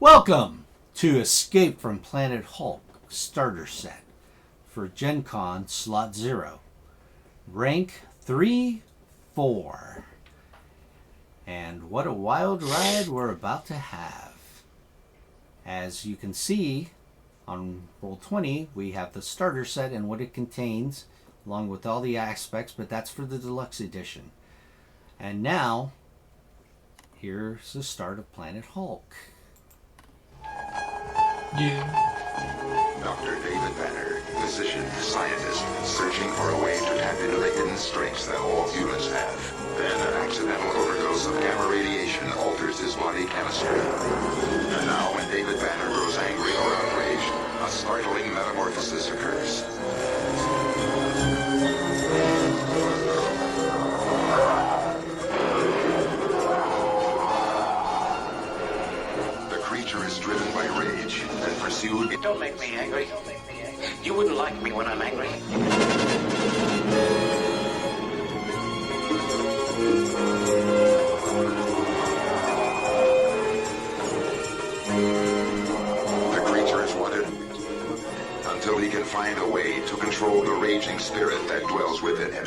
Welcome to Escape from Planet Hulk starter set for Gencon slot 0. Rank 3-4. And what a wild ride we're about to have. As you can see on Roll20, we have the starter set and what it contains, along with all the aspects, but that's for the deluxe edition. And now, here's the start of Planet Hulk. Yeah. Dr. David Banner, physician, scientist, searching for a way to tap into the hidden strengths that all humans have. Then an accidental overdose of gamma radiation alters his body chemistry. And now when David Banner grows angry or outraged, a startling metamorphosis occurs. Is driven by rage and pursued. Don't make me angry. You wouldn't like me when I'm angry. The creature is wanted until he can find a way to control the raging spirit that dwells within him.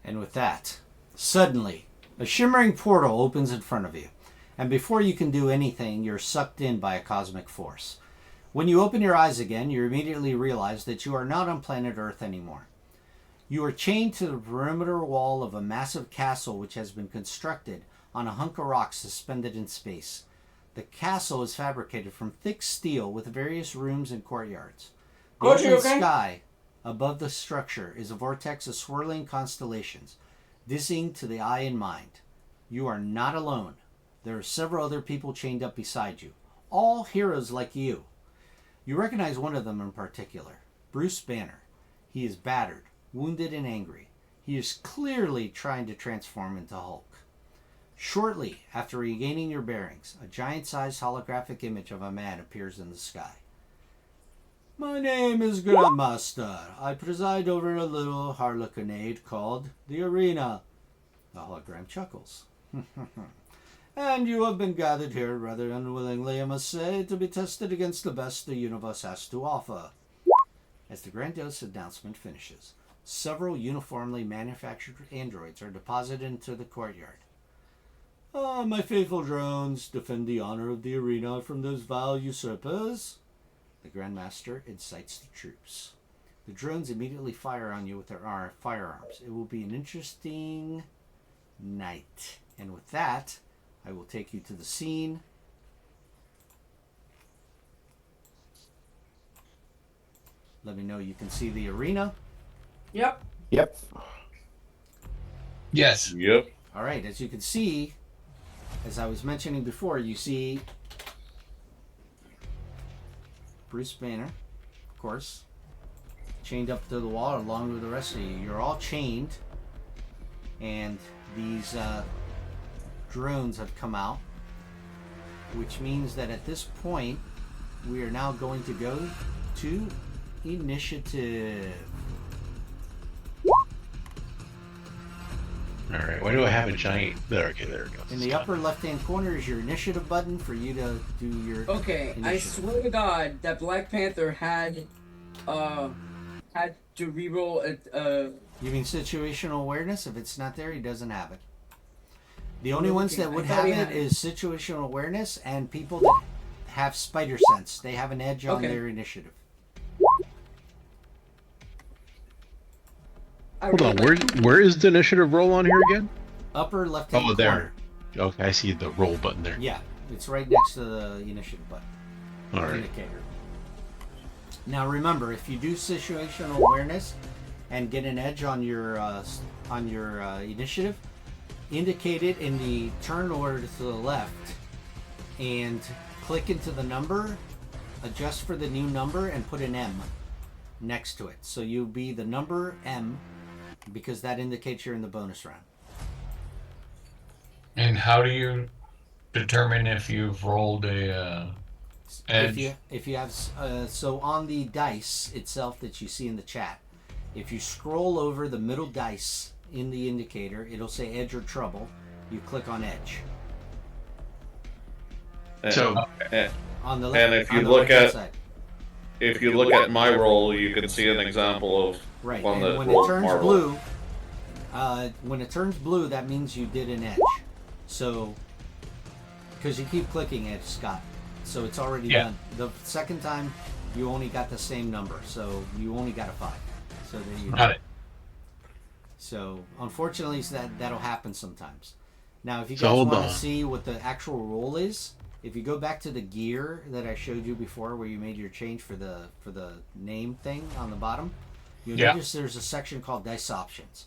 And with that, suddenly, a shimmering portal opens in front of you, and before you can do anything, you're sucked in by a cosmic force. When you open your eyes again, you immediately realize that you are not on planet Earth anymore. You are chained to the perimeter wall of a massive castle which has been constructed on a hunk of rock suspended in space. The castle is fabricated from thick steel with various rooms and courtyards. The open sky above the structure is a vortex of swirling constellations, dizzying to the eye and mind. You are not alone. There are several other people chained up beside you, all heroes like you. You recognize one of them in particular, Bruce Banner. He is battered, wounded, and angry. He is clearly trying to transform into Hulk. Shortly after regaining your bearings, a giant-sized holographic image of a man appears in the sky. My name is Grandmaster. I preside over a little harlequinade called the Arena. The hologram chuckles. And you have been gathered here rather unwillingly, I must say, to be tested against the best the universe has to offer. As the grandiose announcement finishes, several uniformly manufactured androids are deposited into the courtyard. My faithful drones defend the honor of the Arena from those vile usurpers. The Grandmaster incites the troops. The drones immediately fire on you with their firearms. It will be an interesting night. And with that, I will take you to the scene. Let me know you can see the arena. Yep. Yes. Yep. All right, as you can see, as I was mentioning before, you see Bruce Banner, of course, chained up to the wall along with the rest of you. You're all chained, and these drones have come out, which means that at this point, we are now going to go to initiative. All right. Why do I have a giant? There. Okay, there it goes. In the upper left-hand corner is your initiative button for you to do your. Okay, initiative. I swear to God that Black Panther had to reroll it. You mean situational awareness? If it's not there, he doesn't have it. The only Okay, ones that I would thought have he it had it. is situational awareness and people that have spider sense. They have an edge on Okay. their initiative. Hold on. Where is the initiative roll on here again? Upper left-hand Oh, corner. there. Okay, I see the roll button there. Yeah, it's right next to the initiative button. All right. Indicator. Now remember, if you do situational awareness and get an edge on your initiative, indicate it in the turn order to the left, and click into the number, adjust for the new number, and put an M next to it. So you'll be the number M, because that indicates you're in the bonus round. And how do you determine if you've rolled a edge? If you have so on the dice itself that you see in the chat, if you scroll over the middle dice in the indicator, it'll say edge or trouble. You click on edge. So, On the And if you look at my roll, you can see an example of right, one and that when it rolled turns marble. blue, that means you did an edge. So, because you keep clicking edge, Scott, so it's already done. The second time, you only got the same number, so you only got a 5. So there you go. Got it. So unfortunately, that'll happen sometimes. Now, if you So guys hold want to on. see what the actual roll is, if you go back to the gear that I showed you before, where you made your change for the name thing on the bottom, you'll notice there's a section called dice options.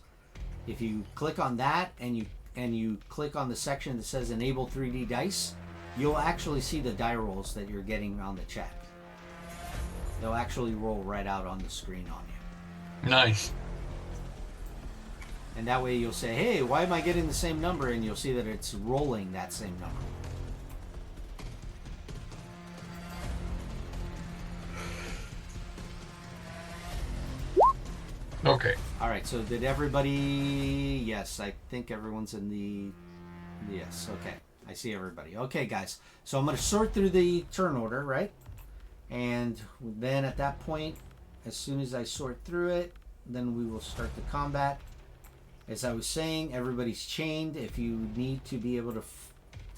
If you click on that and you click on the section that says enable 3D dice, you'll actually see the die rolls that you're getting on the chat. They'll actually roll right out on the screen on you. Nice. And that way you'll say, hey, why am I getting the same number? And you'll see that it's rolling that same number. Okay. All right, so did everybody... Yes, I think everyone's in the... Yes, okay. I see everybody. Okay, guys. So I'm going to sort through the turn order, right? And then at that point, as soon as I sort through it, then we will start the combat. As I was saying, everybody's chained. If you need to be able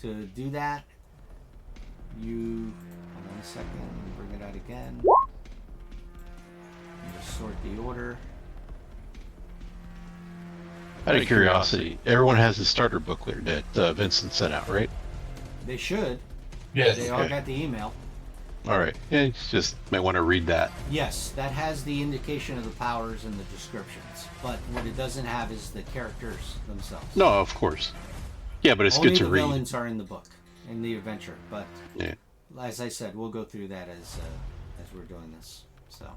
to do that, you... Hold on a second. Bring it out again. Just sort the order. out of curiosity, everyone has the starter booklet that Vincent sent out, right? They should. Yes. They all got the email. All right. Yeah, it's just might want to read that. Yes, that has the indication of the powers and the descriptions. But what it doesn't have is the characters themselves. No, of course. Yeah, but it's Only good to the read. villains are in the book, in the adventure. But Yeah. as I said, we'll go through that as we're doing this. So,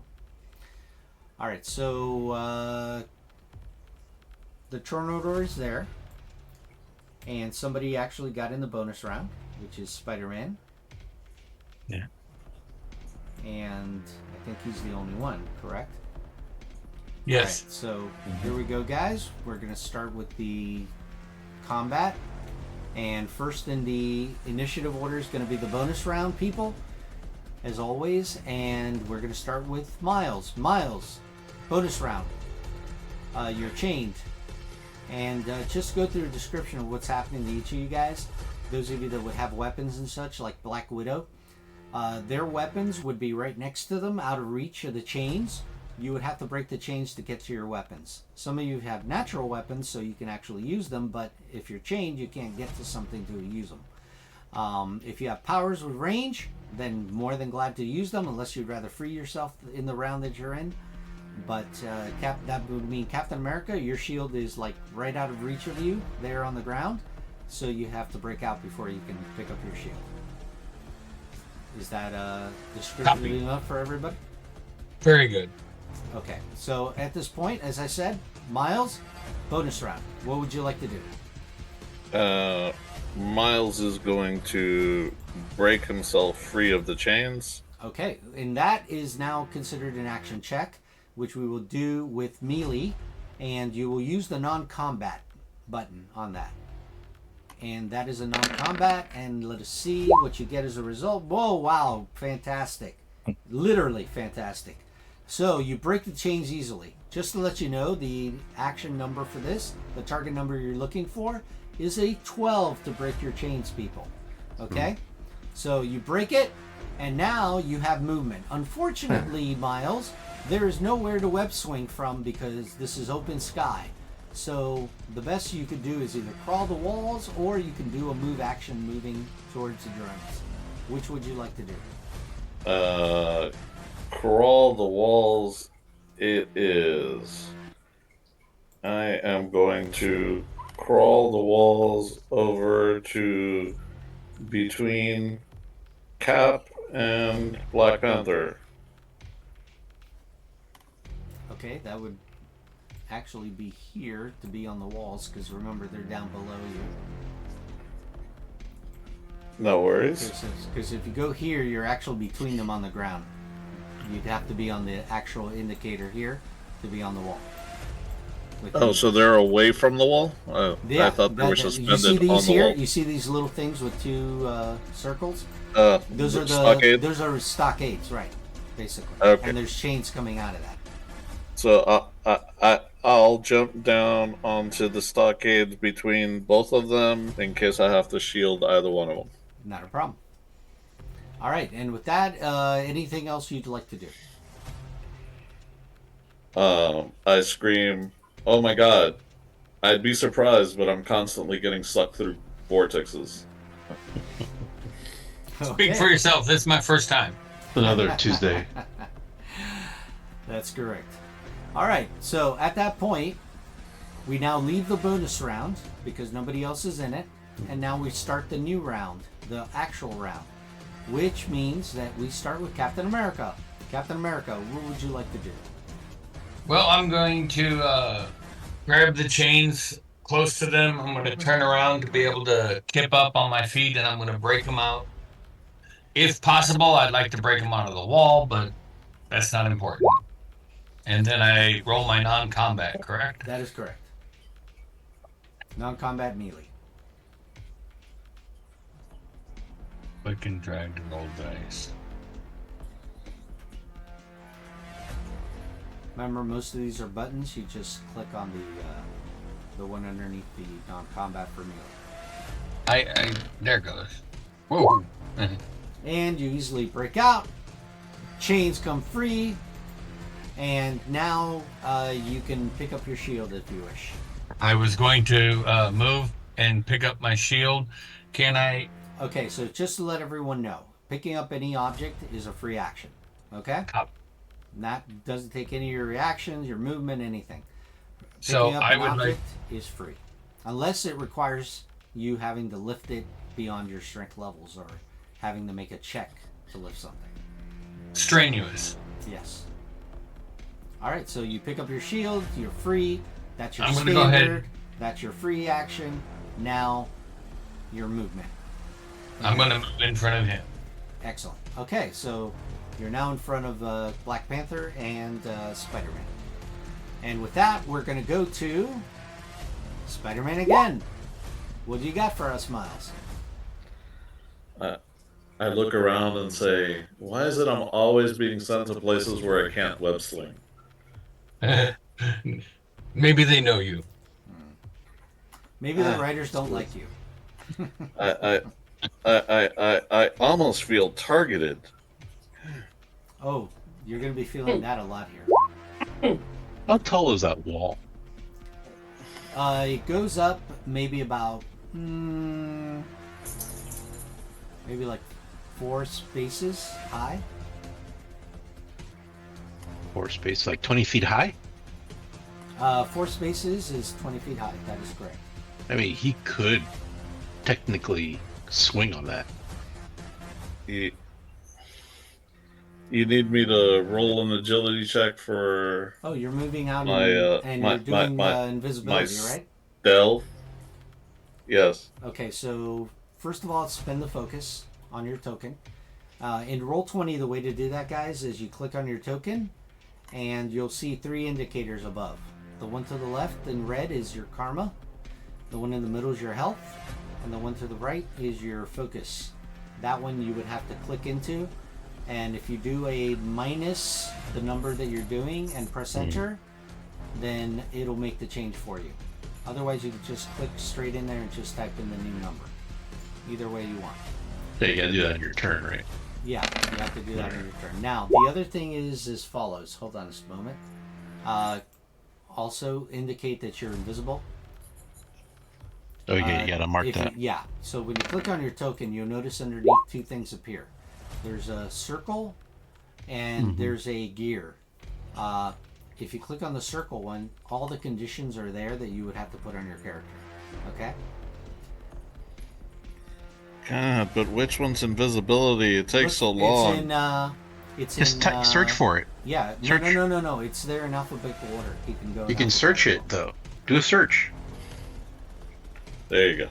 all right. So the turn order is there, and somebody actually got in the bonus round, which is Spider-Man. Yeah. And I think he's the only one, correct? Yes. Right, so here we go, guys. We're going to start with the combat. And first in the initiative order is going to be the bonus round, people, as always. And we're going to start with Miles. Miles, bonus round. You're chained. And just go through a description of what's happening to each of you guys. Those of you that would have weapons and such, like Black Widow. Their weapons would be right next to them, out of reach of the chains. You would have to break the chains to get to your weapons. Some of you have natural weapons, so you can actually use them, but if you're chained, you can't get to something to use them. If you have powers with range, then more than glad to use them, unless you'd rather free yourself in the round that you're in. But that would mean Captain America, your shield is like right out of reach of you, there on the ground, so you have to break out before you can pick up your shield. Is that descriptive enough for everybody? Very good. Okay, so at this point, as I said, Miles, bonus round. What would you like to do? Miles is going to break himself free of the chains. Okay, and that is now considered an action check, which we will do with melee, and you will use the non-combat button on that. And that is a non-combat, and let us see what you get as a result. Whoa, wow, fantastic. Literally fantastic. So you break the chains easily. Just to let you know, the action number for this, the target number you're looking for, is a 12 to break your chains, people. Okay? So you break it, and now you have movement. Unfortunately, Miles, there is nowhere to web swing from because this is open sky. So the best you could do is either crawl the walls or you can do a move action moving towards the drones. Which would you like to do? Crawl the walls it is. I am going to crawl the walls over to between Cap and Black Panther. Okay, that would actually be here to be on the walls because remember they're down below you. No worries. Because if you go here, you're actually between them on the ground. You'd have to be on the actual indicator here to be on the wall. Oh, so they're away from the wall? Oh, Yeah, I thought they were you suspended see on these the here? wall. You see these little things with two circles? Those are stockade? Those are stockades, right? Basically. Okay. And there's chains coming out of that. So I'll jump down onto the stockades between both of them in case I have to shield either one of them. Not a problem. All right, and with that, anything else you'd like to do? I scream, "Oh my god! I'd be surprised, but I'm constantly getting sucked through vortexes." Speak for yourself. This is my first time. Another Tuesday. That's correct. All right, so at that point, we now leave the bonus round because nobody else is in it, and now we start the new round, the actual round, which means that we start with Captain America. Captain America, what would you like to do? Well, I'm going to grab the chains close to them. I'm going to turn around to be able to kip up on my feet, and I'm going to break them out. If possible, I'd like to break them out of the wall, but that's not important. And then I roll my non-combat, correct? That is correct. Non-combat melee. Click and drag to roll dice. Remember, most of these are buttons. You just click on the one underneath the non-combat for melee. There goes. Whoa. And you easily break out. Chains come free. And now you can pick up your shield if you wish. I was going to move and pick up my shield. Can I? Okay, so just to let everyone know, picking up any object is a free action. Okay? That doesn't take any of your reactions, your movement, anything. So Picking up I an would object is free. Unless it requires you having to lift it beyond your strength levels or having to make a check to lift something. Strenuous. Yes. Alright, so you pick up your shield, you're free. That's your I'm standard. gonna go ahead. That's your free action. Now, your movement. I'm going to move in front of him. Excellent. Okay, so you're now in front of Black Panther and Spider-Man. And with that, we're going to go to Spider-Man again. What do you got for us, Miles? I look around and say, "Why is it I'm always being sent to places where I can't web sling?" Maybe they know you. Maybe the writers don't like you. I almost feel targeted. Oh, you're going to be feeling that a lot here. How tall is that wall? It goes up maybe about, maybe like 4 spaces high. 4 space, like 20 feet high? 4 spaces is 20 feet high. That is correct. I mean, he could technically swing on that. You need me to roll an agility check for Oh, you're moving out my, and my- you're doing my- invisibility, my right? stealth? Yes. Okay, so first of all, spend the focus on your token. In Roll20, the way to do that, guys, is you click on your token, and you'll see 3 indicators above. The one to the left in red is your karma. The one in the middle is your health. And the one to the right is your focus. That one you would have to click into. And if you do a minus the number that you're doing and press enter, then it'll make the change for you. Otherwise, you can just click straight in there and just type in the new number. Either way you want. Yeah, you gotta do that on your turn, right? Yeah, you have to do that on your turn. Now, the other thing is as follows. Hold on just a moment. Also indicate that you're invisible. Oh, yeah, you gotta mark that. Yeah, so when you click on your token, you'll notice underneath 2 things appear. There's a circle and there's a gear. If you click on the circle one, all the conditions are there that you would have to put on your character. Okay? God, but which one's invisibility? It takes so long. It's Just in, search for it. Yeah, Search. no. It's there in alphabetical order. You can go. You can search it, though. Do a search. There you go.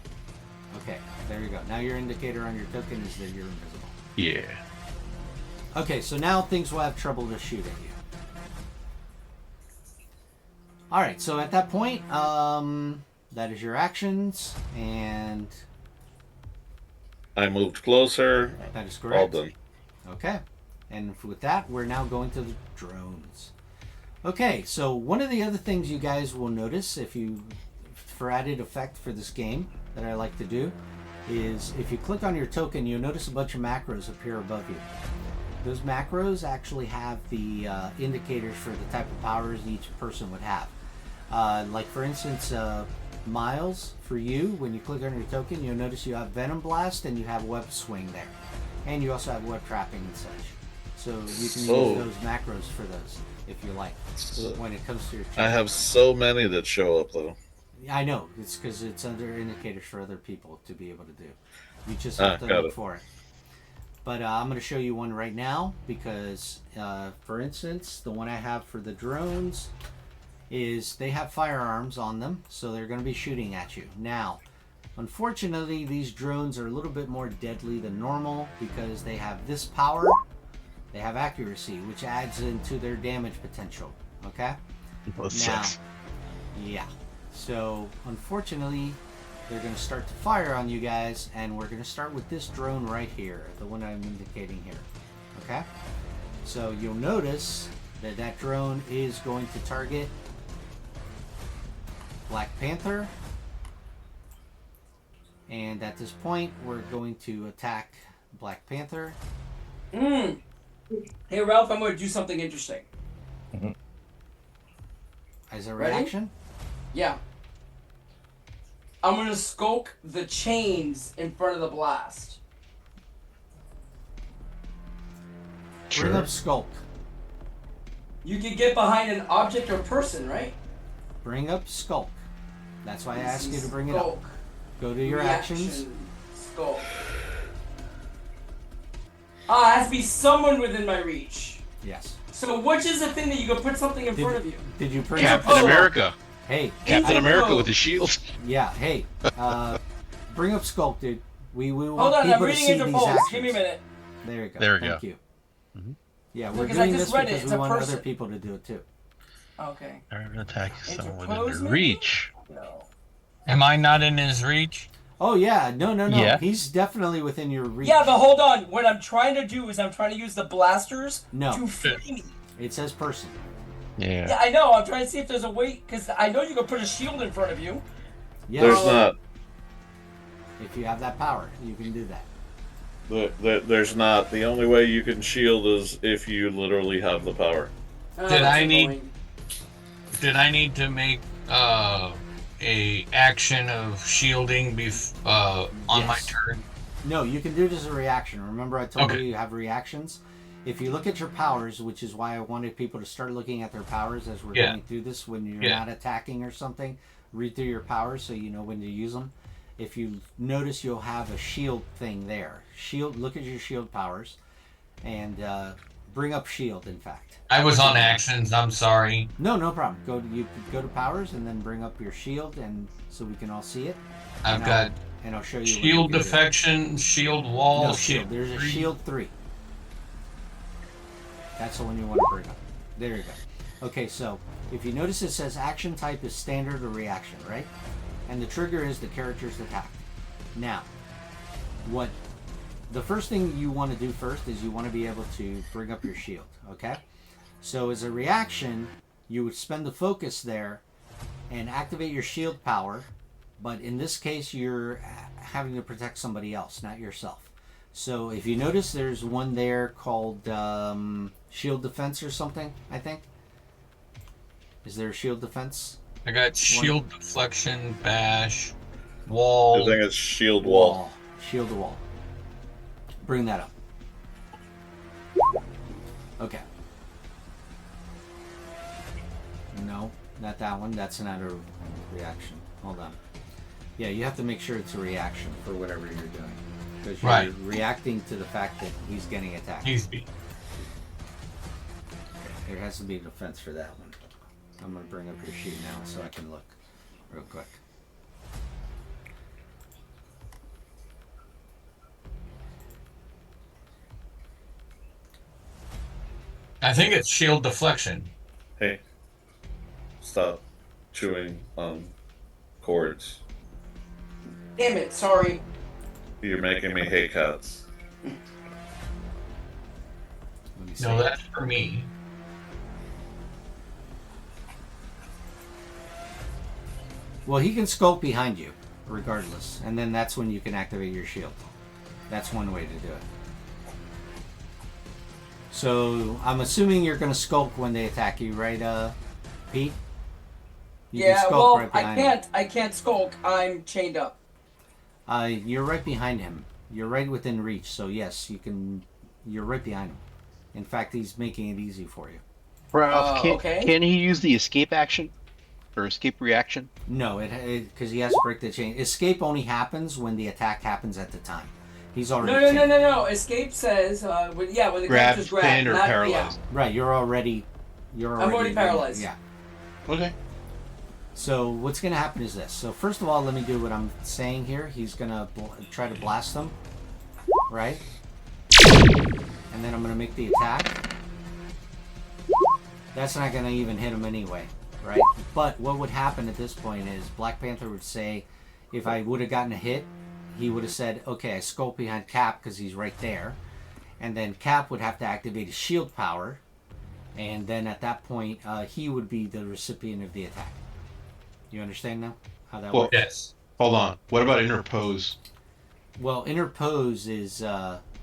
Okay, there you go. Now your indicator on your token is that you're invisible. Yeah. Okay, so now things will have trouble to shoot at you. All right, so at that point, that is your actions, and I moved closer. that is All correct. done. Okay, and with that, we're now going to the drones. Okay, so one of the other things you guys will notice for added effect for this game that I like to do is if you click on your token, you'll notice a bunch of macros appear above you. Those macros actually have the indicators for the type of powers each person would have. Like for instance, Miles, for you, when you click on your token, you'll notice you have Venom Blast and you have Web Swing there. And you also have Web Trapping and such. So you can use those macros for those if you like when it comes to your check. I have so many that show up though. I know, it's because it's under indicators for other people to be able to do. You just have to look for it. But I'm going to show you one right now because, for instance, the one I have for the drones is they have firearms on them, so they're going to be shooting at you. Now, unfortunately, these drones are a little bit more deadly than normal because they have this power, they have accuracy, which adds into their damage potential. Okay? Now, yeah. So, unfortunately, they're going to start to fire on you guys, and we're going to start with this drone right here, the one I'm indicating here. Okay? So, you'll notice that that drone is going to target Black Panther, and at this point, we're going to attack Black Panther. Hey, Ralph, I'm going to do something interesting. As a Ready? reaction? Yeah. I'm going to skulk the chains in front of the blast. Bring up Skulk. You can get behind an object or person, right? Bring up Skulk. That's why I asked you to bring it Skulk. up. Go to your Reaction. actions. Skulk. Ah, it has to be someone within my reach. Yes. So which is the thing that you can put something in front of you? Did you bring Captain up America. Hey. Captain it America both? with his shield. Yeah, hey. Bring up Skulk, dude. We want Hold on, people I'm to reading see into these polls. actions. Give me a minute. There you go. There we Thank go. you. Yeah, we're Because I doing just this read it. because It's we a want other person. people to do it too. Okay. Target attack someone Interpose within maybe? reach. No. Am I not in his reach? Oh yeah, no. Yeah. He's definitely within your reach. Yeah, but hold on. What I'm trying to do is I'm trying to use the blasters No. to free me. It says person. Yeah, Yeah. I know. I'm trying to see if there's a way, because I know you can put a shield in front of you. Yeah. There's not. If you have that power, you can do that. There's not. The only way you can shield is if you literally have the power. Oh, Did that's I need- annoying. Did I need to make a action of shielding on my Yes. turn? No, you can do it as a reaction. Remember I told Okay. you have reactions? If you look at your powers, which is why I wanted people to start looking at their powers as we're going through this, when you're not attacking or something, read through your powers so you know when to use them. If you notice, you'll have a shield thing there. Shield. Look at your shield powers, and bring up shield. In fact, I was on actions. I'm sorry. no problem. Go to powers and then bring up your shield, and so we can all see it. I've And got I'll show you. what shield you can do. defection, shield wall, No shield. There's a three. shield 3. That's the one you want to bring up. There you go. Okay, so if you notice it says action type is standard or reaction, right? And the trigger is the character's attack. Now, the first thing you want to do first is you want to be able to bring up your shield, okay? So as a reaction, you would spend the focus there and activate your shield power, but in this case you're having to protect somebody else, not yourself. So if you notice, there's one there called shield defense or something, I think. Is there a shield defense? I got shield deflection, bash, wall. I think it's shield wall. Shield wall. Bring that up. Okay. No, not that one. That's not a reaction. Hold on. Yeah, you have to make sure it's a reaction for whatever you're doing. Because you're reacting to the fact that he's getting attacked. He's beat. There has to be a defense for that one. I'm going to bring up your sheet now so I can look real quick. I think it's shield deflection. Hey, stop. chewing on cords. Damn it, sorry. You're making me hate cats. Let me see. No, that's for me. Well, he can skulk behind you, regardless, and then that's when you can activate your shield. That's one way to do it. So I'm assuming you're going to skulk when they attack you, right, Pete? You can Yeah, skulk well, right behind him. I can't skulk. I'm chained up. You're right behind him. You're right within reach, so yes, you can. You're right behind him. In fact, he's making it easy for you. Ralph, Okay. can he use the escape action or escape reaction? No, because he has to break the chain. Escape only happens when the attack happens at the time. He's already. No. Escape says, when the Grab, character's grabbed, pin, or not paralyzed. Right, you're already. I'm already paralyzed. Yeah. Okay. So what's going to happen is this. So first of all, let me do what I'm saying here. He's going to try to blast them, right? And then I'm going to make the attack. That's not going to even hit him anyway, right? But what would happen at this point is Black Panther would say, if I would have gotten a hit, he would have said, okay, I skulk behind Cap because he's right there. And then Cap would have to activate his shield power. And then at that point, he would be the recipient of the attack. You understand now how that works? Yes. Hold on. What about interpose? Well, interpose is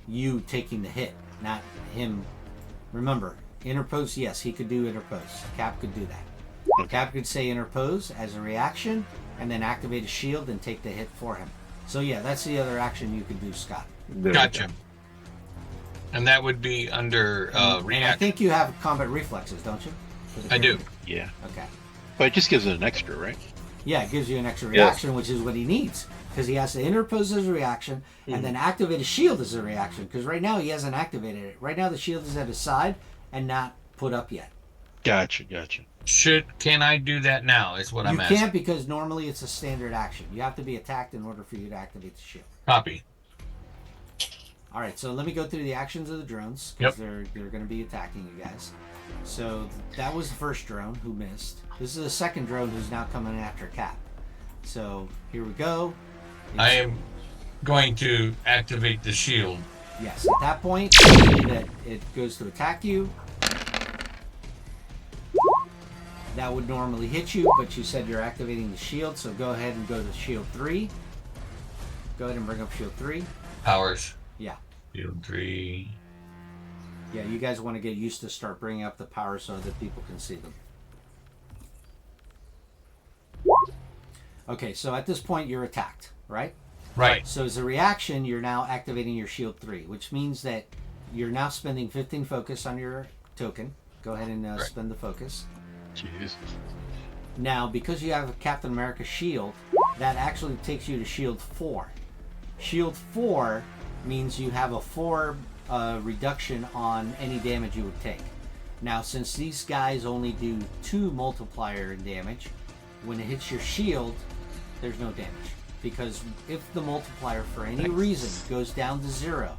you taking the hit, not him. Remember, interpose, yes, he could do interpose. Cap could do that. Cap could say interpose as a reaction, and then activate a shield and take the hit for him. So yeah, that's the other action you could do, Scott. Gotcha. And that would be under And I react. think you have combat reflexes, don't you? I do. Yeah. Okay. But it just gives it an extra, right? Yeah, it gives you an extra Yes. reaction, which is what he needs. Because he has to interpose as a reaction and then activate a shield as a reaction. Because right now he hasn't activated it. Right now the shield is at his side and not put up yet. Gotcha. Can I do that now? Is what I'm You asking. can't because normally it's a standard action. You have to be attacked in order for you to activate the shield. Copy. All right, so let me go through the actions of the drones Yep. because they're going to be attacking you guys. So that was the first drone who missed. This is the second drone who's now coming after Cap. So here we go. I am going to activate the shield. Yes, at that point, you see that it goes to attack you. That would normally hit you, but you said you're activating the shield, so go ahead and go to shield 3. Go ahead and bring up shield 3. Powers. Yeah. Shield 3. Yeah, you guys want to get used to start bringing up the power so that people can see them. Okay, so at this point you're attacked, right? Right. So as a reaction, you're now activating your shield 3, which means that you're now spending 15 focus on your token. Go ahead and spend the focus. Jeez. Now, because you have a Captain America shield, that actually takes you to shield 4. Shield 4 means you have a 4 reduction on any damage you would take. Now, since these guys only do 2 multiplier in damage, when it hits your shield, there's no damage. Because if the multiplier, for any reason, goes down to 0,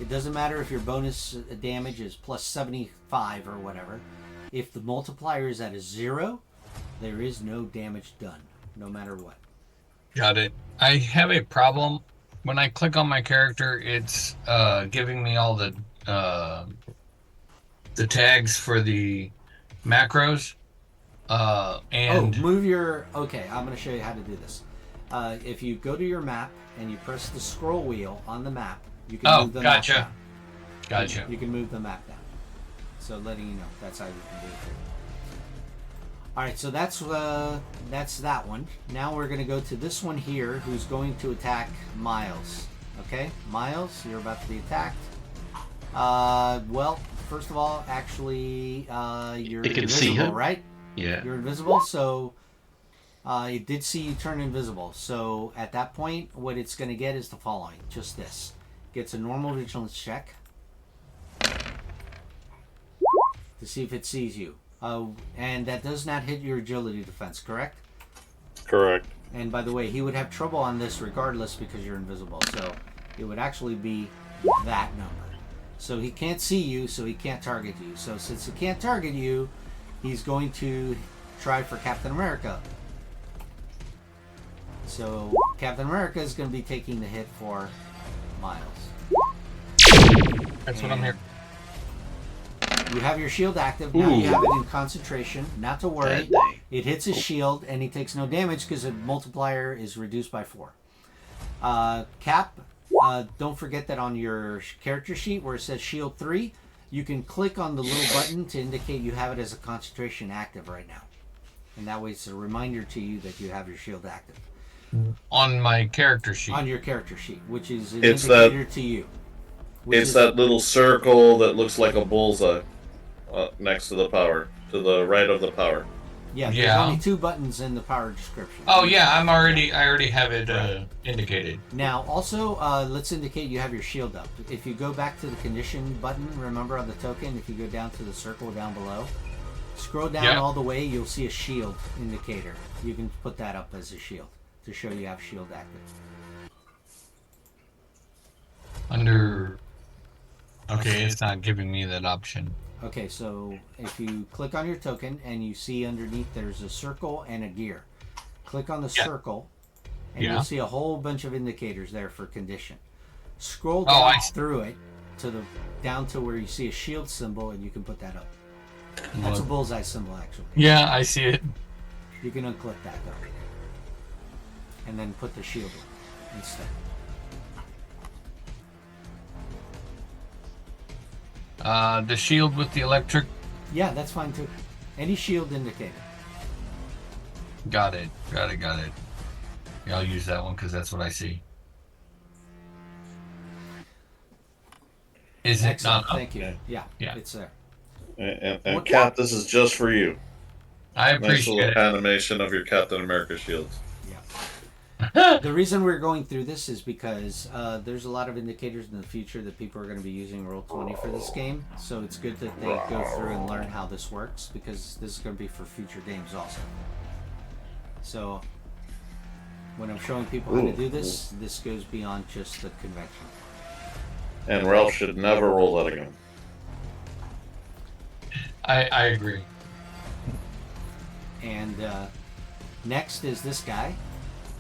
it doesn't matter if your bonus damage is plus 75 or whatever. If the multiplier is at a 0, there is no damage done, no matter what. Got it. I have a problem. When I click on my character, it's giving me all the tags for the macros. And move your... Okay, I'm going to show you how to do this. If you go to your map and you press the scroll wheel on the map, you can move the map down. Gotcha. You can move the map down. So letting you know, that's how you can do it. All right, so that's that one. Now we're going to go to this one here, who's going to attack Miles. Okay, Miles, you're about to be attacked. Well, first of all, actually, you're It can invisible, see him? right? Yeah. You're invisible, so it did see you turn invisible. So at that point, what it's going to get is the following: just this. Gets a normal vigilance check to see if it sees you. And that does not hit your agility defense, correct? Correct. And by the way, he would have trouble on this regardless because you're invisible. So it would actually be that number. So he can't see you, so he can't target you. So since he can't target you, he's going to try for Captain America. So Captain America is going to be taking the hit for Miles. That's what I'm here. You have your shield active. Now you have it in concentration. Not to worry. It hits his shield, and he takes no damage because the multiplier is reduced by 4. Cap, don't forget that on your character sheet where it says shield 3, you can click on the little button to indicate you have it as a concentration active right now. And that way it's a reminder to you that you have your shield active. On my character sheet. On your character sheet, which is an It's indicator to you. It's that little circle that looks like a bullseye next to the power, to the right of the power. Yeah, there's only 2 buttons in the power description. Oh yeah, I already have it indicated. Now, also, let's indicate you have your shield up. If you go back to the condition button, remember on the token, if you go down to the circle down below, scroll down all the way, you'll see a shield indicator. You can put that up as a shield to show you have shield active. Okay, it's not giving me that option. Okay, so if you click on your token and you see underneath there's a circle and a gear. Click on the circle and you'll see a whole bunch of indicators there for condition. Scroll down through it down to where you see a shield symbol and you can put that up. That's a bullseye symbol actually. Yeah, I see it. You can unclick that though. And then put the shield instead. The shield with the electric. Yeah, that's fine too. Any shield indicator. Got it. Yeah, I'll use that one because that's what I see. Is Excellent, it not? Thank you. Yeah, it's there. And Cap, this is just for you. I appreciate nice little it. animation of your Captain America shields. The reason we're going through this is because there's a lot of indicators in the future that people are going to be using Roll20 for this game. So it's good that they go through and learn how this works because this is going to be for future games also. So when I'm showing people how to do this, this goes beyond just the convention. And Ralph should never roll that again. I agree. And next is this guy,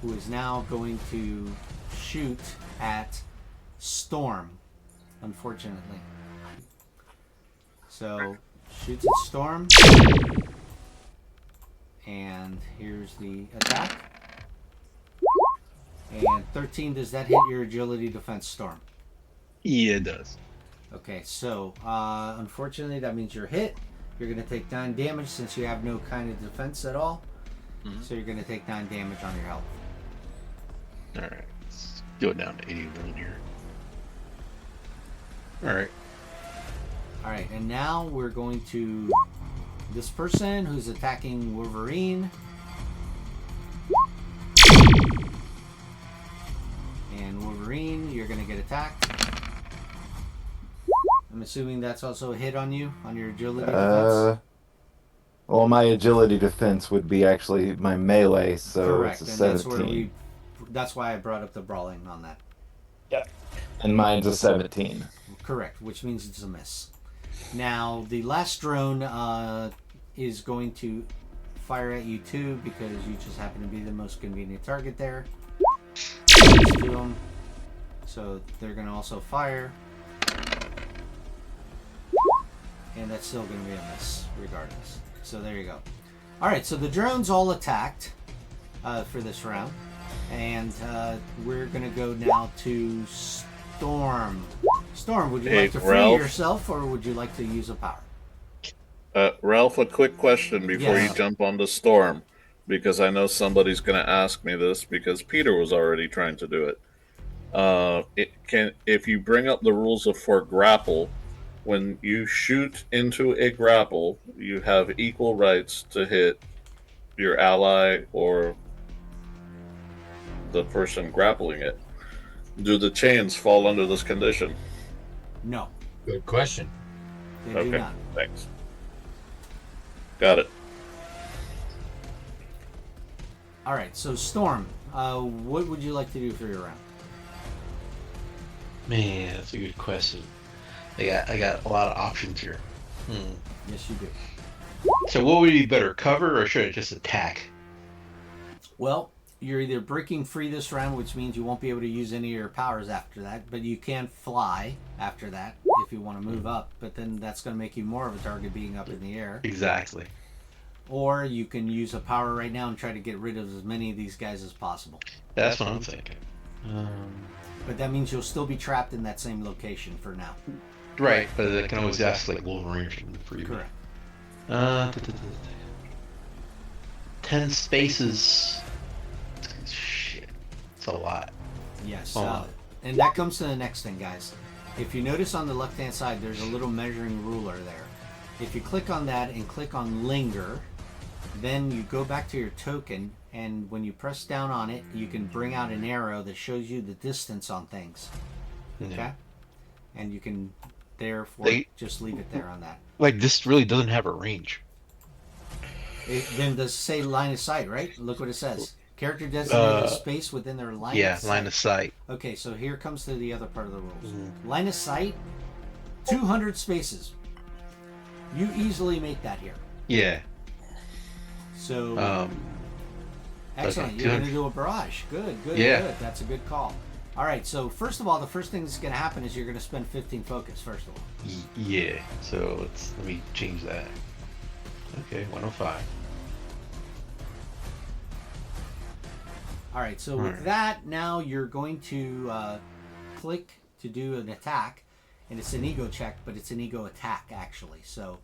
who is now going to shoot at Storm, unfortunately. So, shoots at Storm. And here's the attack. And 13, does that hit your agility defense, Storm? Yeah, it does. Okay, so unfortunately that means you're hit. You're going to take 9 damage since you have no kind of defense at all. Mm-hmm. So you're going to take 9 damage on your health. Alright, let's go down to 81 here. Alright. Alright, and now we're going to this person who's attacking Wolverine. And Wolverine, you're going to get attacked. I'm assuming that's also a hit on you, on your agility defense? Well, my agility defense would be actually my melee, so correct. It's a And 17. That's why I brought up the brawling on that. Yeah. And mine's a 17. Correct, which means it's a miss. Now, the last drone is going to fire at you too, because you just happen to be the most convenient target there. Let's do them. So they're going to also fire. And that's still going to be a miss, regardless. So there you go. Alright, so the drones all attacked for this round. And we're going to go now to Storm. Storm, would you like to free yourself, or would you like to use a power? Ralph, a quick question before you jump on the Storm. Because I know somebody's going to ask me this, because Peter was already trying to do it. If you bring up the rules for grapple, when you shoot into a grapple, you have equal rights to hit your ally or the person grappling it. Do the chains fall under this condition? No. Good question. They do not. Thanks. Got it. Alright, so Storm, what would you like to do for your round? Man, that's a good question. I got a lot of options here. Yes, you do. So what would be better, cover or should I just attack? Well, you're either breaking free this round, which means you won't be able to use any of your powers after that, but you can fly after that if you want to move up, but then that's going to make you more of a target being up in the air. Exactly. Or you can use a power right now and try to get rid of as many of these guys as possible. That's what I'm thinking. But that means you'll still be trapped in that same location for now. Right, but it can always ask like Wolverine for you. Correct. 10 spaces. Shit, it's a lot. Yes. Oh. And that comes to the next thing, guys. If you notice on the left-hand side, there's a little measuring ruler there. If you click on that and click on linger, then you go back to your token, and when you press down on it, you can bring out an arrow that shows you the distance on things. Okay? Yeah. And you can, therefore, just leave it there on that. Like, this really doesn't have a range. Then does say line of sight, right? Look what it says. Character designated space within their line of sight. Yeah, line of sight. Okay, so here comes to the other part of the rules. Line of sight, 200 spaces. You easily make that here. Yeah. So, excellent. Okay, You're going to do a barrage. Good. Yeah. That's a good call. All right, so first of all, the first thing that's going to happen is you're going to spend 15 focus, first of all. Yeah, so let me change that. Okay, 105. All right, so with that, now you're going to click to do an attack, and it's an ego check, but it's an ego attack, actually. So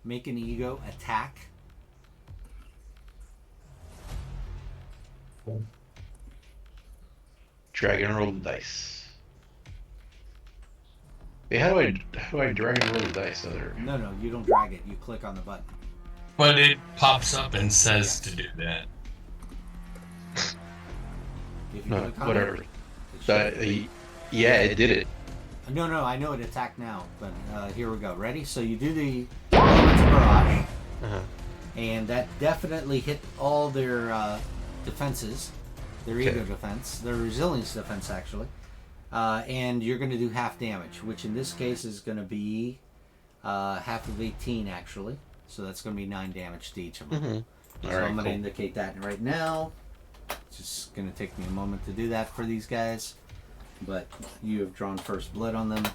make an ego attack. Drag and roll the dice. Wait, how do I drag and roll the dice? No, you don't drag it. You click on the button. But it pops up and says to do that. If you No, click on whatever. It Yeah, it did it. no, I know it attacked now, but here we go. Ready? So you do the elements barrage, and that definitely hit all their defenses, their ego defense, their resilience defense, actually. And you're going to do half damage, which in this case is going to be half of 18, actually. So that's going to be 9 damage to each of them. So I'm going to indicate that right now. It's just going to take me a moment to do that for these guys. But you have drawn first blood on them.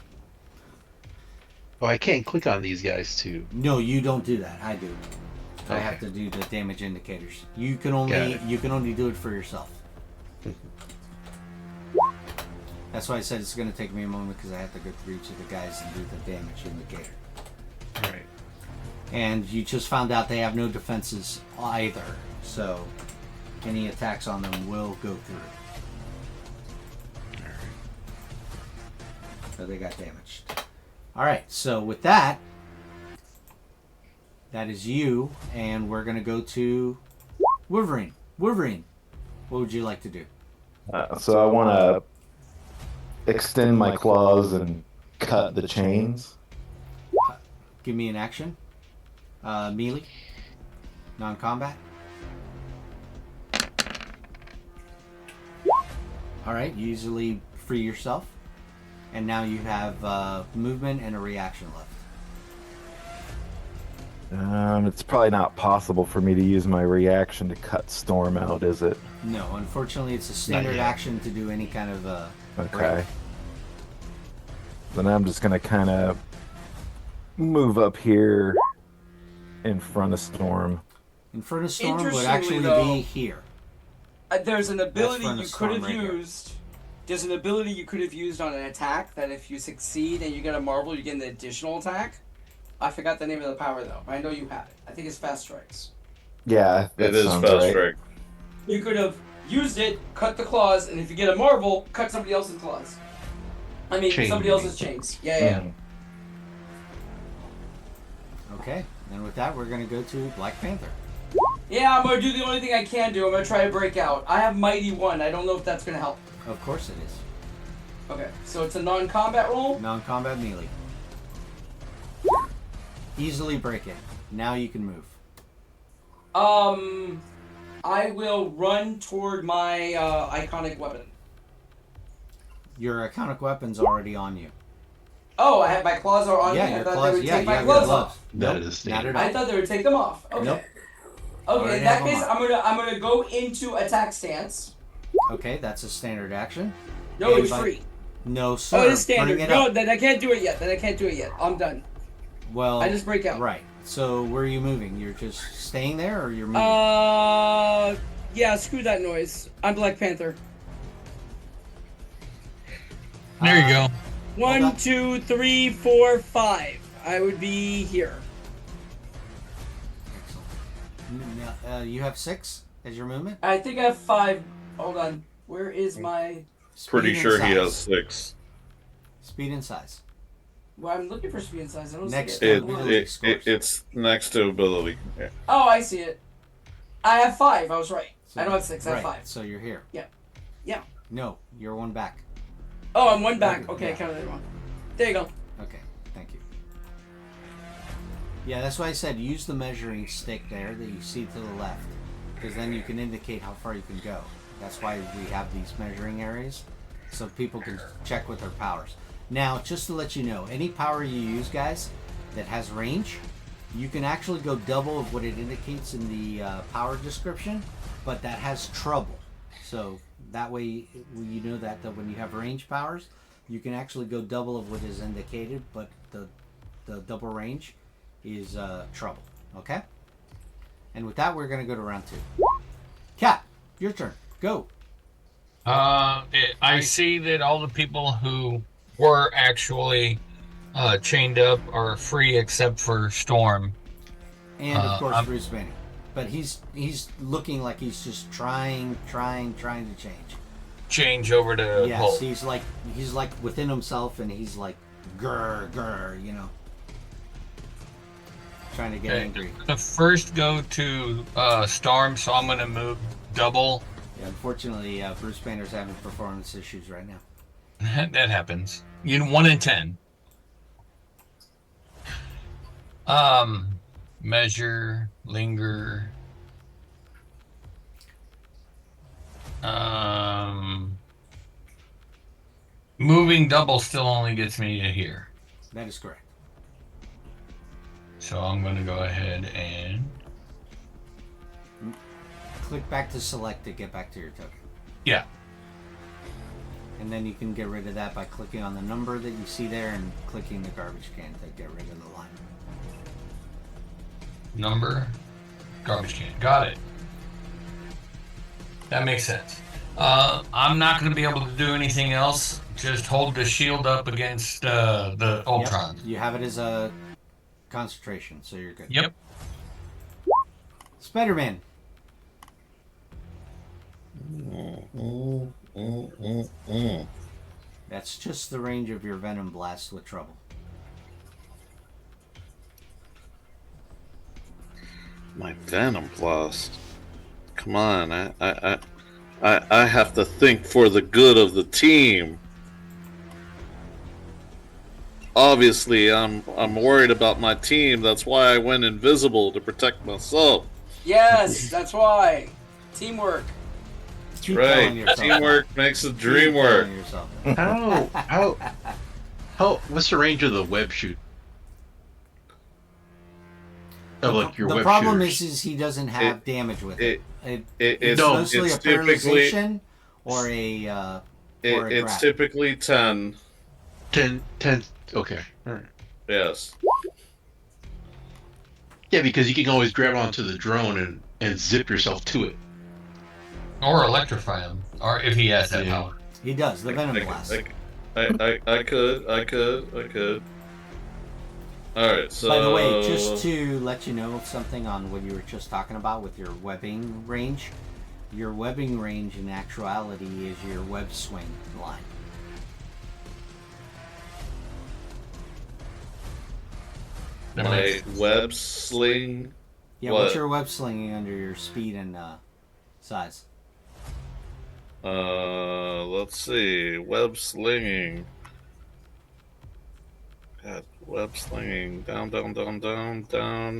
Oh, I can't click on these guys too. No, you don't do that. I do. I Okay. have to do the damage indicators. You can only do it for yourself. That's why I said it's going to take me a moment, because I have to go through each of the guys and do the damage indicator. Alright. And you just found out they have no defenses either, so any attacks on them will go through. So they got damaged. Alright, so with that, that is you, and we're going to go to Wolverine. Wolverine, what would you like to do? So I want to extend my claws and cut the chains. Give me an action. Melee. Non-combat. Alright, you easily free yourself. And now you have movement and a reaction left. It's probably not possible for me to use my reaction to cut Storm out, is it? No, unfortunately it's a standard action to do any kind of Okay. break. Then I'm just going to kind of move up here in front of Storm. In front of Storm would Interestingly, actually though, be here. There's an ability front of you could Storm have right here. used. There's an ability you could have used on an attack that if you succeed and you get a marble, you get an additional attack. I forgot the name of the power though. I know you have it. I think it's fast strikes. Yeah, that It is sounds fast right. strike. You could have used it, cut the claws, and if you get a marble, cut somebody else's claws. I mean, Chain. somebody else's chains. Yeah. Mhm. Okay, and with that we're going to go to Black Panther. Yeah, I'm gonna do the only thing I can do. I'm gonna try to break out. I have Mighty 1. I don't know if that's gonna help. Of course it is. Okay, so it's a non-combat roll. Non-combat melee. Easily break it. Now you can move. I will run toward my iconic weapon. Your iconic weapon's already on you. Oh, I have my claws are on Yeah, me. I your thought claws. they would Yeah, take you my have your gloves gloves. off. That Nope, is not standard. at all. I thought they would take them off. Okay. Nope. Okay, Already in that have 'em case, on. I'm gonna go into attack stance. Okay, that's a standard action. No, And it's by- free. No, sir. Oh, it's standard. Bring it No, up. then I can't do it yet. I'm done. Well, I just break out. Right. So where are you moving? You're just staying there, or you're moving? Yeah, screw that noise. I'm Black Panther. There you go. One, on. 2, 3, 4, 5. I would be here. You have 6 as your movement. I think I have 5. Hold on. Where is my... Pretty Speed and sure he size. has 6. Speed and size. Well, I'm looking for speed and size. I don't Next see to it. it. Hold on. It's next to ability. Yeah. Oh, I see it. I have 5. I was right. So- I don't have 6. I have right, 5. So you're here. Yeah. Yeah. No, you're one back. Oh, I'm 1 back. Okay, Yeah. I counted it wrong. There you go. Okay, thank you. Yeah, that's why I said use the measuring stick there that you see to the left, because then you can indicate how far you can go. That's why we have these measuring areas, so people can check with their powers. Now, just to let you know, any power you use, guys, that has range, you can actually go double of what it indicates in the power description, but that has trouble. So that way you know that when you have range powers, you can actually go double of what is indicated, but the double range is trouble. Okay? And with that, we're going to go to round 2. Cap, your turn. Go. I see that all the people who were actually chained up are free except for Storm. And of course, I'm- Bruce Banner. But he's looking like he's just trying to change. Change over to Yes, Pulp. he's like within himself, and he's like grr, you know, trying to get Okay. angry. The first go to Storm, so I'm gonna move double. Yeah, unfortunately, Bruce Banner's having performance issues right now. That happens. 1 in 10. Measure, linger. Moving double still only gets me to here. That is correct. So I'm going to go ahead and... Click back to select to get back to your token. Yeah. And then you can get rid of that by clicking on the number that you see there and clicking the garbage can to get rid of the line. Number, garbage can. Got it. That makes sense. I'm not going to be able to do anything else. Just hold the shield up against the Ultron. Yep. You have it as a concentration, so you're good. Yep. Spider-Man. That's just the range of your Venom Blast with trouble. My Venom Blast. Come on, I have to think for the good of the team. Obviously, I'm worried about my team. That's why I went invisible to protect myself. Yes, that's why. Teamwork. Keep telling Right. yourself Teamwork makes the that. dream Keep work. telling yourself that. What's the range of the web shoot? Of like your The web problem shooters? is he doesn't have damage with it. It's It's mostly it's a typically paralyzation or a or a it's grab. typically 10. 10. Okay. All right. Yes. Yeah, because you can always grab onto the drone and zip yourself to it. Or electrify him. Or if he has that power. He does the Venom I Blast. could. Alright, so... By the way, just to let you know something on what you were just talking about with your webbing range, your webbing range in actuality is your web swing line. My web sling... Yeah, What? what's your web slinging under your speed and size? Let's see. Web slinging. God, web slinging. Down,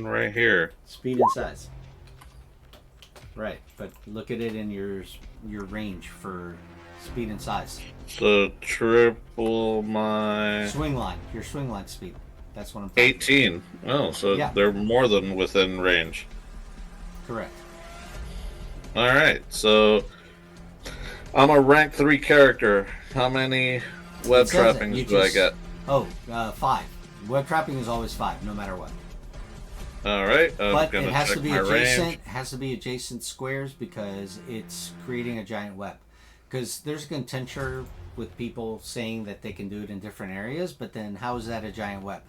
right here. Speed and size. Right, but look at it in your range for Speed and size. So triple my Swing line. Your swing line speed. That's what I'm talking 18. Oh, so Yeah. they're more than within range. Correct. All right, so I'm a rank 3 character. How many web It says it. trappings You do I just- get? Oh, 5. Web trapping is always 5, no matter what. All right, I'm But gonna it has check to be my adjacent. range. Has to be adjacent squares because it's creating a giant web. Because there's a contention with people saying that they can do it in different areas, but then how is that a giant web?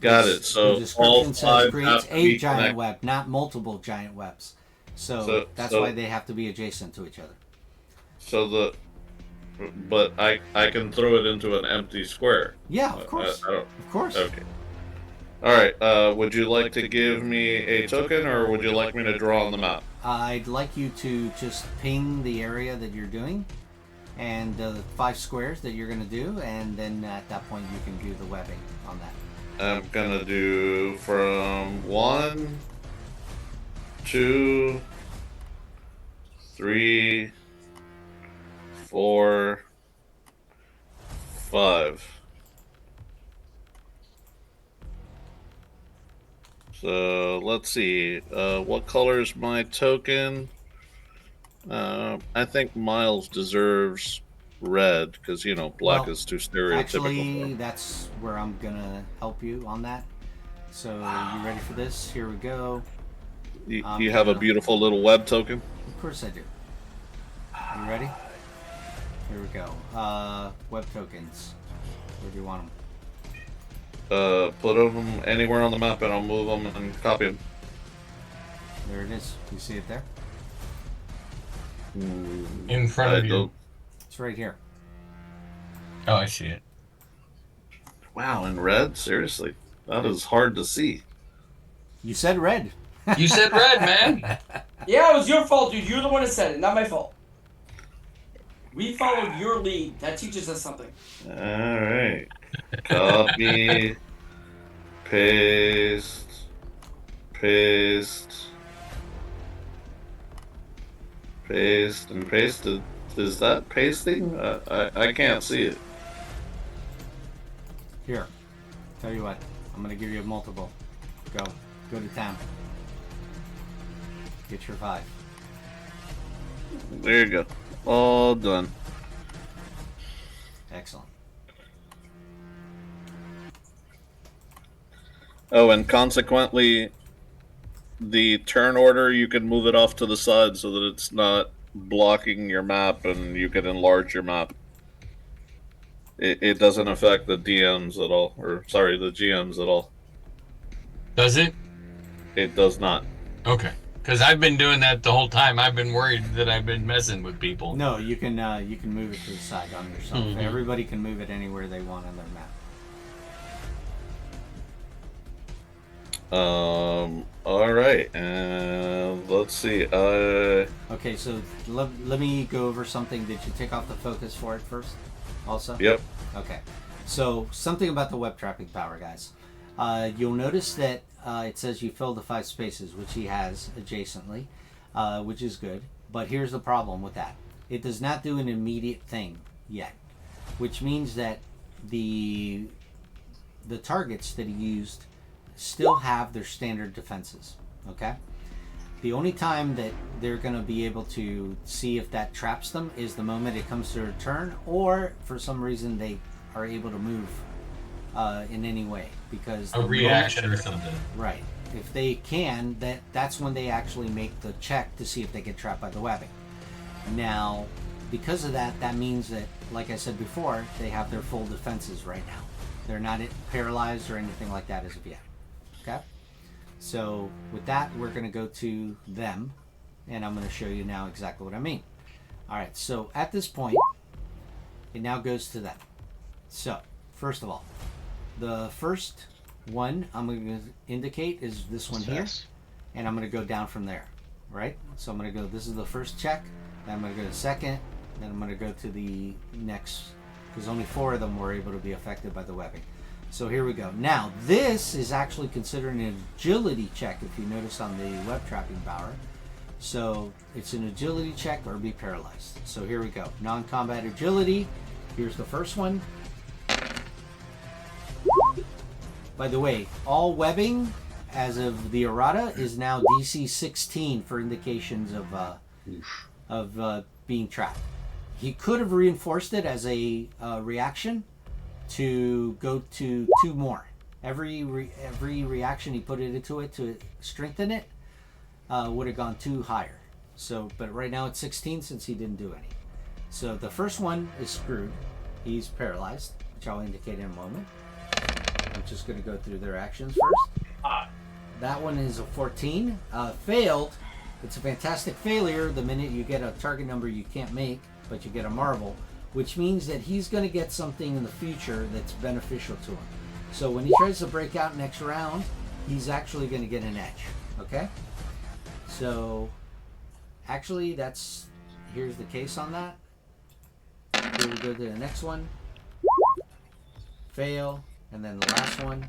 Got It's- it. So the all description says 5 creates have to a be giant connected. web, not multiple giant webs. So that's so- why they have to be adjacent to each other. But I can throw it into an empty square. Yeah, of course. I don't, Of course. okay. All right. Would you like to give me a token, or would you like me to draw on the map? I'd like you to just ping the area that you're doing and the 5 squares that you're going to do, and then at that point you can do the webbing on that. I'm gonna do from 1, 2, 3, 4, 5. So let's see. What color is my token? I think Miles deserves red because black Well, is too stereotypical. For Actually, him. that's where I'm going to help you on that. So you ready for this? Here we go. You have a beautiful little web token. Of course I do. You ready? Here we go. Web tokens. Where do you want them? Put them anywhere on the map and I'll move them and copy them. There it is. You see it there? In front of you. It's right here. Oh, I see it. Wow, in red? Seriously? That is hard to see. You said red. You said red, man. Yeah, it was your fault, dude. You're the one that said it, not my fault. We followed your lead. That teaches us something. Alright. Copy. Paste. Paste. Paste and pasted. Is that pasting? I can't see it. Here. Tell you what. I'm going to give you a multiple. Go. Go to town. Get your 5. There you go. All done. Excellent. Oh, and consequently, the turn order, you can move it off to the side so that it's not blocking your map and you can enlarge your map. It doesn't affect the DMs at all, or sorry, the GMs at all. Does it? It does not. Okay. Because I've been doing that the whole time. I've been worried that I've been messing with people. No, you can move it to the side on yourself. Mhm. Everybody can move it anywhere they want on their map. All right, and let's see. Okay, so let me go over something. Did you take off the focus for it first? Also? Yep. Okay. So something about the web trapping power, guys. You'll notice that it says you fill the 5 spaces, which he has adjacently, which is good. But here's the problem with that. It does not do an immediate thing yet, which means that the targets that he used still have their standard defenses. Okay? The only time that they're going to be able to see if that traps them is the moment it comes to their turn, or for some reason they are able to move in any way, because A reaction or something. right, if they can, that's when they actually make the check to see if they get trapped by the webbing. Now, because of that, that means that, like I said before, they have their full defenses right now. They're not paralyzed or anything like that as of yet. Okay? So with that, we're going to go to them, and I'm going to show you now exactly what I mean. Alright, so at this point, it now goes to them. So, first of all, the first one I'm going to indicate is this one here, and I'm going to go down from there, right? So I'm going to go, this is the first check, then I'm going to go to second, then I'm going to go to the next, because only 4 of them were able to be affected by the webbing. So here we go. Now, this is actually considered an agility check, if you notice on the web trapping power, So it's an agility check or be paralyzed. So here we go. Non-combat agility. Here's the first one. By the way, all webbing as of the errata is now DC 16 for indications of being trapped. He could have reinforced it as a reaction to go to 2 more. Every reaction he put it into it to strengthen it would have gone 2 higher. So, but right now it's 16 since he didn't do any. So the first one is screwed. He's paralyzed, which I'll indicate in a moment. I'm just going to go through their actions first. That one is a 14. Failed. It's a fantastic failure the minute you get a target number you can't make, but you get a marvel, which means that he's going to get something in the future that's beneficial to him. So when he tries to break out next round, he's actually going to get an edge. Okay? So, actually, here's the case on that. Here we go to the next one. Fail. And then the last one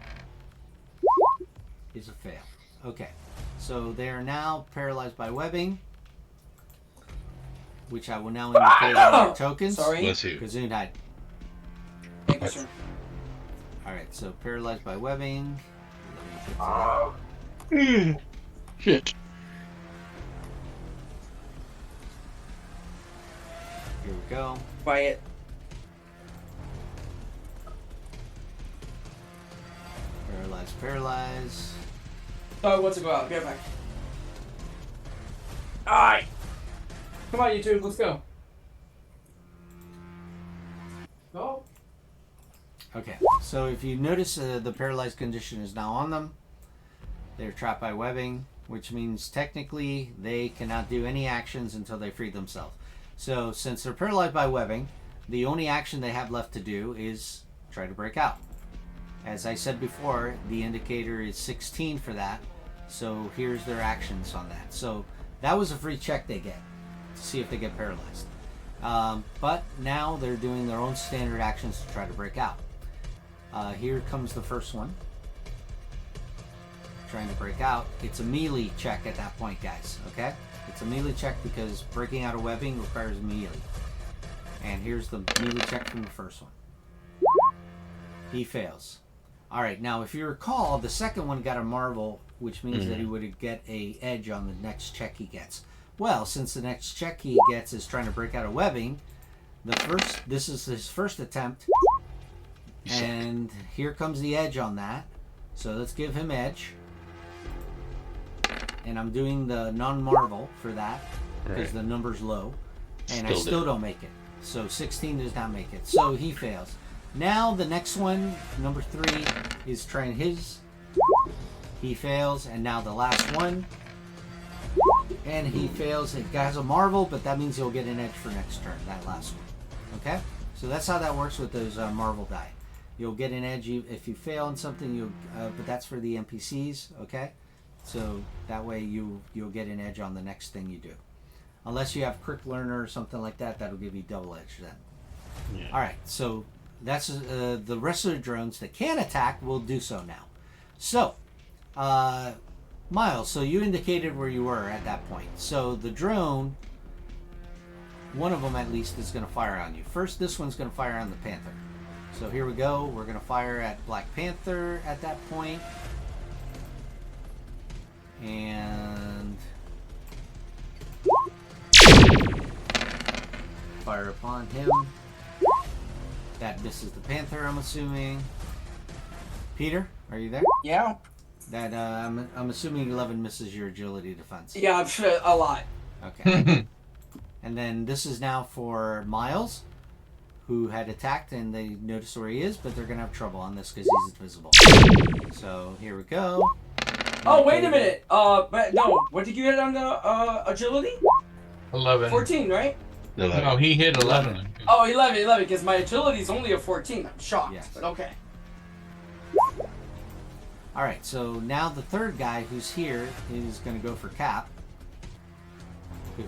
is a fail. Okay. So they are now paralyzed by webbing, which I will now indicate on their tokens. Sorry. Bless you. Gesundheit. Thank you, sir. Alright, so paralyzed by webbing. Let me get to that. Shit. Here we go. Quiet. Paralyze. Oh, what's it go out? Be right back. Alright. Come on, you two. Let's go. Go. Okay, so if you notice the paralyzed condition is now on them. They're trapped by webbing, which means technically they cannot do any actions until they free themselves. So since they're paralyzed by webbing, the only action they have left to do is try to break out. As I said before, the indicator is 16 for that. So here's their actions on that. So that was a free check they get to see if they get paralyzed. But now they're doing their own standard actions to try to break out. Here comes the first one. Trying to break out. It's a melee check at that point, guys. Okay? It's a melee check because breaking out of webbing requires melee. And here's the melee check from the first one. He fails. Alright, now if you recall, the second one got a marvel, which means that he would get a edge on the next check he gets. Well, since the next check he gets is trying to break out of webbing, this is his first attempt. And here comes the edge on that. So let's give him edge. And I'm doing the non-marvel for that because the number's low. And I still don't make it. So 16 does not make it. So he fails. Now the next one, number 3, is trying his. He fails. And now the last one. And he fails. It has a marvel, but that means he'll get an edge for next turn, that last one. Okay? So that's how that works with those marvel die. You'll get an edge if you fail on something, but that's for the NPCs, okay? So that way you'll get an edge on the next thing you do. Unless you have Quick Learner or something like that, that'll give you double edge then. Yeah. Alright, so that's the rest of the drones that can attack will do so now. So, Miles, so you indicated where you were at that point. So the drone, one of them at least, is going to fire on you. First, this one's going to fire on the Panther. So here we go. We're going to fire at Black Panther at that point. And fire upon him. That misses the Panther, I'm assuming. Peter, are you there? Yeah. That I'm assuming 11 misses your agility defense. Yeah, I'm sure a lot. Okay. And then this is now for Miles, who had attacked, and they notice where he is, but they're gonna have trouble on this because he's invisible. So here we go. Oh, wait a minute. But no, what did you get on the agility? 11. 14, right? 11. No, he hit 11. Oh, 11, because my agility is only a 14. I'm shocked, Yes. but okay. Alright, so now the third guy who's here is gonna go for Cap.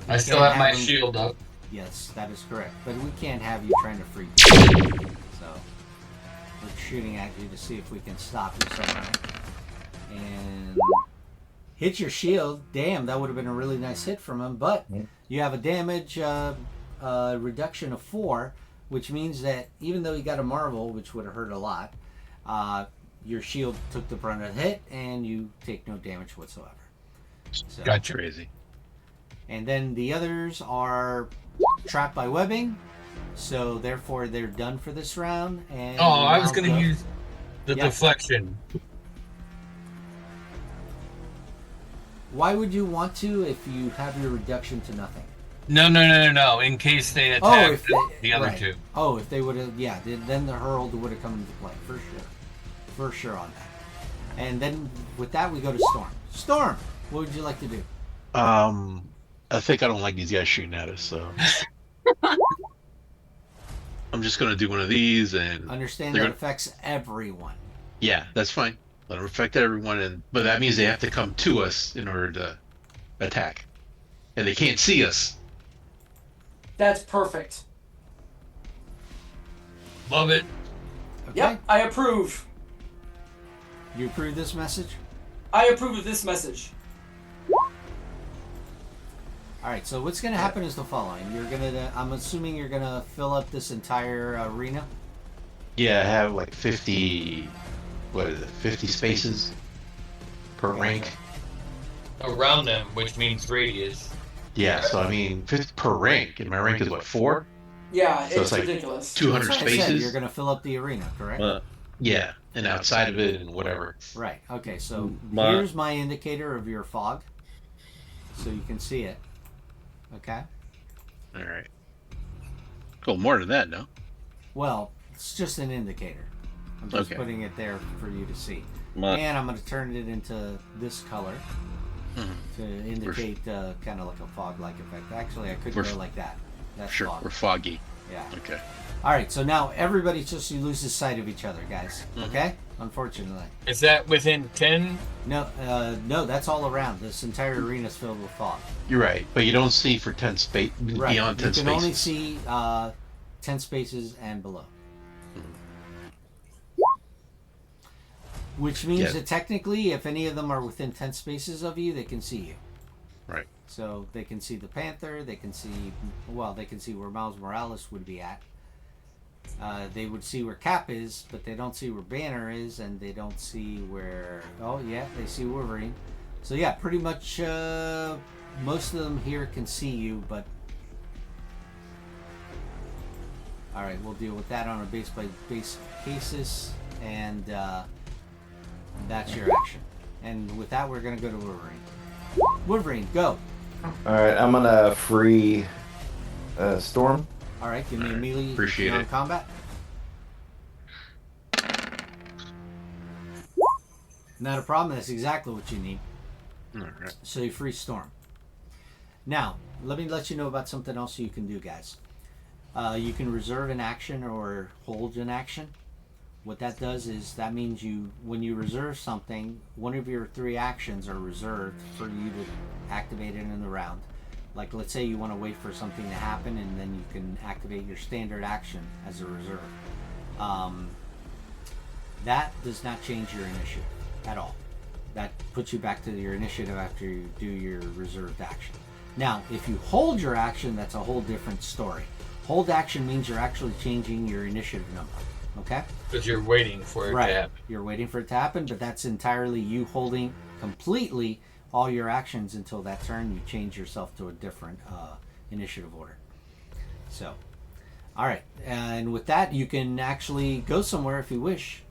I still have my shield up. Yes, that is correct. But we can't have you trying to freak you. So we're shooting at you to see if we can stop you somehow. And hit your shield. Damn, that would have been a really nice hit from him. But you have a damage reduction of 4, which means that even though he got a marvel, which would have hurt a lot, your shield took the brunt of the hit, and you take no damage whatsoever. So, Gotcha. Crazy. And then the others are trapped by webbing, so therefore they're done for this round. And I was going to use the deflection. Why would you want to if you have your reduction to nothing? No. In case they attack the other two. Oh, if they would have, then the herald would have come into play for sure. For sure on that. And then with that, we go to Storm. Storm, what would you like to do? I think I don't like these guys shooting at us, so I'm just gonna do one of these and understand that affects everyone. Yeah, that's fine. Let them affect everyone, but that means they have to come to us in order to attack, and they can't see us. That's perfect. Love it. Okay. Yep, I approve. You approve this message? I approve of this message. All right, so what's going to happen is the following. I'm assuming you're going to fill up this entire arena? Yeah, I have like 50, 50 spaces per rank. Around them, which means radius. Yeah, so I mean, 50 per rank, and my rank is what, 4? Yeah, so it's like ridiculous. 200 That's what I spaces. said, you're going to fill up the arena, correct? Yeah, and outside of it and whatever. Right, okay, so here's my indicator of your fog, so you can see it. Okay? All right. Cool, more than that, no? Well, it's just an indicator. I'm just putting it there for you to see. And I'm going to turn it into this color to indicate kind of like a fog-like effect. Actually, I could go like that. That's sure, fog. we're foggy. Yeah. Okay. All right, so now everybody just loses sight of each other, guys. Okay? Unfortunately. Is that within 10? No, that's all around. This entire arena is filled with fog. You're right, but you don't see for 10 space beyond 10 spaces. You can only see 10 spaces and below. Which means that technically, if any of them are within 10 spaces of you, they can see you. Right. So they can see the Panther, they can see where Miles Morales would be at. They would see where Cap is, but they don't see where Banner is, and they don't see where... Oh, yeah, they see Wolverine. So, yeah, pretty much most of them here can see you, but... Alright, we'll deal with that on a base-by-base basis, and that's your action. And with that, we're going to go to Wolverine. Wolverine, go! Alright, I'm going to free Storm. Alright, give me a melee Appreciate it. combat. Not a problem, that's exactly what you need. Alright. So you free Storm. Now, let me let you know about something else you can do, guys. You can reserve an action or hold an action. What that does is that means when you reserve something, one of your 3 actions are reserved for you to activate it in the round. Like, let's say you want to wait for something to happen, and then you can activate your standard action as a reserve. That does not change your initiative at all. That puts you back to your initiative after you do your reserved action. Now, if you hold your action, that's a whole different story. Hold action means you're actually changing your initiative number. Okay? Because you're waiting for it to happen. You're waiting for it to happen, but that's entirely you holding completely all your actions until that turn. You change yourself to a different initiative order. So, all right. And with that, you can actually go somewhere if you wish.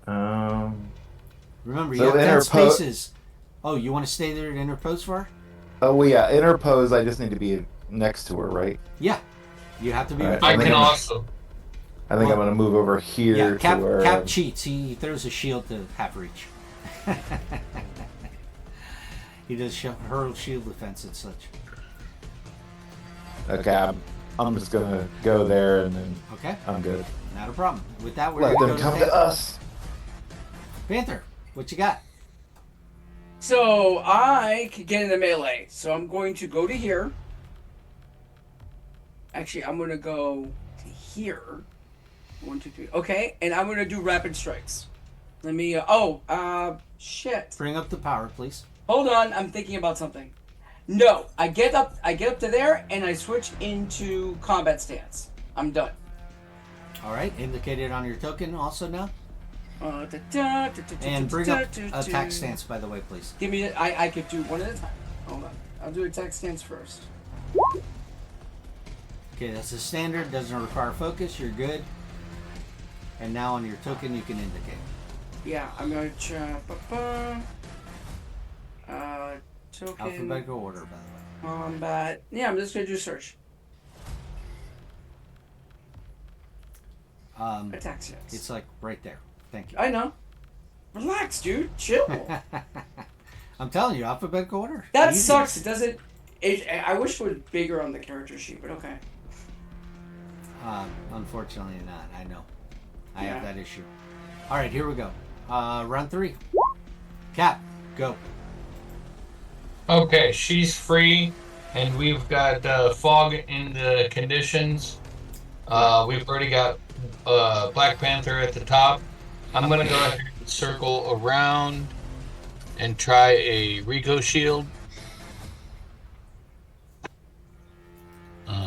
Remember, you have 10 spaces. Oh, you want to stay there and interpose for her? Oh, well, yeah. Interpose, I just need to be next to her, right? Yeah. You have to be. Right. I can also. I think I'm going to move over here Cap, to where... Cap cheats. He throws a shield to half reach. He does hurl shield defense and such. Okay, I'm just going to go there and then I'm good. Not a problem. With that, we're Let going them to go come to to us. Panther, what you got? So I could get into melee. So I'm going to go to here. Actually, I'm going to go to here. 1, 2, 3. Okay, and I'm going to do rapid strikes. Let me. Shit. Bring up the power, please. Hold on, I'm thinking about something. No, I get up to there, and I switch into combat stance. I'm done. All right, indicated on your token also now. And bring up up attack stance, by the way, please. Give me. I could do one at a time. Hold on. I'll do attack stance first. Okay, that's a standard. Doesn't require focus. You're good. And now on your token, you can indicate. Yeah, I'm gonna token. Alphabetical order, by the way. Combat. Yeah, I'm just gonna do search. Attack stance. It's like right there. Thank you. I know. Relax, dude. Chill. I'm telling you, alphabetical order. That Easy. sucks. It doesn't. I wish it was bigger on the character sheet, but okay. Unfortunately not. I know. I Yeah. have that issue. All right, here we go. Round 3. Cap, go. Okay, she's free, and we've got fog in the conditions. We've already got Black Panther at the top. I'm gonna go ahead and circle around and try a Rico shield.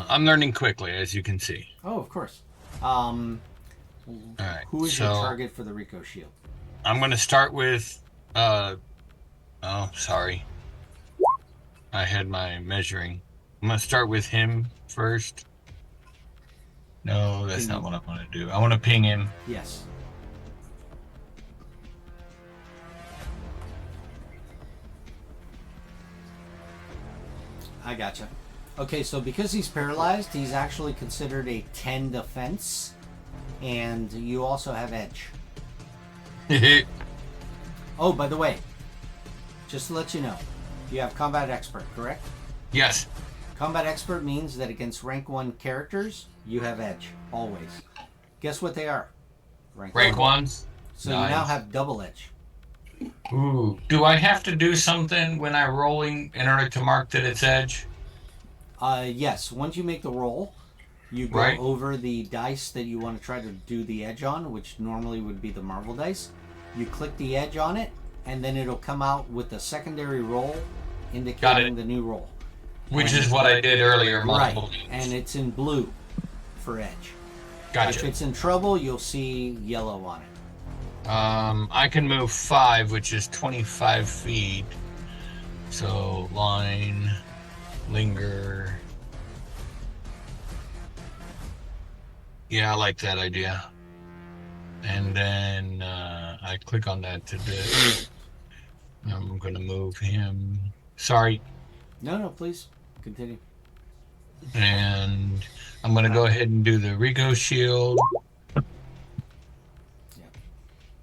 I'm learning quickly, as you can see. Oh, of course. All right. Who is your target for the Rico shield? I'm gonna start with. Oh, sorry. I had my measuring. I'm gonna start with him first. No, that's not what I want to do. I want to ping him. Yes. I gotcha. Okay, so because he's paralyzed, he's actually considered a 10 defense, and you also have edge. Oh, by the way, just to let you know, you have combat expert, correct? Yes. Combat expert means that against rank 1 characters, you have edge, always. Guess what they are? Rank 1s? So nice. You now have double edge. Ooh. Do I have to do something when I'm rolling in order to mark that it's edge? Yes. Once you make the roll, you go over the dice that you want to try to do the edge on, which normally would be the marble dice. You click the edge on it, and then it'll come out with a secondary roll indicating the new roll. Which is what I did earlier. Right, and it's in blue for edge. Gotcha. If it's in trouble, you'll see yellow on it. I can move 5, which is 25 feet. So, line, linger. Yeah, I like that idea. And then I click on that to do. I'm going to move him. Sorry. No, please. Continue. And I'm going to go ahead and do the Rico shield.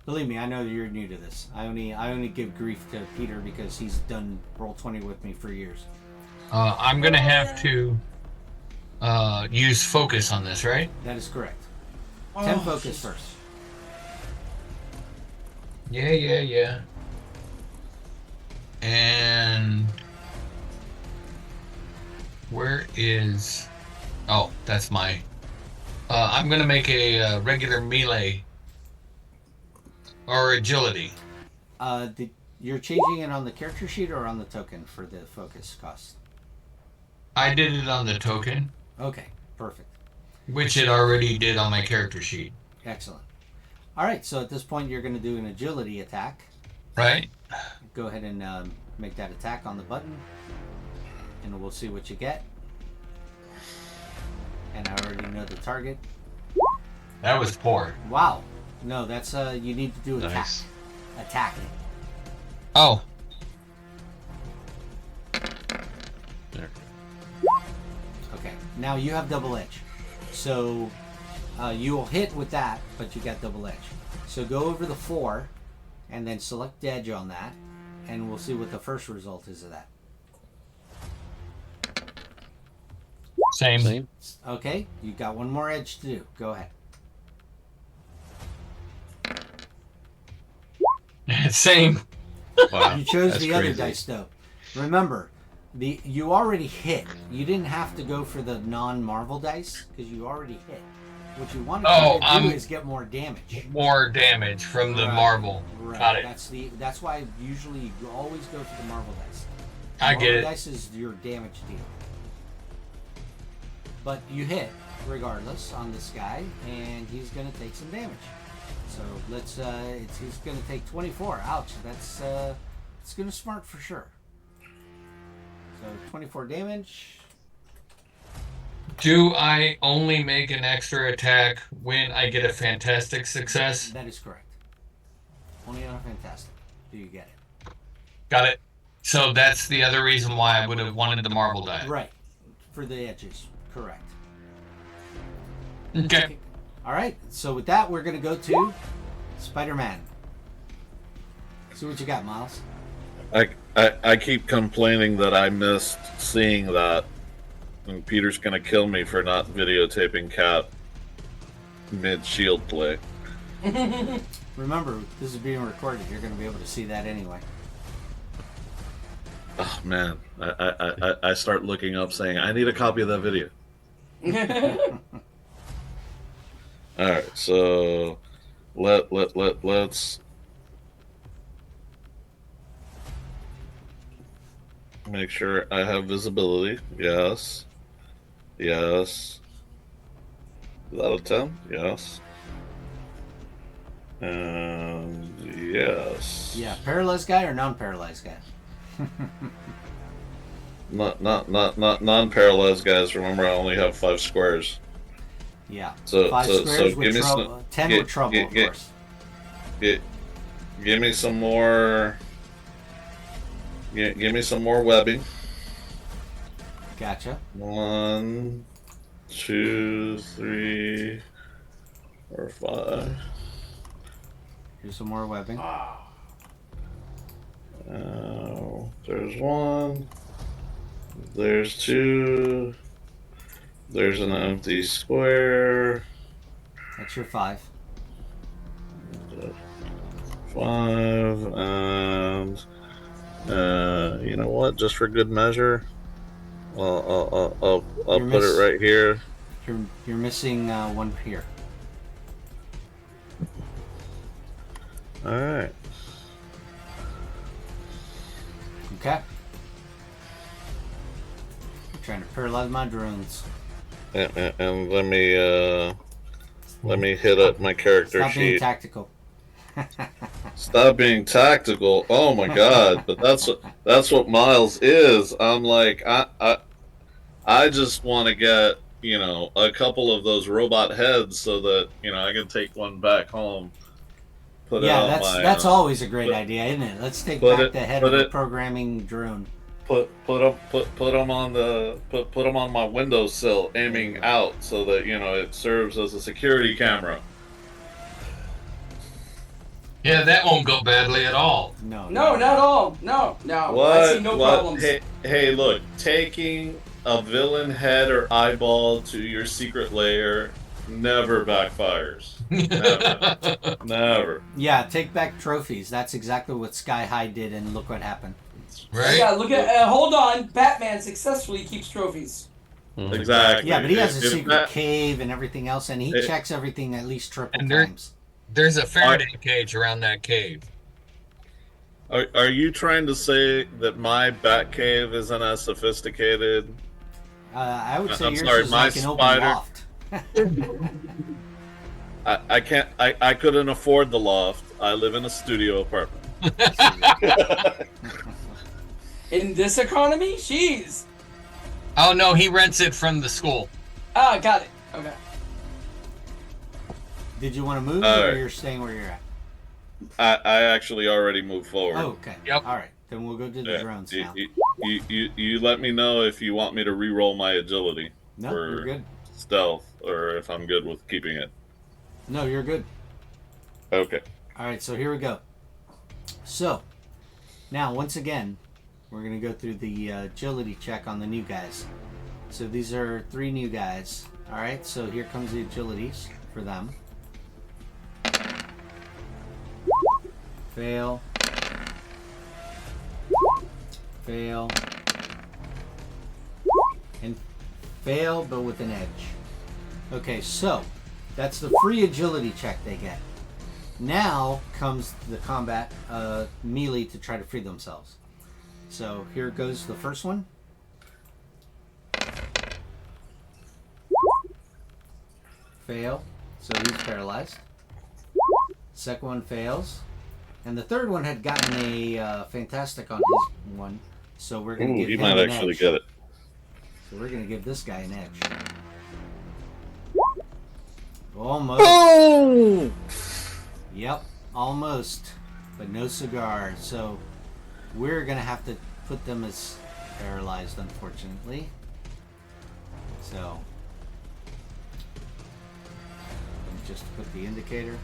Believe me, I know you're new to this. I only give grief to Peter because he's done Roll20 with me for years. I'm gonna have to use focus on this, right? That is correct. 10 focus first. Yeah. And where is? Oh, that's my. I'm gonna make a regular melee. Or agility. You're changing it on the character sheet or on the token for the focus cost? I did it on the token. Okay, perfect. Which it already did on my character sheet. Excellent. All right, so at this point you're going to do an agility attack. Right. Go ahead and make that attack on the button, and we'll see what you get. And I already know the target. That was poor. Wow. No, that's you need to do attack. Nice. Attack it. Oh. There. Okay. Now you have double edge, so you will hit with that, but you got double edge. So go over the 4, and then select edge on that, and we'll see what the first result is of that. Same. Okay. You got one more edge to do. Go ahead. Same. Wow. You chose That's the other crazy. dice though. Remember, you already hit. You didn't have to go for the non-Marvel dice because you already hit. What you want Oh, to do is get more damage. More damage from the Right. marble. Right. Got it. That's why usually you always go for the marble dice. I get it. Marble dice is your damage deal. But you hit regardless on this guy, and he's going to take some damage. So let's. He's going to take 24. Ouch. That's. It's going to smart for sure. So 24 damage. Do I only make an extra attack when I get a fantastic success? That is correct. Only on a fantastic do you get it. Got it. So that's the other reason why I would have wanted the marble die. Right. For the edges. Correct. Okay. All right. So with that, we're going to go to Spider-Man. See what you got, Miles. I keep complaining that I missed seeing that, and Peter's gonna kill me for not videotaping Cat mid-shield play. Remember, this is being recorded. You're going to be able to see that anyway. Oh man, I start looking up saying I need a copy of that video. All right, so let's make sure I have visibility. Yes. Yes. Is that a 10? Yes. And yes. Yeah, paralyzed guy or non-paralyzed guy? Not non-paralyzed guys. Remember, I only have 5 squares. Yeah. So 5 squares with give me trouble. some 10 with trouble, of course. Give me some more. Give me some more webbing. Gotcha. 1, 2, 3, 4, 5. Here's some more webbing. There's 1. There's 2. There's an empty square. That's your 5. 5, and you know what? Just for good measure, I'll put it right here. You're missing 1 here. All right. Okay. I'm trying to paralyze my drones. And let me hit up my character Stop being sheet. tactical. Stop being tactical. Oh my god! But that's what Miles is. I'm like I just want to get a couple of those robot heads so that I can take one back home. That's always a great idea, isn't it? Let's take back the head of a programming drone. Put them on my windowsill, aiming out, so that it serves as a security camera. Yeah, that won't go badly at all. No, not at all. No. What? I see no problems. Hey, look, taking a villain head or eyeball to your secret lair never backfires. Never. Yeah, take back trophies. That's exactly what Sky High did, and look what happened. Right? Yeah, look at. Hold on. Batman successfully keeps trophies. Exactly. Yeah, but he has a If secret cave and everything else, and he checks everything at least triple times. There's a Faraday cage around that cave. Are you trying to say that my bat cave isn't as sophisticated? I would say I'm yours sorry, is my like an open spider- loft. I can't. I couldn't afford the loft. I live in a studio apartment. In this economy? Jeez. Oh no, he rents it from the school. Ah, got it. Okay. Did you want to move, All or right. you're staying where you're at? I actually already moved forward. Oh, okay. Yep. All right. Then we'll go to the Yeah. drones now. You let me know if you want me to re-roll my agility No, for you're good. stealth, or if I'm good with keeping it. No, you're good. Okay. All right, so here we go. So, now, once again, we're going to go through the agility check on the new guys. So these are 3 new guys. All right, so here comes the agilities for them. Fail. Fail. And fail, but with an edge. Okay, so That's the free agility check they get. Now comes the combat melee to try to free themselves. So here goes the first one. Fail. So he's paralyzed. Second one fails. And the third one had gotten a fantastic on his one. So we're going to give he him might an actually edge. get it. So we're going to give this guy an edge. Almost. Boom! Yep, almost. But no cigar. So we're going to have to put them as paralyzed, unfortunately. So let me just put the indicator.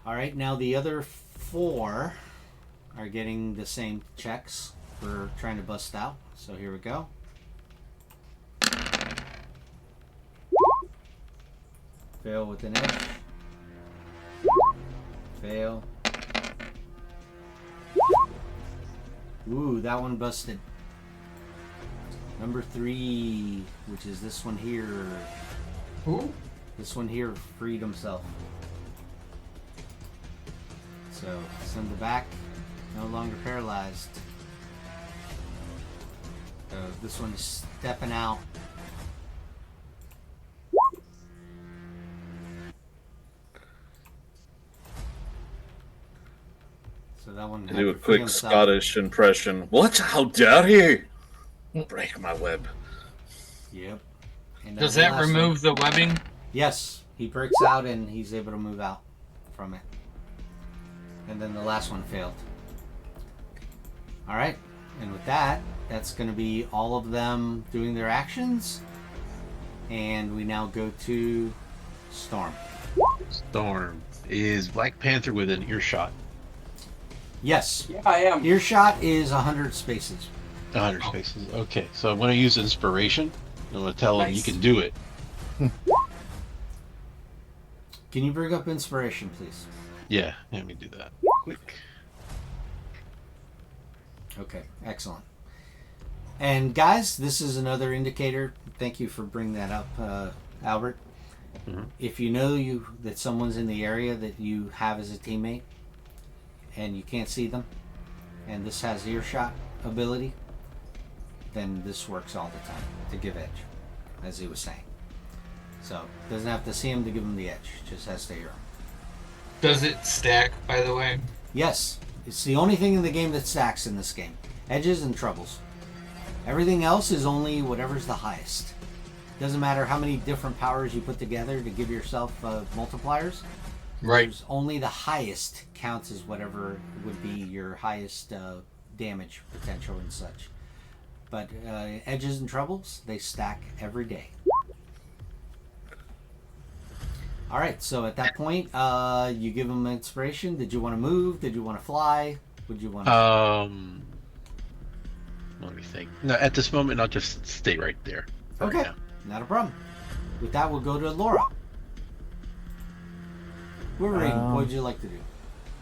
All right, now the other 4 are getting the same checks for trying to bust out. So here we go. Fail with an edge. Fail. Ooh, that one busted. Number 3, which is this one here. Who? This one here freed himself. So, send the back, no longer paralyzed. So, this one is stepping out. So that one. Do a quick Scottish impression. What? How dare he? Break my web. Yep. And Does the that last remove one, the webbing? Yes, he breaks out and he's able to move out from it. And then the last one failed. All right, and with that, that's going to be all of them doing their actions. And we now go to Storm. Storm. Is Black Panther within earshot? Yes. Yeah, I am. Earshot is 100 spaces. 100 spaces. Okay, so I'm going to use inspiration. I'm going to tell him you Nice. can do it. Can you bring up inspiration, please? Yeah, let me do that. Quick. Okay, excellent. And guys, this is another indicator. Thank you for bringing that up, Albert. Mm-hmm. If you know that someone's in the area that you have as a teammate and you can't see them, and this has earshot ability, then this works all the time to give edge, as he was saying. So, doesn't have to see him to give him the edge, just has to hear him. Does it stack, by the way? Yes, it's the only thing in the game that stacks in this game. Edges and troubles. Everything else is only whatever's the highest. Doesn't matter how many different powers you put together to give yourself multipliers. Right. There's only the highest counts as whatever would be your highest damage potential and such. But edges and troubles, they stack every day. All right, so at that point, you give them inspiration. Did you want to move? Did you want to fly? Would you want to... Let me think. No, at this moment, I'll just stay right there. Okay, Right now. not a problem. With that, we'll go to Laura. Wolverine, what would you like to do?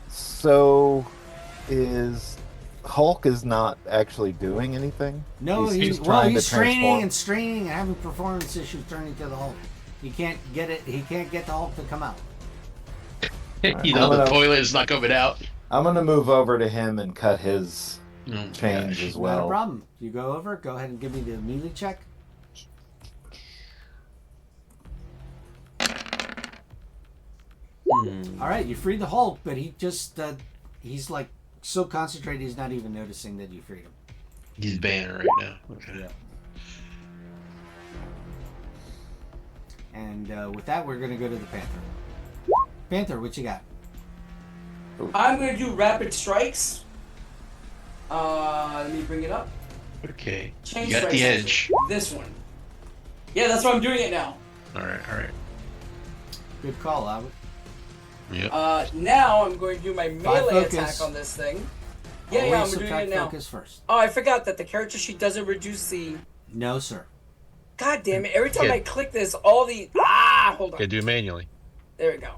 So, Hulk is not actually doing anything? No, he's trying he's to straining transform. and straining and having performance issues turning to the Hulk. He can't get it. He can't get the Hulk to come out. You know, the toilet is not coming out. I'm gonna move over to him and cut his change as Not a well. problem. You go over. Go ahead and give me the melee check. All right, you freed the Hulk, but he just he's like so concentrated he's not even noticing that you freed him. He's banned right now. Okay. Yeah. And with that, we're gonna go to the Panther. Panther, what you got? I'm gonna do rapid strikes. Let me bring it up. Okay. Chain You got strikes. the edge. This one. Yeah, that's why I'm doing it now. All right. Good call, Albert. Yep. Now I'm going to do my melee focus. attack on this thing. Yeah, Always I'm doing subtract it now. focus first. Oh, I forgot that the character sheet doesn't reduce the... No, sir. God damn it, every time Yeah. I click this, all the... hold on. Okay, do it manually. There we go.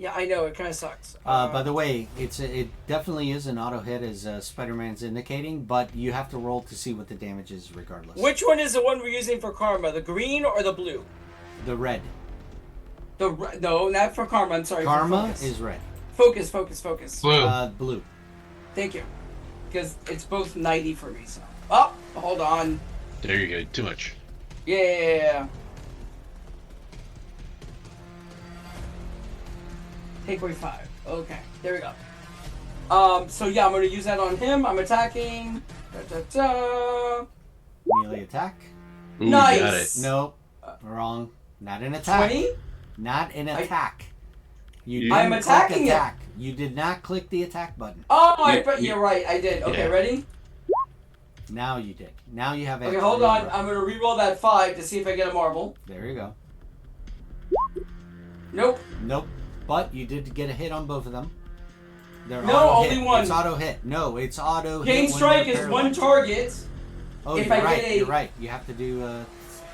Yeah, I know, it kind of sucks. By the way, it definitely is an auto hit, as Spider-Man's indicating, but you have to roll to see what the damage is regardless. Which one is the one we're using for karma? The green or the blue? The red. No, not for karma. I'm sorry. Karma for focus. is red. Focus. Blue. Blue. Thank you. Because it's both 90 for me, so. Oh, hold on. There you go. Too much. Yeah. Take away 5. Okay, there we go. So yeah, I'm gonna use that on him. I'm attacking. Melee attack. Ooh, Nice. Got it. No, wrong. Not an attack. 20? Not an attack. I'm didn't attacking click it. attack. You did not click the attack button. Oh, you're right. I did. Okay, Yeah. ready? Now you did. Now you have. Okay, hold on. I'm gonna re-roll that 5 to see if I get a marble. There you go. Nope. Nope. But you did get a hit on both of them. They're No, auto only hit. one. It's auto hit. No, it's auto Gain hit. strike is one target. Oh, if you're I right. get a- You're right. You have to do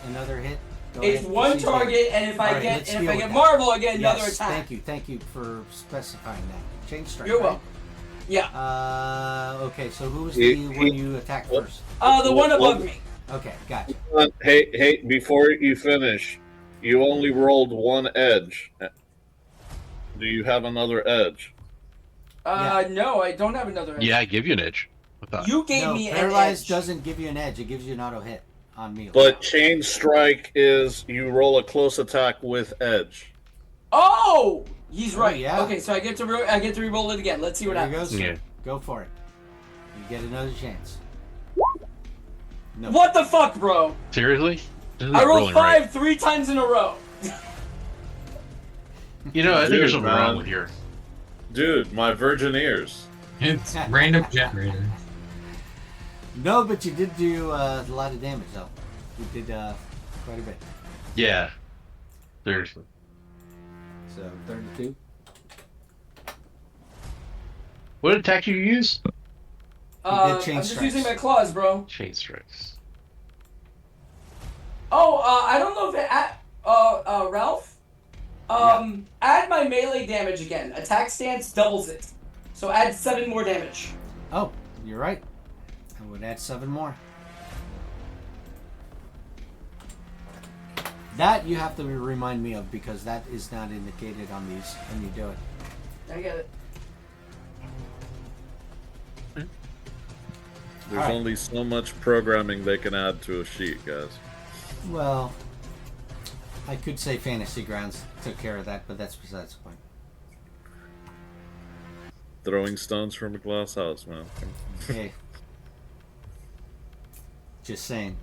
another hit. Go It's ahead. one See target, and if I Alright, get let's deal with that. marble, I get another Yes, attack. Thank you for specifying that. Change strike. You're right? welcome. Yeah. Okay, so who was the one you attacked first? The one above me. Okay, gotcha. Hey, before you finish, you only rolled one edge. Do you have another edge? No, I don't have another edge. Yeah, I give you an edge. I thought. You gave No, me an paralyzed edge. doesn't give you an edge. It gives you an auto hit on melee. But chain strike is you roll a close attack with edge. Oh, he's right. yeah. Okay, so I get to re-roll it again. Let's see what There happens. you go, sir. Yeah. Go for it. You get another chance. No. What the fuck, bro? Seriously? This is I not rolled rolling 5 right. 3 times in a row. You know, I think there's Dude, something man. wrong with here. Dude, my virgin ears. It's random generator. No, but you did do a lot of damage, though. You did quite a bit. Yeah. Seriously. So 32. What attack do you use? I'm chain just strikes. using my claws, bro. Chain strikes. Oh, I don't know if it. Ralph. Add my melee damage again. Attack stance doubles it, so add 7 more damage. Oh, you're right. I would add 7 more. That you have to remind me of because that is not indicated on these when you do it. I get it. There's Alright. only so much programming they can add to a sheet, guys. Well, I could say Fantasy Grounds took care of that, but that's besides the point. Throwing stones from a glass house, man. Hey. Just saying.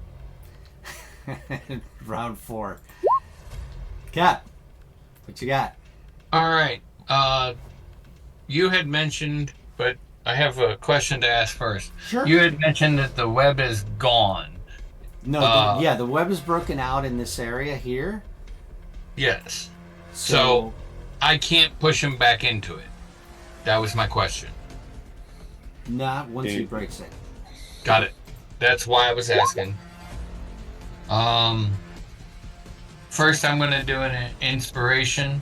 Round 4. Cap, what you got? All right. You had mentioned, but I have a question to ask first. Sure. You had mentioned that the web is gone. No, the web is broken out in this area here. Yes. So I can't push him back into it. That was my question. Not once he breaks it. Got it. That's why I was asking. First I'm gonna do an inspiration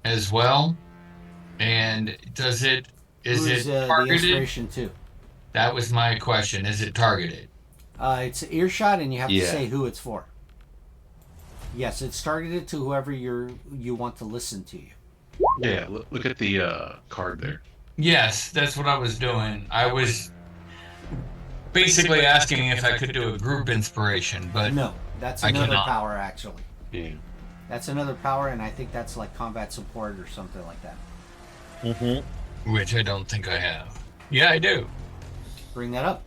as well. And is it Who's the targeted? inspiration too? That was my question. Is it targeted? It's earshot, and you have to Yeah. say who it's for. Yes, it's targeted to whoever you want to listen to you. Yeah, look at the card there. Yes, that's what I was doing. I was basically asking if I could do a group inspiration, but No, that's I another cannot. power actually. Yeah. That's another power, and I think that's like combat support or something like that. Mm-hmm. which I don't think I have. Yeah, I do. Bring that up.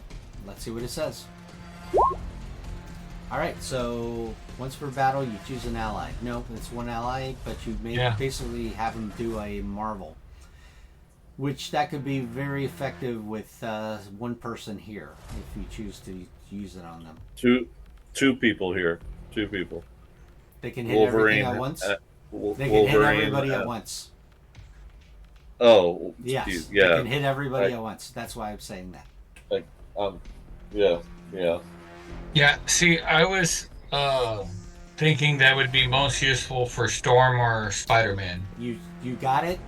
Let's see what it says. Alright, so once per battle, you choose an ally. No, it's one ally, but you may basically have him do a marvel. Which that could be very effective with one person here, if you choose to use it on them. Two people here. 2 people. They can hit everything at once? They can hit everybody at once. Oh, Yes, yeah. they can hit everybody at once. That's why I'm saying that. Yeah. Yeah, see, I was thinking that would be most useful for Storm or Spider-Man. You got it.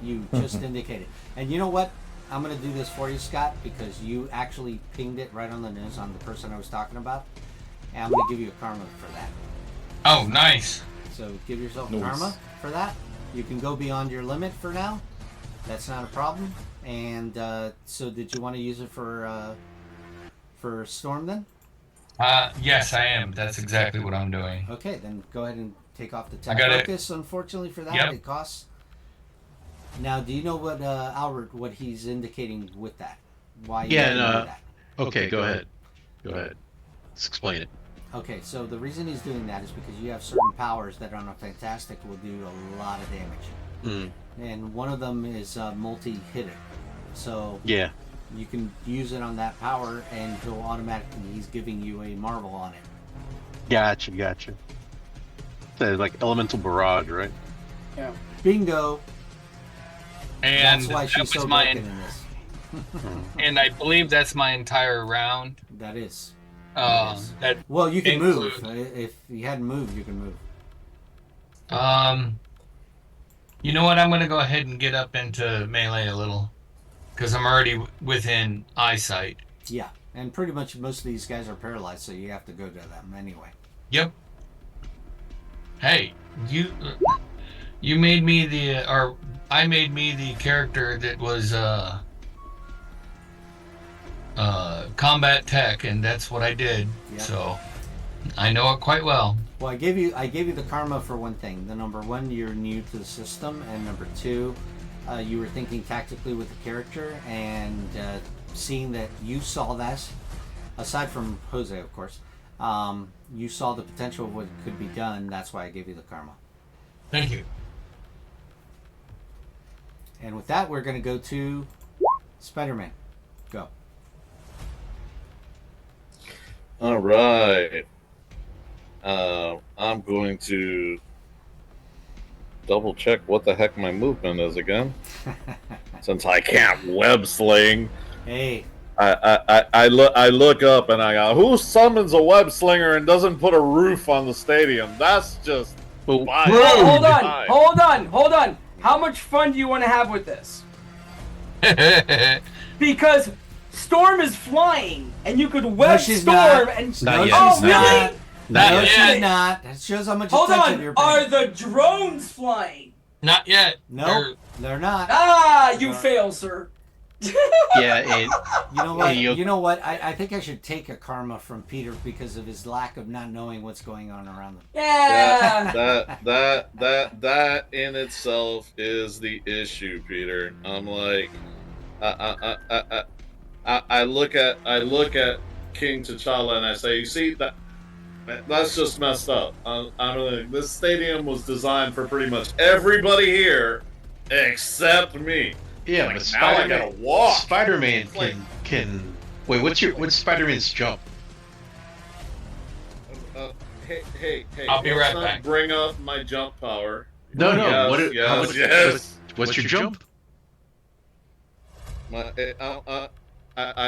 You just indicated. And you know what? I'm going to do this for you, Scott, because you actually pinged it right on the nose on the person I was talking about. And I'm going to give you a karma for that. Oh, nice. So give yourself karma for that. You can go beyond your limit for now. That's not a problem. And so did you want to use it for Storm then? Yes, I am. That's exactly what I'm doing. Okay, then go ahead and take off the I tech got it. focus, unfortunately for that. Yep. It costs. Now, do you know what, Albert, what he's indicating with that? Why you do that? Okay, go ahead. Go ahead. Let's explain it. Okay, so the reason he's doing that is because you have certain powers that on a Fantastic will do a lot of damage. And one of them is multi-hitter. So Yeah. you can use it on that power and he'll automatically, he's giving you a marvel on it. Gotcha. So, like elemental barrage, right? Yeah. Bingo! And That's why that she's was so my, broken in this. and I believe that's my entire round. That is. That Well, you can include- move. If you hadn't moved, you can move. You know what? I'm going to go ahead and get up into melee a little. Because I'm already within eyesight. Yeah, and pretty much most of these guys are paralyzed, so you have to go to them anyway. Yep. Hey, you made me I made me the character that was combat tech, and that's what I did. Yeah. So I know it quite well. Well, I gave you the karma for one thing. The number one, you're new to the system, and number two, you were thinking tactically with the character, and seeing that you saw that, aside from Jose, of course, you saw the potential of what could be done. That's why I gave you the karma. Thank you. And with that, we're going to go to Spider-Man. Go. All right. I'm going to double check what the heck my movement is again, since I can't web sling. Hey. I look up and I go, who summons a web slinger and doesn't put a roof on the stadium? That's just Hold on. How much fun do you want to have with this? Because Storm is flying, and you could web she's Storm not. and. Not yet. Oh, Not really? No, yet. she's not. That shows how much Hold attention on. you're paying. Are the drones flying? Not yet. No, they're not. Ah, you fail, sir. Yeah, and You know what? Hey, You know what? I think I should take a karma from Peter because of his lack of not knowing what's going on around them. Yeah. That in itself is the issue, Peter. I'm like, I look at King T'Challa and I say, you see that's just messed up. I'm like, this stadium was designed for pretty much everybody here except me. yeah, Like, but now I gotta walk. Spider-Man Like- can. Wait, what's Spider-Man's jump? Hey! I'll be let's right not back. Bring up my jump power. No. Yes. What's your jump? I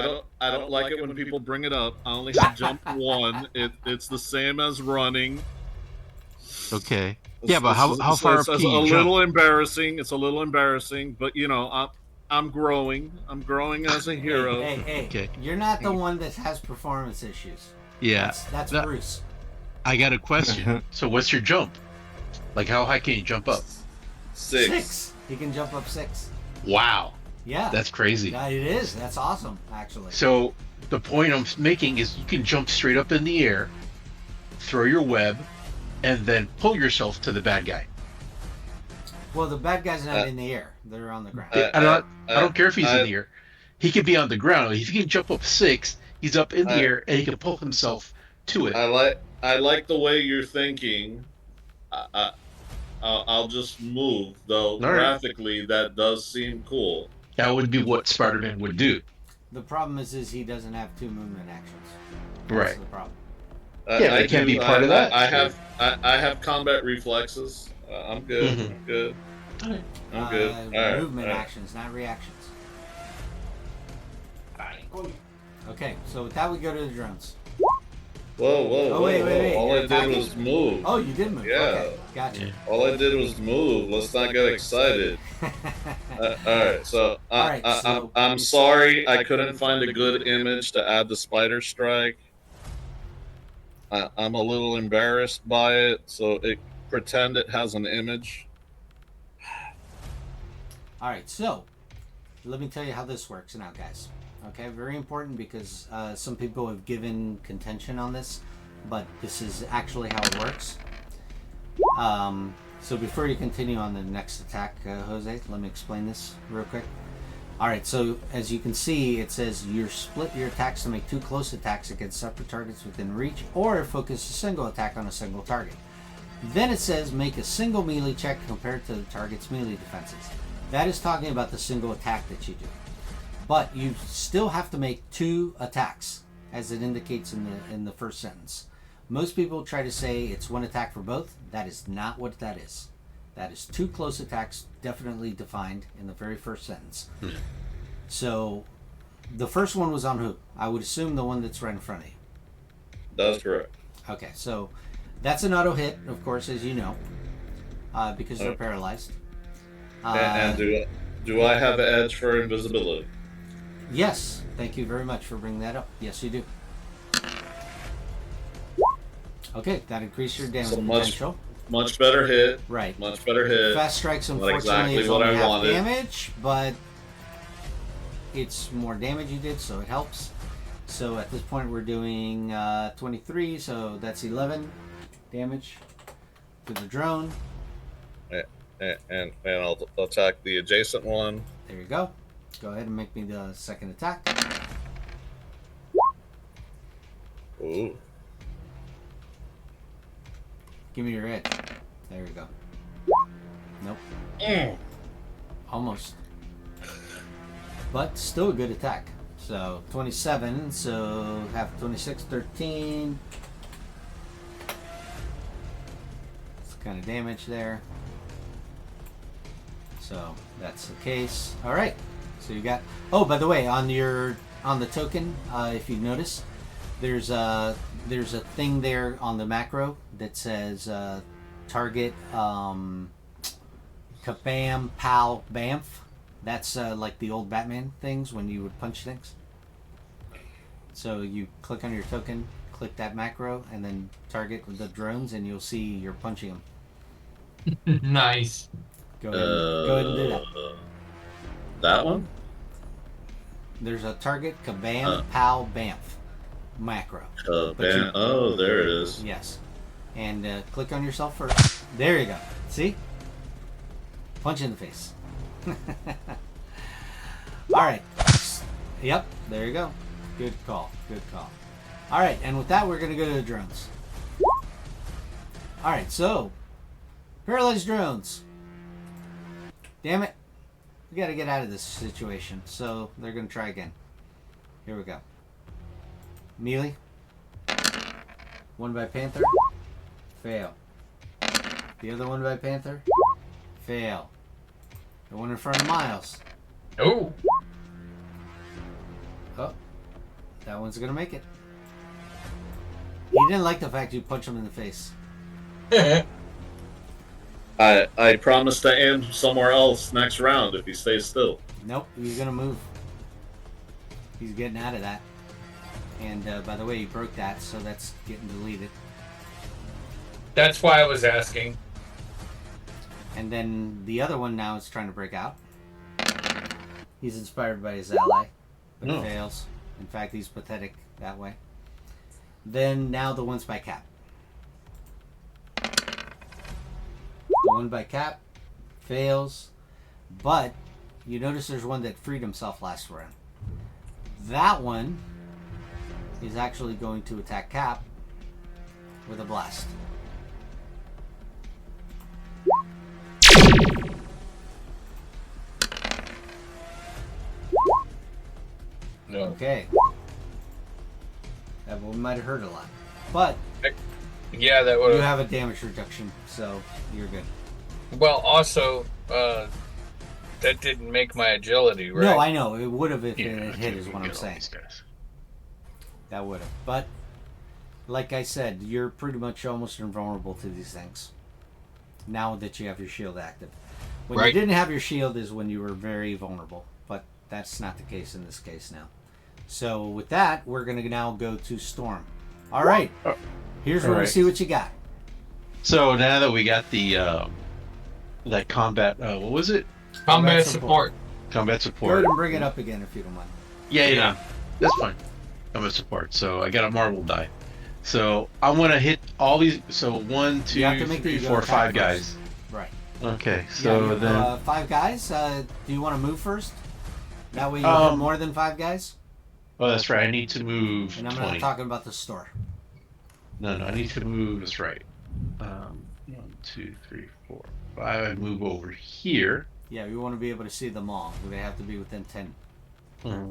don't like it when people bring it up. I only have jump 1. It's the same as running. Okay. Yeah, but how far up It's can a you little jump? embarrassing. It's a little embarrassing, but you know, I'm growing. I'm growing as a hero. Hey, Okay. you're not the one that has performance issues. Yeah. That's No, Bruce. I got a question. So what's your jump? Like how high can you jump up? 6. He can jump up 6. Wow, Yeah. that's crazy. Yeah, it is. That's awesome, actually. So the point I'm making is you can jump straight up in the air, throw your web, and then pull yourself to the bad guy. Well, the bad guy's not in the air. They're on the ground. I don't care if he's in the air. He could be on the ground. If he can jump up 6, he's up in the air and he can pull himself to it. I like the way you're thinking. I'll just move though. All right. Graphically, that does seem cool. That would be what Spider-Man would do. The problem is he doesn't have 2 movement actions. That's Right. the problem. Yeah, but it can't be part of that. I have combat reflexes. I'm good. Mhm. I'm good. I'm good. All right. Movement all right. actions, not reactions. Okay, so with that we go to the drones. Whoa. Oh, wait. All I did was move. Oh, you did move. Yeah. Okay, gotcha. Yeah. All I did was move. Let's not get excited. Alright, so, I'm sorry I couldn't find a good image to add the spider strike. I'm a little embarrassed by it, so pretend it has an image. Alright, so let me tell you how this works now, guys. Okay, very important because some people have given contention on this, but this is actually how it works. So before you continue on the next attack, Jose, let me explain this real quick. Alright, so as you can see, it says you split your attacks to make 2 close attacks against separate targets within reach, or focus a single attack on a single target. Then it says make a single melee check compared to the target's melee defenses. That is talking about the single attack that you do. But you still have to make 2 attacks, as it indicates in the first sentence. Most people try to say it's 1 attack for both. That is not what that is. That is 2 close attacks, definitely defined in the very first sentence. So the first one was on who? I would assume the one that's right in front of you. That's correct. Okay, so that's an auto hit, of course, as you know, because they're paralyzed. And do I have edge for invisibility? Yes, thank you very much for bringing that up. Yes, you do. Okay, that increased your damage potential. Much better hit. Right. Much better hit. Fast strikes, Not unfortunately, exactly is what only I half wanted. damage, but it's more damage you did, so it helps. So at this point, we're doing 23, so that's 11 damage to the drone. And I'll attack the adjacent one. There you go. Go ahead and make me the second attack. Ooh. Give me your edge. There you go. Nope. Almost. But still a good attack. So 27, so half 26, 13. It's kind of damage there. So that's the case. All right. So you got. Oh, by the way, on the token, if you notice, there's a thing there on the macro that says target kabam pow bamf. That's like the old Batman things when you would punch things. So you click on your token, click that macro, and then target the drones, and you'll see you're punching them. Nice. Go ahead and do that. That one? There's a target kabam pow bamf macro. Oh, there it is. Yes. And click on yourself first. There you go. See? Punch in the face. Alright. Yep, there you go. Good call. Good call. Alright, and with that, we're going to go to the drones. Alright, so paralyzed drones. Damn it. We got to get out of this situation. So they're going to try again. Here we go. Melee. 1 by Panther. Fail. The other 1 by Panther. Fail. The one in front of Miles. Oh. Oh. That one's going to make it. He didn't like the fact you punched him in the face. I promise to aim somewhere else next round if he stays still. Nope, he's going to move. He's getting out of that. And by the way, he broke that, so that's getting deleted. That's why I was asking. And then the other one now is trying to break out. He's inspired by his ally, but No. fails. In fact, he's pathetic that way. Then now the one's by Cap. The one by Cap fails, but you notice there's one that freed himself last round. That one is actually going to attack Cap with a blast. No. Okay. That one might have hurt a lot. But Yeah, that you would have. have a damage reduction, so you're good. Well, also, that didn't make my agility, right? No, I know. It would have if Yeah, it hit, is we what I'm get all saying. these guys. That would have. But like I said, you're pretty much almost invulnerable to these things. Now that you have your shield active. When you didn't have your shield is when you were very vulnerable. But that's not the case in this case now. So with that, we're going to now go to Storm. All right. Here's where we see what you got. So now that we got the that combat, what was it? Combat support. Combat Go support. ahead and bring it up again if you don't mind. Yeah. That's fine. Combat support. So I got a marble die. So I want to hit all these. So 1, 2, 3, 4, 5 guys. Right. Okay. So then 5 guys. Do you want to move first? That way you have more than 5 guys. Oh, that's right. I need to move. And I'm 20. not talking about the store. No, I need to move. That's right. 1, 2, 3, 4, 5. I move over here. Yeah, we want to be able to see them all. They have to be within 10. Mm-hmm.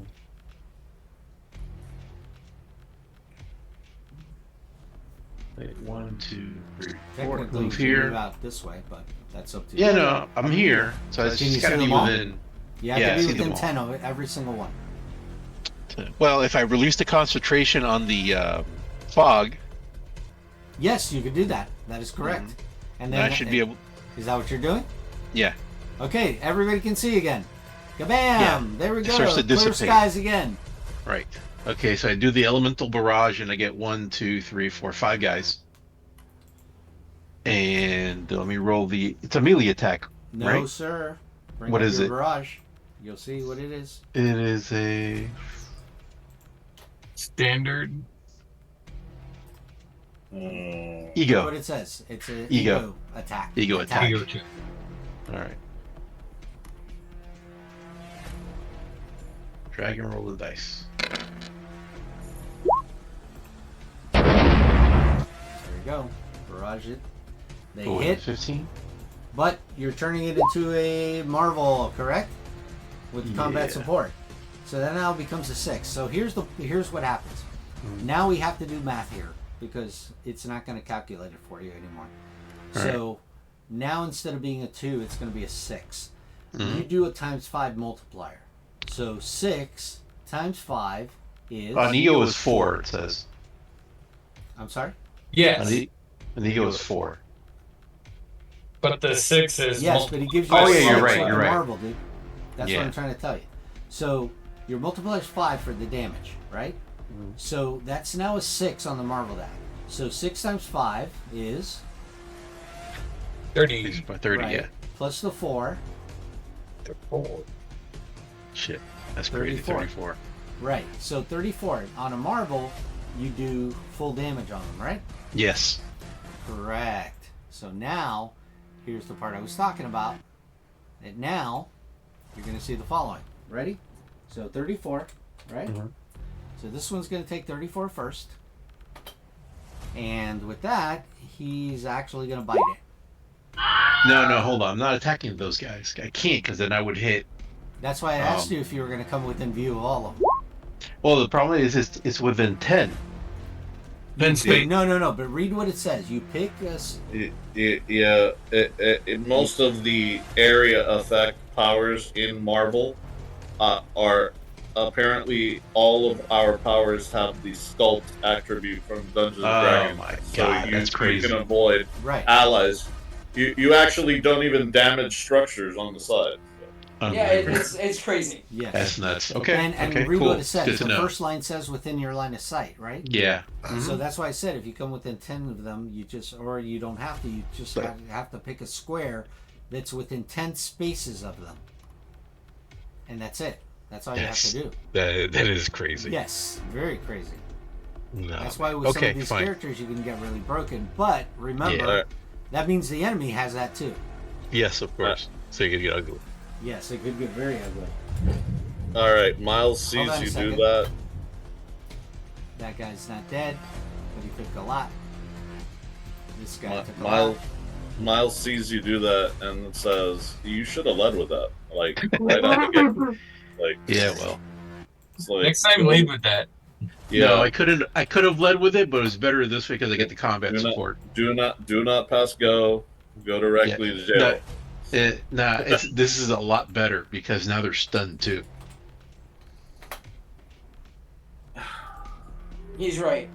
Wait, 1, 2, 3, 4. Technically, Move you here. move out this way, but that's up to you. Yeah, no, I'm here. So it's Can you just got to see be them all? within. You have Yeah, I to see be them within all. 10 of it, every single one. Well, if I release the concentration on the fog, Yes, you could do that. That is correct. And then I should be able. Is that what you're doing? Yeah. Okay, everybody can see again. Kabam! Yeah, There we it go. starts to Clear dissipate. skies again. Right. Okay, so I do the elemental barrage, and I get 1, 2, 3, 4, 5 guys. And let me roll the. It's a melee attack, No, right? sir. Bring What up is your it? barrage. You'll see what it is. It is a. Standard. Ego. That's what it says. It's an Ego. ego attack. Ego attack. Ego check. All right. Drag and roll the dice. There you go. Barrage it. They Oh, hit, 15. but you're turning it into a marvel, correct? With combat Yeah. support. So that now becomes a 6. So here's what happens. Now we have to do math here because it's not going to calculate it for you anymore. So now instead of being a 2, it's going to be a 6. You do a times 5 multiplier. So 6 times 5 is... An ego is 4, it says. I'm sorry? Yes, An ego is 4. but the 6 is. Yes, but he gives you Oh, a yeah, 6 you're right, with you're the right. marble, dude. That's Yeah. what I'm trying to tell you. So your multiplier is 5 for the damage, right? So that's now a 6 on the marble die. So 6 times 5 is... 30. By 30, right, yeah. plus the 4. Shit. That's crazy. 34. Right. So 34. On a marble, you do full damage on them, right? Yes. Correct. So now, here's the part I was talking about. And now, you're going to see the following. Ready? So 34, right? So this one's going to take 34 first. And with that, he's actually going to bite it. No, hold on. I'm not attacking those guys. I can't because then I would hit. That's why I asked you if you were going to come within view of all of them. Well, the problem is it's within 10. Then stay. No. But read what it says. You pick us. Most of the area effect powers in Marvel are apparently all of our powers have the sculpt attribute from Dungeons and Dragons. Oh my god, that's crazy. You can avoid Right. allies. You actually don't even damage structures on the side. Yeah, it's crazy. Yes. That's nuts. Okay. And okay, read cool. what it says. Good to The know. first line says within your line of sight, right? Yeah. So that's why I said if you come within 10 of them, you just, or you don't have to, you just have to pick a square that's within 10 spaces of them. And that's it. That's all you have to do. That is crazy. Yes, very crazy. No. That's why with some of these characters you can get really broken. But remember, that means the enemy has that too. Yes, of course. So you can get ugly. Yes, it could get very ugly. All right, Miles Hold sees on a you do second. that. That guy's not dead, but he took a lot. This guy took a Miles lot. Miles sees you do that and says, "You should have led with that." Like right out the gate. Like Yeah, well. it's like, Next time, lead with that. Yeah, No, I could have led with it, but it was better this way because I get the combat support. do not pass go. Go directly to jail. This is a lot better because now they're stunned too. He's right.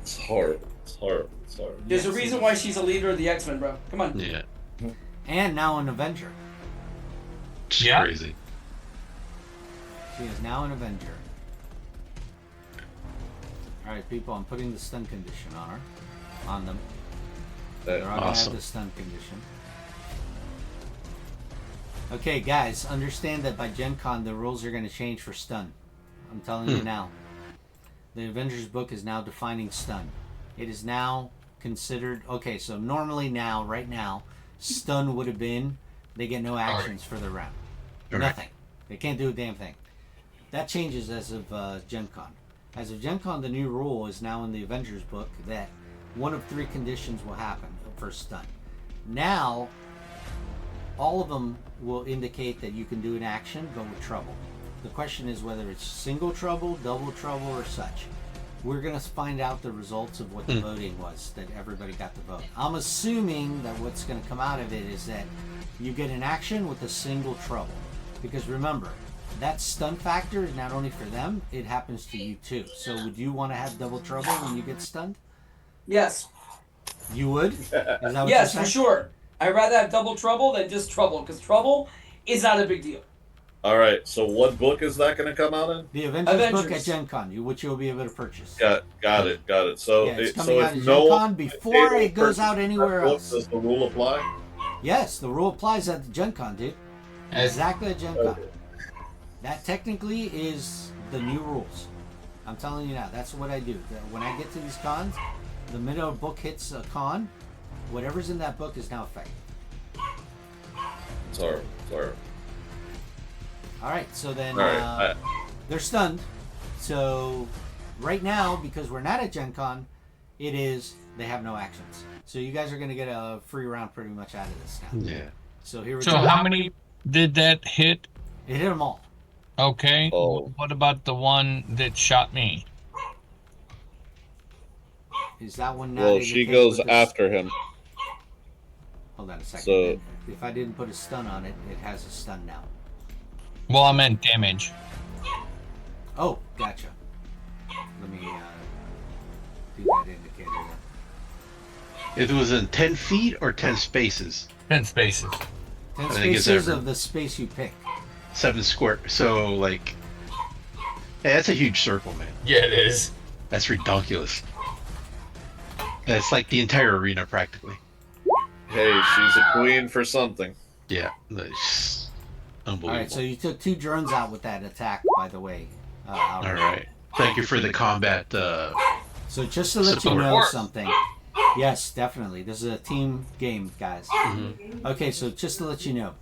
It's horrible. It's horrible. It's horrible. There's a reason why she's a leader of the X-Men, bro. Come on. Yeah. And now an Avenger. Just Yeah. crazy. She is now an Avenger. Alright, people, I'm putting the stun condition on her. On them. They're all Awesome. gonna have the stun condition. Okay, guys, understand that by Gen Con, the rules are going to change for stun. I'm telling you now. The Avengers book is now defining stun. It is now considered... Okay, so normally now, right now, stun would have been they get no actions for the round. Right. Nothing. They can't do a damn thing. That changes as of Gen Con. As of Gen Con, the new rule is now in the Avengers book that one of 3 conditions will happen for stun. Now, all of them will indicate that you can do an action, but with trouble. The question is whether it's single trouble, double trouble, or such. We're going to find out the results of what the voting was, that everybody got the vote. I'm assuming that what's going to come out of it is that you get an action with a single trouble. Because remember, that stun factor is not only for them, it happens to you too. So would you want to have double trouble when you get stunned? Yes. You would? Is that what Yes, you're for saying? sure. I'd rather have double trouble than just trouble, because trouble is not a big deal. All right. So what book is that going to come out in? The Avengers book Avengers. at Gen Con, which you'll be able to purchase. Got it. So Yeah, it's it, coming so out if of no Gen Con before it goes out anywhere book, else. does the rule apply? Yes, the rule applies at the Gen Con, dude. Exactly at Gen Con. Okay. That technically is the new rules. I'm telling you now, that's what I do. When I get to these cons, the minute a book hits a con, whatever's in that book is now effective. Sorry. Alright, so then All right. they're stunned. So right now, because we're not at Gen Con, it is they have no actions. So you guys are going to get a free round pretty much out of this now. Yeah. So here we So go. how many did that hit? It hit them all. Okay. Oh. What about the one that shot me? Is that one now? Well, that you she hit goes with this- after him. Hold on a second. So- If I didn't put a stun on it, it has a stun now. Well, I meant damage. Oh, gotcha. Let me do that indicator then. If it was in 10 feet or 10 spaces? 10 spaces. 10 I think it's spaces every- of the space you pick. 7 square. So, like... Hey, that's a huge circle, man. Yeah, it is. That's ridiculous. That's like the entire arena, practically. Hey, she's a queen for something. Yeah. That's unbelievable. Alright, so you took 2 drones out with that attack, by the way. Alright. Alright. Thank you for the combat, So just to let you Support. know something. Yes, definitely. This is a team game, guys. Okay, so just to let you know.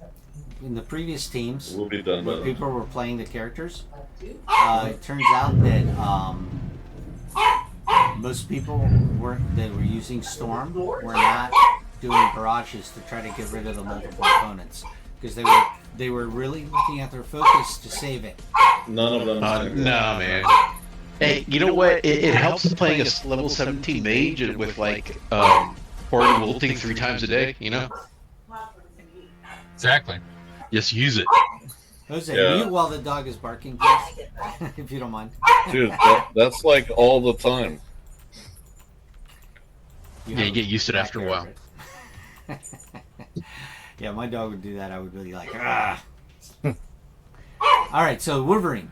In the previous teams, We'll be done where with it. people were playing the characters, it turns out that most people that were using Storm were not doing barrages to try to get rid of the multiple opponents because they were really looking at their focus to save it. None of them. no, man. Hey, you know what? It helps playing a level 17 mage with, like, portable ulting 3 times a day, you know? Exactly. Just use it. Jose, Yeah. mute while the dog is barking, please, if you don't mind. Dude, that's like all the time. You Yeah, you have get used to it after a while. Yeah, my dog would do that. I would be like, ah. All right, so Wolverine,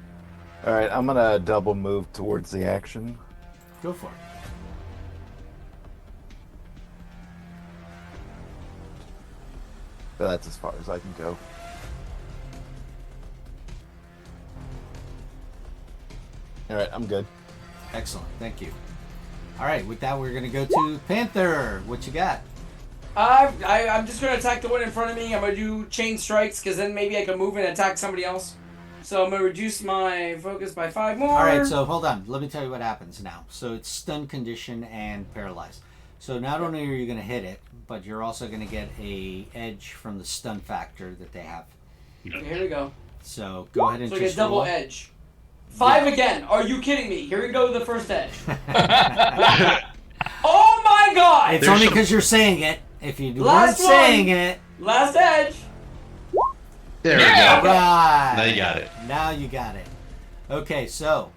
All right, I'm gonna double move towards the action. go for it. But that's as far as I can go. All right, I'm good. Excellent, thank you. All right, with that, we're gonna go to Panther. What you got? I'm just going to attack the one in front of me. I'm going to do chain strikes, because then maybe I can move and attack somebody else. So I'm going to reduce my focus by 5 more. All right, so hold on. Let me tell you what happens now. So it's stun condition and paralyzed. So not only are you going to hit it, but you're also going to get a edge from the stun factor that they have. Okay, here we go. So go ahead and So I just get double roll. edge. 5 again. Are you kidding me? Here we go, the first edge. Oh my god! It's There's only some- because you're saying it. If you weren't Last saying one. it, Last edge. There Yeah. we go. right. Now you got it. Now you got it. Okay, so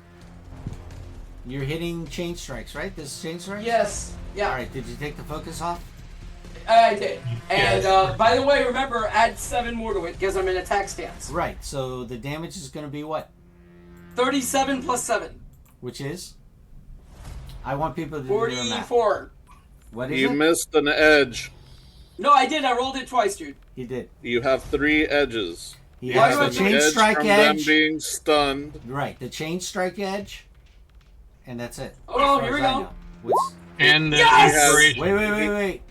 You're hitting chain strikes, right? This is chain strikes? Yes. Yeah. All right, did you take the focus off? I did. And Yes. by the way, remember, add 7 more to it because I'm in attack stance. Right, so the damage is going to be what? 37 plus 7. Which is? I want people to do their math. 44. What is You it? missed an edge. No, I did. I rolled it twice, dude. He did. You have 3 edges. He You has have the an chain edge strike from edge. them being stunned. Right, the chain strike edge. And that's it. Oh, as far here we as I go. know. What's, And the Yes! inspiration. wait.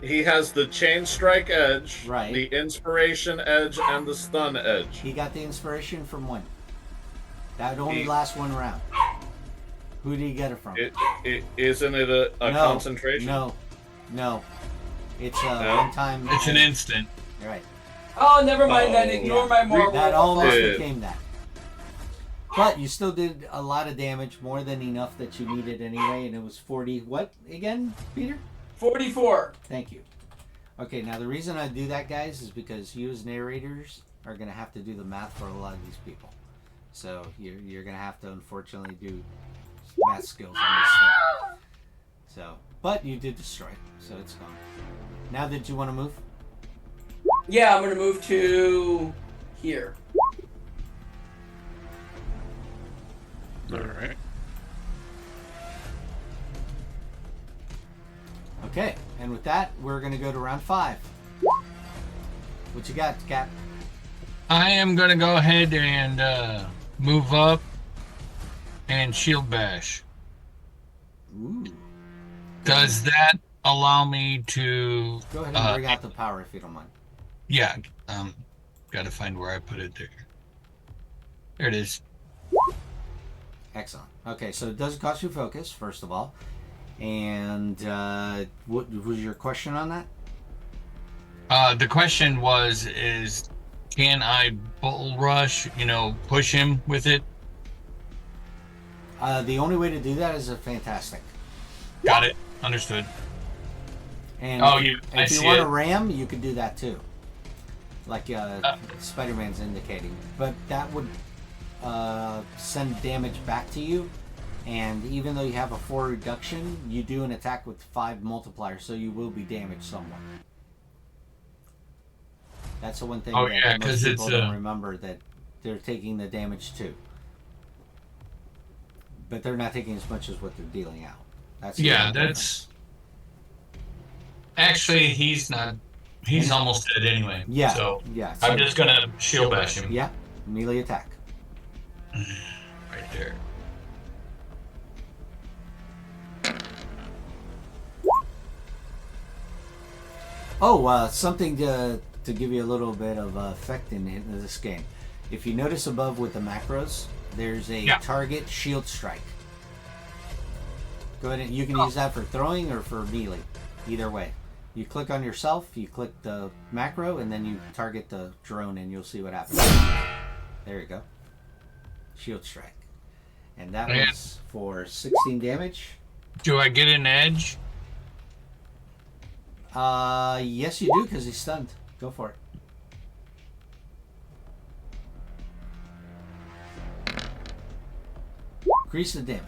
He has the chain strike edge, Right. the inspiration edge, and the stun edge. He got the inspiration from when? That would only He- last 1 round. Who did he get it from? Isn't it a No, concentration? No. It's a No? one-time. It's an instant. Right. Oh, never mind then. Oh. Ignore my marble. That almost Yeah. became that. But you still did a lot of damage, more than enough that you needed anyway, and it was 40. What again, Peter? 44. Thank you. Okay, now the reason I do that, guys, is because you as narrators are going to have to do the math for a lot of these people. So you're going to have to, unfortunately, do math skills on this stuff. So, but you did destroy it, so it's gone. Now, did you want to move? Yeah, I'm going to move to here. Alright. Okay, and with that, we're going to go to round 5. What you got, Cap? I am going to go ahead and move up and shield bash. Ooh. Does that allow me to... Go ahead and bring out the power if you don't mind. Yeah, got to find where I put it there. There it is. Excellent. Okay, so it does cost you focus, first of all. And what was your question on that? The question is can I bull rush, push him with it? The only way to do that is a fantastic. Got it. Understood. And Oh, if you see want it. to ram, you could do that too. Like Spider-Man's indicating. But that would send damage back to you. And even though you have a 4 reduction, you do an attack with 5 multiplier, so you will be damaged somewhat. That's the one thing Oh, that yeah, most 'cause people it's, don't remember, that they're taking the damage too. But they're not taking as much as what they're dealing out. That's the Yeah, only that's... Actually, he's not... He's almost dead anyway. Yeah, So yeah. I'm just going to shield bash him. Yeah, melee attack. Right there. Oh, something to give you a little bit of effect in this game. If you notice above with the macros, there's a target shield strike. Go ahead and you can use that for throwing or for melee. Either way. You click on yourself, you click the macro, and then you target the drone and you'll see what happens. There you go. Shield strike. And that was for 16 damage. Do I get an edge? Yes you do, because he's stunned. Go for it. Increase the damage.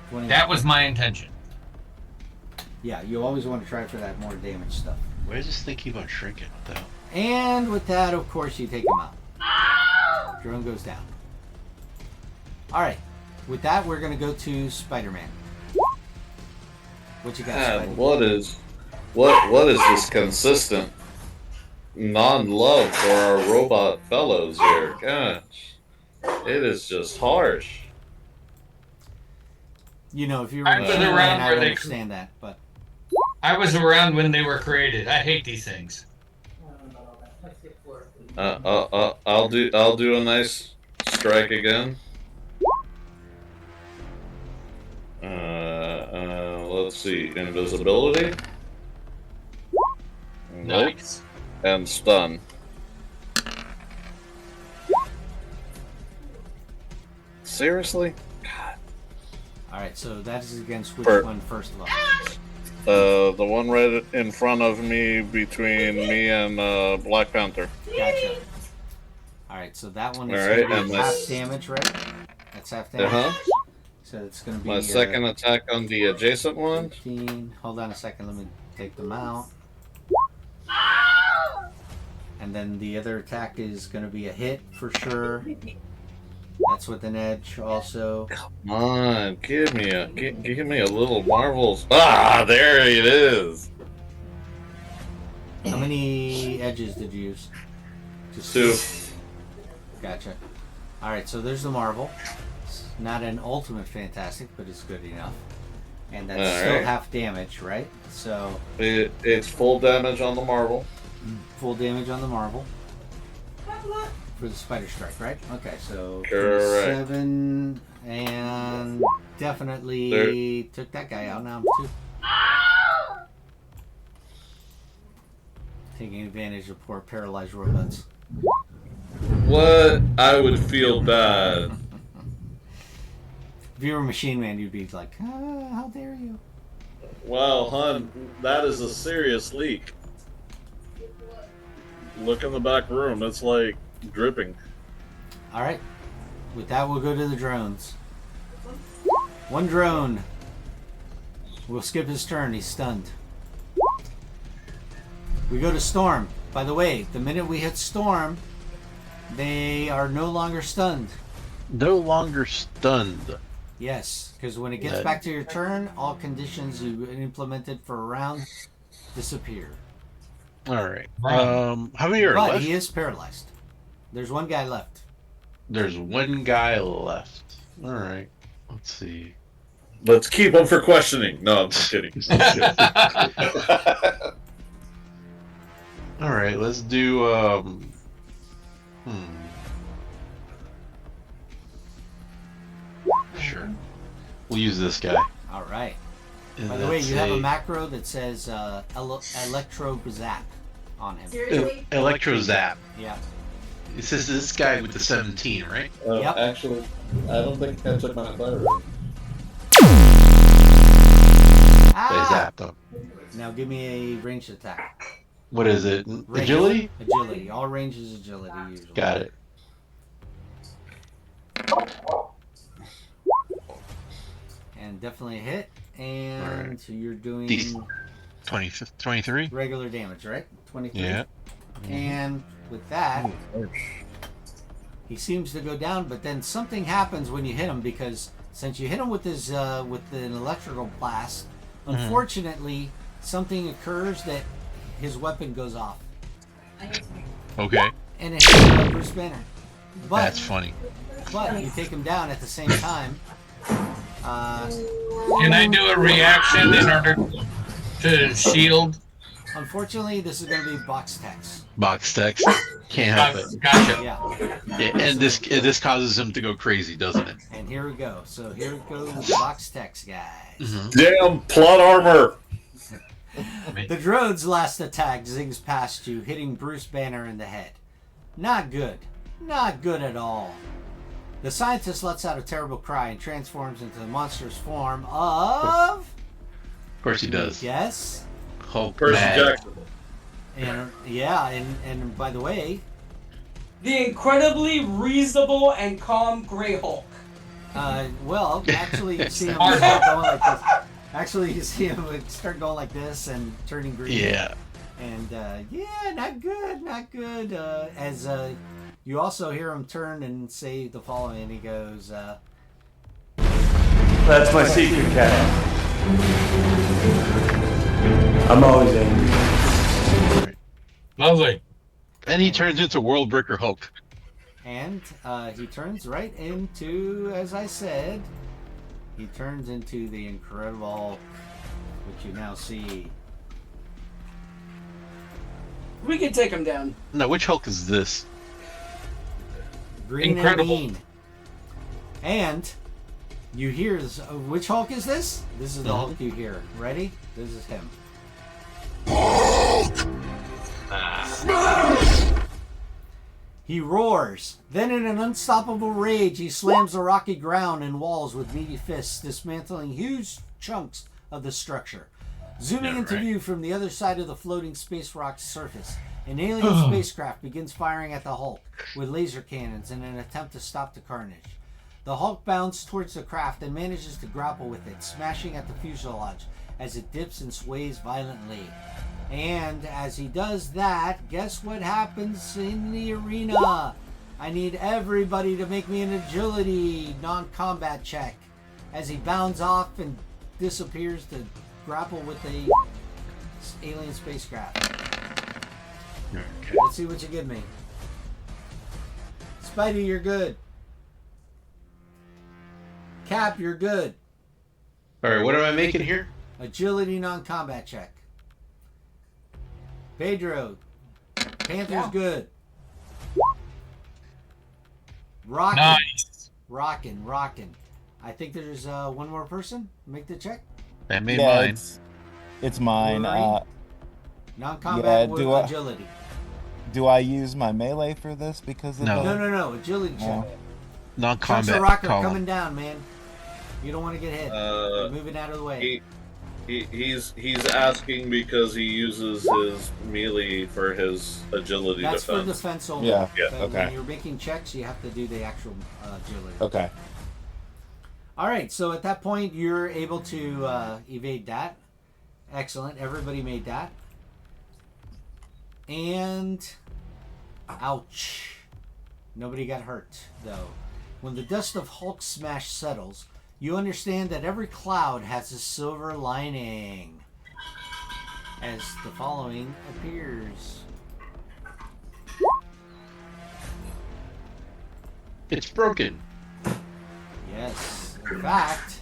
20. That was my intention. Yeah, you always want to try for that more damage stuff. Why is this thing keep on shrinking, though? And with that, of course, you take him out. Drone goes down. Alright. With that, we're going to go to Spider-Man. What you got, Spidey? What is this consistent non-love for our robot fellows here? Gosh, it is just harsh. You know, if you were I in was Spider-Man, around I where would they- understand that, but... I was around when they were created. I hate these things. I'll do a nice strike again. Let's see, invisibility. Nope. Nice. And stun. Seriously? Alright, so that is against which For- one, first of all? The one right in front of me, between me and Black Panther. Gotcha. Alright, so that one is Alright, gonna and be half this- damage, right? That's half damage. Uh-huh. So it's going to be my second attack on the adjacent one. 15. Hold on a second. Let me take them out. And then the other attack is going to be a hit for sure. That's with an edge also. Come on, give me a little marvels. Ah, there it is. How many edges did you use? Just 2. Gotcha. Alright, so there's the marvel. It's not an ultimate fantastic, but it's good enough. And that's still half damage, right? So it's full damage on the marvel. Full damage on the marvel. For the spider strike, right? Okay, so Correct. 7 and definitely took that guy out. Now I'm 2. Taking advantage of poor paralyzed robots. What? I would feel bad. If you were Machine Man, you'd be like, how dare you? Wow, hun, that is a serious leak. Look in the back room. It's like dripping. Alright. With that, we'll go to the drones. One drone. We'll skip his turn. He's stunned. We go to Storm. By the way, the minute we hit Storm, they are no longer stunned. No longer stunned. Yes, because when it gets back to your turn, all conditions you implemented for a round disappear. Alright. How many are But left? he is paralyzed. There's one guy left. There's one guy left. Alright. Let's see. Let's keep him for questioning. No, I'm just kidding. Alright, let's do Sure. We'll use this guy. Alright. And By the way, that's you have a macro that says Electro Zap on him. Seriously? Electro Zap. Yeah. It says this guy with the 17, right? Yep. Actually, I don't think I took my thyroid. They zapped him. Now give me a ranged attack. What is it? Range. Agility? Agility. All range is agility usually. Got it. And definitely a hit. And Right. so you're doing 23? regular damage, right? 23. Yeah. And with that, he seems to go down, but then something happens when you hit him because since you hit him with his with an electrical blast, unfortunately, something occurs that his weapon goes off. Okay. And it hits Bruce Banner. But, That's funny. But you take him down at the same time. Can I do a reaction in order to shield? Unfortunately, this is going to be box text. Box text. Can't help it. Gotcha. Yeah. Yeah, and this causes him to go crazy, doesn't it? And here we go. So here goes box text, guys. Damn plot armor! The drone's last attack zings past you, hitting Bruce Banner in the head. Not good. Not good at all. The scientist lets out a terrible cry and transforms into the monstrous form of... Of course he does. Yes. Hulk Percy mad. Jackson. And yeah, and by the way, The incredibly reasonable and calm Grey Hulk. well, actually you see him start going like this. Actually, you see him start going like this and turning green. Yeah. And yeah, not good, not good. As you also hear him turn and say the following, and he goes, That's my secret, Cat. I'm always angry. Lovely. And he turns into World Breaker Hulk. and he turns right into, as I said, he turns into the Incredible, which you now see. We can take him down. No, which Hulk is this? Green Incredible. and mean. And you hear this. Which Hulk is this? This is the Hulk you hear. Ready? This is him. He roars. Then in an unstoppable rage, he slams the rocky ground and walls with meaty fists, dismantling huge chunks of the structure. Zooming into view from the other side of the floating space rock's surface, an alien spacecraft begins firing at the Hulk with laser cannons in an attempt to stop the carnage. The Hulk bounds towards the craft and manages to grapple with it, smashing at the fuselage as it dips and sways violently. And as he does that, guess what happens in the arena? I need everybody to make me an agility non-combat check as he bounds off and disappears to grapple with the alien spacecraft. Okay. Let's see what you give me. Spidey, you're good. Cap, you're good. Alright, what am I making here? Agility non-combat check. Pedro, Panther's good. Rockin'. Nice. Rockin'. I think there's one more person. Make the check. I made mine. It's mine. Non-combat with agility. Do I use my melee for this because of No. Agility check. Non-combat. Chunks of rock are coming down, man. You don't want to get hit. You're moving out of the way. He's asking because he uses his melee for his agility That's defense. for defense only. Yeah. Okay. When you're making checks, you have to do the actual agility. Okay. All right. So at that point, you're able to evade that. Excellent. Everybody made that. And ouch. Nobody got hurt though. When the dust of Hulk smash settles, you understand that every cloud has a silver lining, as the following appears. It's broken. Yes. In fact,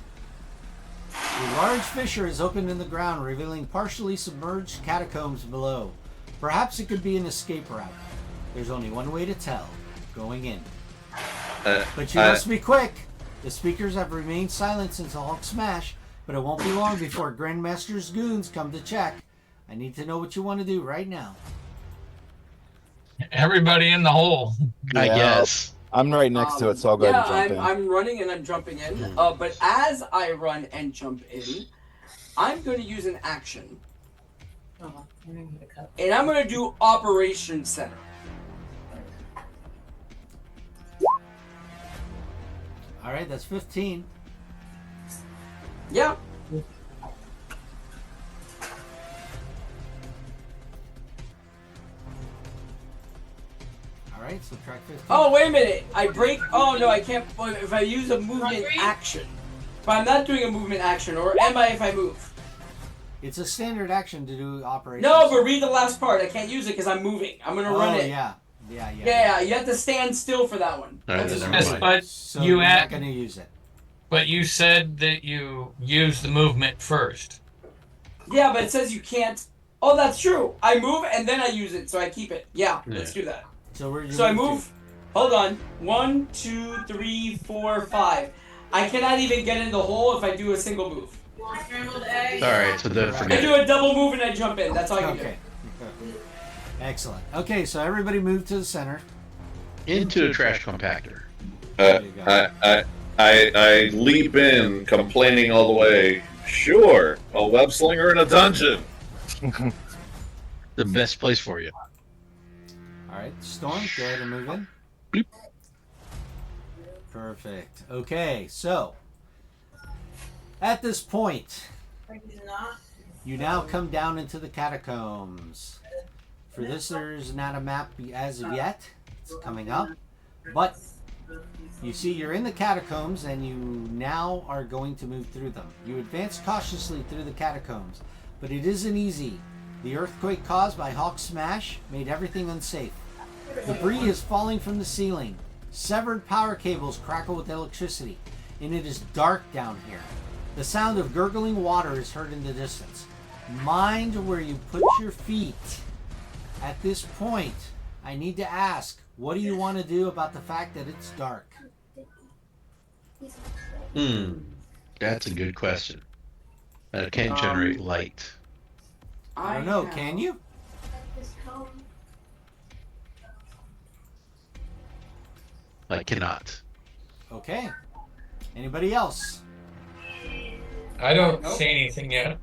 a large fissure is opened in the ground, revealing partially submerged catacombs below. Perhaps it could be an escape route. There's only one way to tell: going in. But you must be quick. The speakers have remained silent since the Hulk smash, but it won't be long before Grandmaster's goons come to check. I need to know what you want to do right now. Everybody in the hole. I guess. I'm right next to it, so I'll go ahead and jump in. I'm running and I'm jumping in. But as I run and jump in, I'm going to use an action. And I'm going to do Operation Center. All right, that's 15. Yeah. All right, subtract 15. Oh, wait a minute. I break. Oh, no, I can't. If I use a movement action. But I'm not doing a movement action, or am I if I move? It's a standard action to do operations. No, but read the last part. I can't use it because I'm moving. I'm going to run it. Yeah, you have to stand still for that one. But So you're not going to use it. But you said that you use the movement first. Yeah, but it says you can't. Oh, that's true. I move and then I use it, so I keep it. Yeah. Let's do that. So I move. Hold on. 1, 2, 3, 4, 5. I cannot even get in the hole if I do a single move. Alright, so then forget I do a double move and I jump in. That's all I can do. Excellent. Okay, so everybody move to the center. into a trash compactor. I leap in, complaining all the way. Sure, a web slinger in a dungeon. The best place for you. Alright, Storm, go ahead and move in. Bloop. Perfect. Okay, so at this point, you now come down into the catacombs. For this, there's not a map as of yet. It's coming up. But you see you're in the catacombs and you now are going to move through them. You advance cautiously through the catacombs, but it isn't easy. The earthquake caused by Hulk smash made everything unsafe. Debris is falling from the ceiling. Severed power cables crackle with electricity, and it is dark down here. The sound of gurgling water is heard in the distance. Mind where you put your feet. At this point, I need to ask, what do you want to do about the fact that it's dark? That's a good question. That can't generate light. I don't know, can you? I cannot. Okay. Anybody else? I don't see anything yet.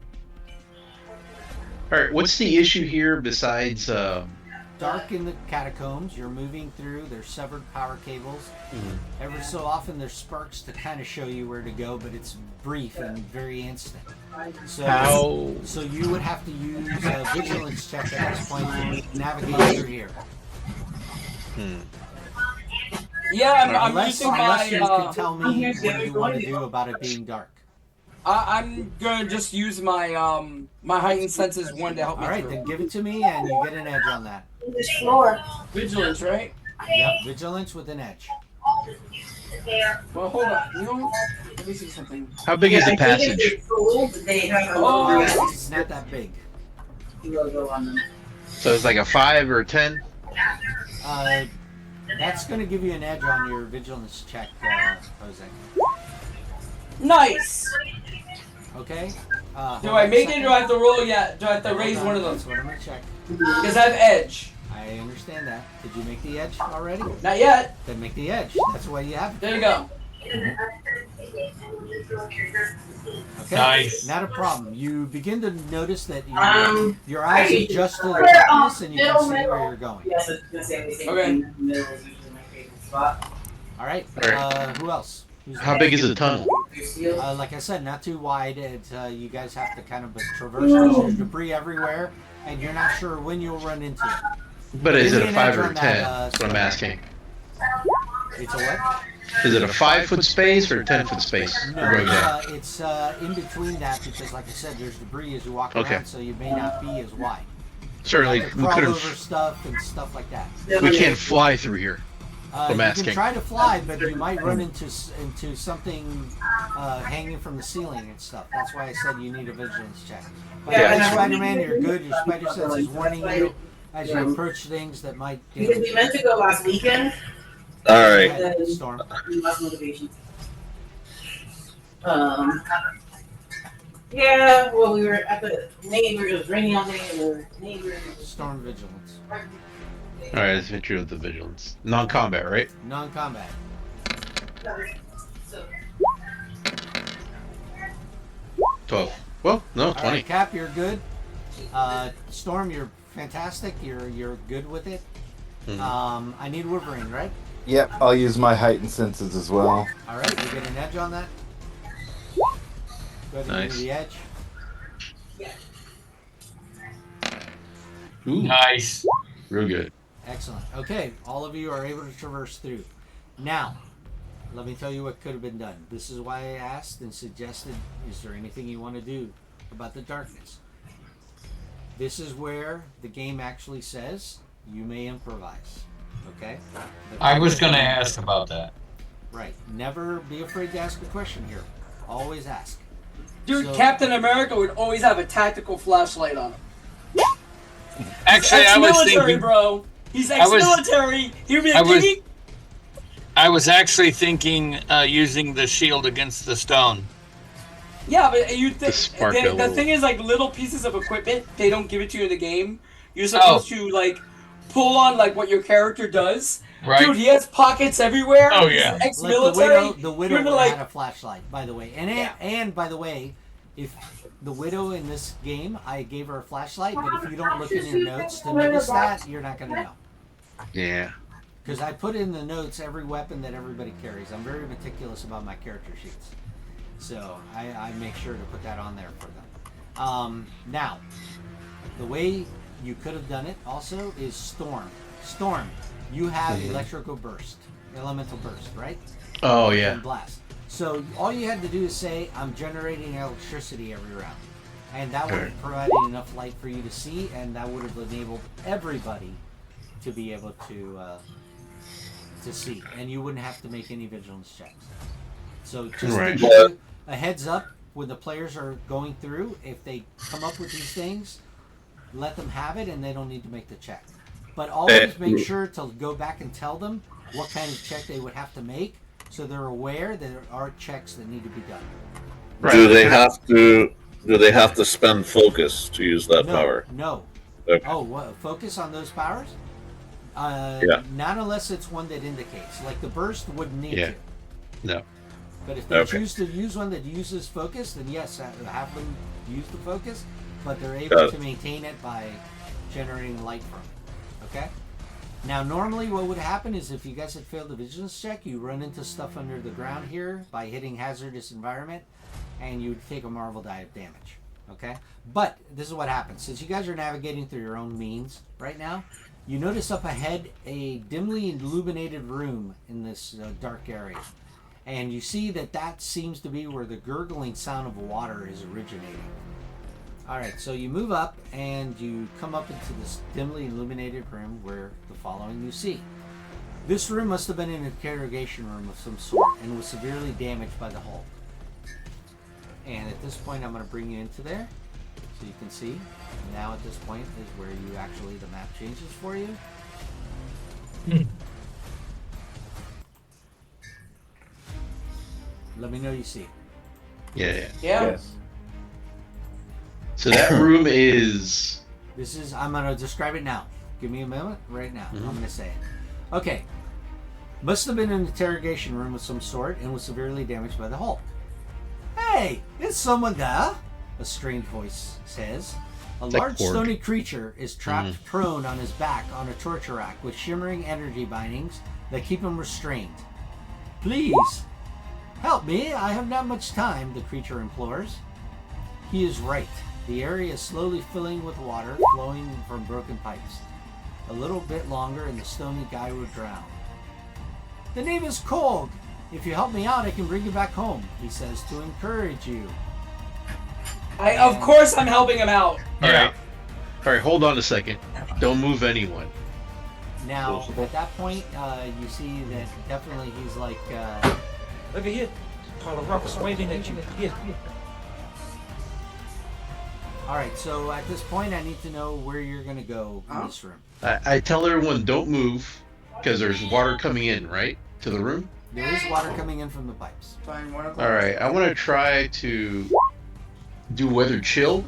Alright, what's the issue here besides dark in the catacombs. You're moving through. There's severed power cables. Every so often there's sparks to kind of show you where to go, but it's brief and very instant. So you would have to use a vigilance check at this point to navigate through here. Yeah, I'm using unless you my. can tell me what you want to do about it being dark. I'm gonna just use my my heightened senses one to help me. All right, then give it to me, and you get an edge on that. Vigilance, right? Yep, vigilance with an edge. Well, hold on. You know, let me see something. How big is the passage? Oh, it's not that big. So it's like a 5 or a 10? That's going to give you an edge on your vigilance check, Jose. Nice. Okay. Do I make it, or do I have to roll yet? Do I have to raise one of those? That's what I'm going to check. Because I have edge. I understand that. Did you make the edge already? Not yet. Then make the edge. That's why you have it. There you go. Okay. Nice. Not a problem. You begin to notice that your eyes adjust to the darkness and you can see where you're going. Okay. All right. Who else? How big is the tunnel? Like I said, not too wide. You guys have to kind of traverse. There's debris everywhere, and you're not sure when you'll run into it. But is it a 5 or a 10? That's what I'm asking. It's a what? Is it a 5-foot space or a 10-foot space? No, it's in between that because, like I said, there's debris as you walk around, so you may not be as wide. Certainly, we could over stuff and stuff like that. We can't fly through here. I'm asking. You can try to fly, but you might run into something hanging from the ceiling and stuff. That's why I said you need a vigilance check. But Spider-Man, you're good. Your spider sense is warning you as you approach things that might. Because we meant to go last weekend. All right. Storm. Lost motivation. Yeah, well, we were at the neighbor. It was raining all day. And the neighbor. Storm vigilance. All right, let's hit you with the vigilance. Non-combat, right? Non-combat. 12. Well, no, 20. All right, Cap, you're good. Storm, you're fantastic. You're good with it. I need Wolverine, right? Yep, I'll use my heightened senses as well. All right, you get an edge on that. Go ahead and give me the edge. Ooh. Nice. Real good. Excellent. Okay, all of you are able to traverse through. Now, let me tell you what could have been done. This is why I asked and suggested, is there anything you want to do about the darkness? This is where the game actually says you may improvise. Okay? I was going to ask about that. Right. Never be afraid to ask a question here. Always ask. Dude, Captain America would always have a tactical flashlight on him. Actually, I was thinking, bro. He's ex-military. He would be like, I was actually thinking using the shield against the stone. Yeah, but the thing is, like, little pieces of equipment, they don't give it to you in the game. You're supposed to, like, pull on, like, what your character does. Right. Dude, he has pockets everywhere. Oh, yeah. Like ex-military. the widow had a flashlight, by the way. And by the way, if the widow in this game, I gave her a flashlight, but if you don't look in your notes to notice that, you're not going to know. Yeah. Because I put in the notes every weapon that everybody carries. I'm very meticulous about my character sheets. So I make sure to put that on there for them. Now, the way you could have done it also is Storm. Storm, you have electrical burst, elemental burst, right? Oh, yeah. And blast. So all you had to do is say, I'm generating electricity every round. And that would have provided enough light for you to see, and that would have enabled everybody to be able to see. And you wouldn't have to make any vigilance checks. So just to give you a heads up when the players are going through, if they come up with these things, let them have it and they don't need to make the check. But always make sure to go back and tell them what kind of check they would have to make, so they're aware that there are checks that need to be done. Right. Do they have to spend focus to use that power? No. Okay. Oh, what, focus on those powers? Not unless it's one that indicates. Like the burst wouldn't need to. No. But if they choose to use one that uses focus, then yes, have them use the focus, but they're able to maintain it by generating light from it. Okay? Now, normally what would happen is if you guys had failed the vigilance check, you run into stuff under the ground here by hitting hazardous environment, and you would take a marvel die of damage. Okay? But this is what happens. Since you guys are navigating through your own means right now, you notice up ahead a dimly illuminated room in this dark area. And you see that seems to be where the gurgling sound of water is originating. Alright, so you move up and you come up into this dimly illuminated room where the following you see. This room must have been an interrogation room of some sort and was severely damaged by the hull. And at this point I'm going to bring you into there so you can see. Now at this point is where you actually, the map changes for you. Let me know you see. Yeah. Yes. So that room is... I'm going to describe it now. Give me a moment right now. I'm going to say it. Okay. Must have been an interrogation room of some sort and was severely damaged by the hull. Hey, is someone there? A strange voice says. A large stony creature is trapped prone on his back on a torture rack with shimmering energy bindings that keep him restrained. Please, help me. I have not much time, the creature implores. He is right. The area is slowly filling with water flowing from broken pipes. A little bit longer and the stony guy would drown. The name is Kolg. If you help me out, I can bring you back home, he says to encourage you. Of course I'm helping him out. Alright, hold on a second. Don't move anyone. Now, at that point, you see that definitely he's like... Over here. Pile of rocks waving at you. Here. Alright, so at this point, I need to know where you're going to go in this room. I tell everyone don't move, because there's water coming in, right? To the room? There is water coming in from the pipes. Alright, I want to try to do weather chill.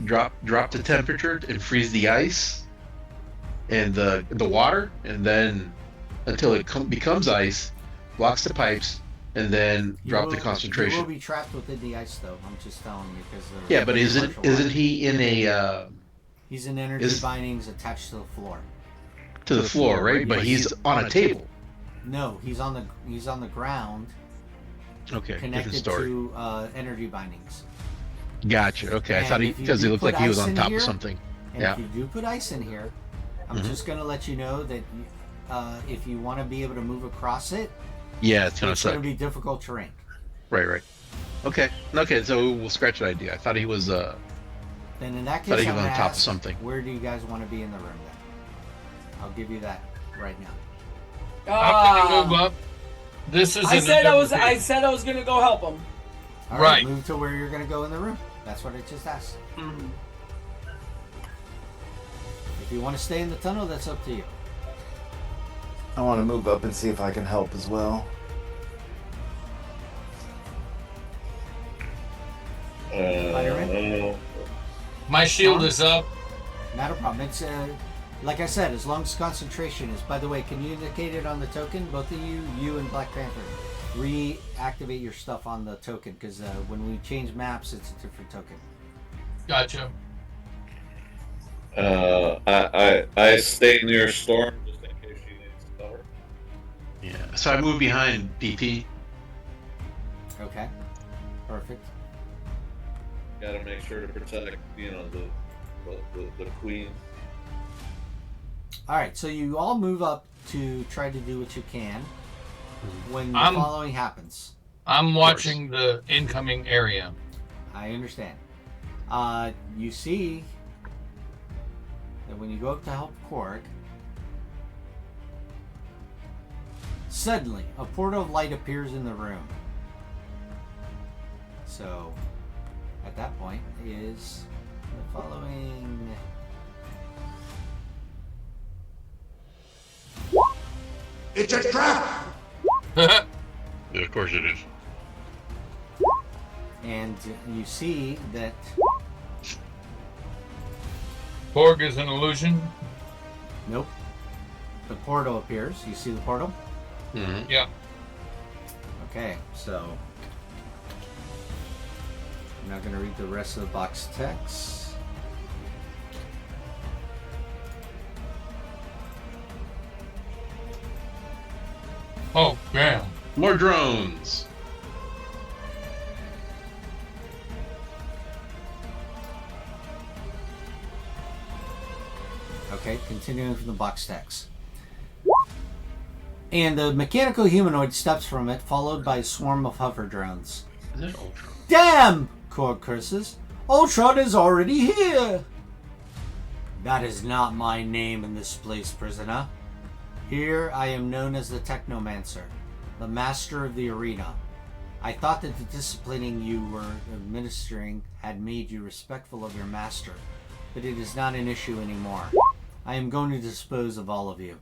Drop the temperature and freeze the ice and the water, and then until it becomes ice, blocks the pipes, and then drop the concentration. You will be trapped within the ice, though. I'm just telling you because. Yeah, but isn't he in a? He's in energy bindings attached to the floor. To the floor, right? But he's on a table. No, he's on the ground. Okay, connected to energy bindings. Gotcha. Okay, I thought because he looked like he was on top of something. And if you do put ice in here, I'm just gonna let you know that if you want to be able to move across it, it's gonna be difficult terrain. Right. Okay, so we'll scratch that idea. I thought he was. Then in that case, he was on top of something. Where do you guys want to be in the room? Then I'll give you that right now. I'm gonna move up. I said I was gonna go help him. All right, move to where you're gonna go in the room. That's what I just asked. If you want to stay in the tunnel, that's up to you. I want to move up and see if I can help as well. My shield is up. Not a problem. It's like I said, as long as concentration is. By the way, can you indicate it on the token? Both of you and Black Panther, reactivate your stuff on the token because when we change maps, it's a different token. Gotcha. I stay near Storm just in case she needs cover. Yeah. So I move behind PT. Okay. Perfect. Gotta make sure to protect, the queen. Alright, so you all move up to try to do what you can when the following happens. I'm watching the incoming area. I understand. You see that when you go up to help Korg, suddenly a portal of light appears in the room. So, at that point is the following. It's a trap! Yeah, of course it is. And you see that Korg is an illusion? Nope. The portal appears. You see the portal? Mm-hmm. Yeah. Okay, so I'm not going to read the rest of the box text. Oh, damn. More drones. Okay, continuing from the box text. And the mechanical humanoid steps from it, followed by a swarm of hover drones. Is it Ultron? Damn! Korg curses. Ultron is already here! That is not my name in this place, prisoner. Here I am known as the Technomancer, the master of the arena. I thought that the disciplining you were administering had made you respectful of your master, but it is not an issue anymore. I am going to dispose of all of you.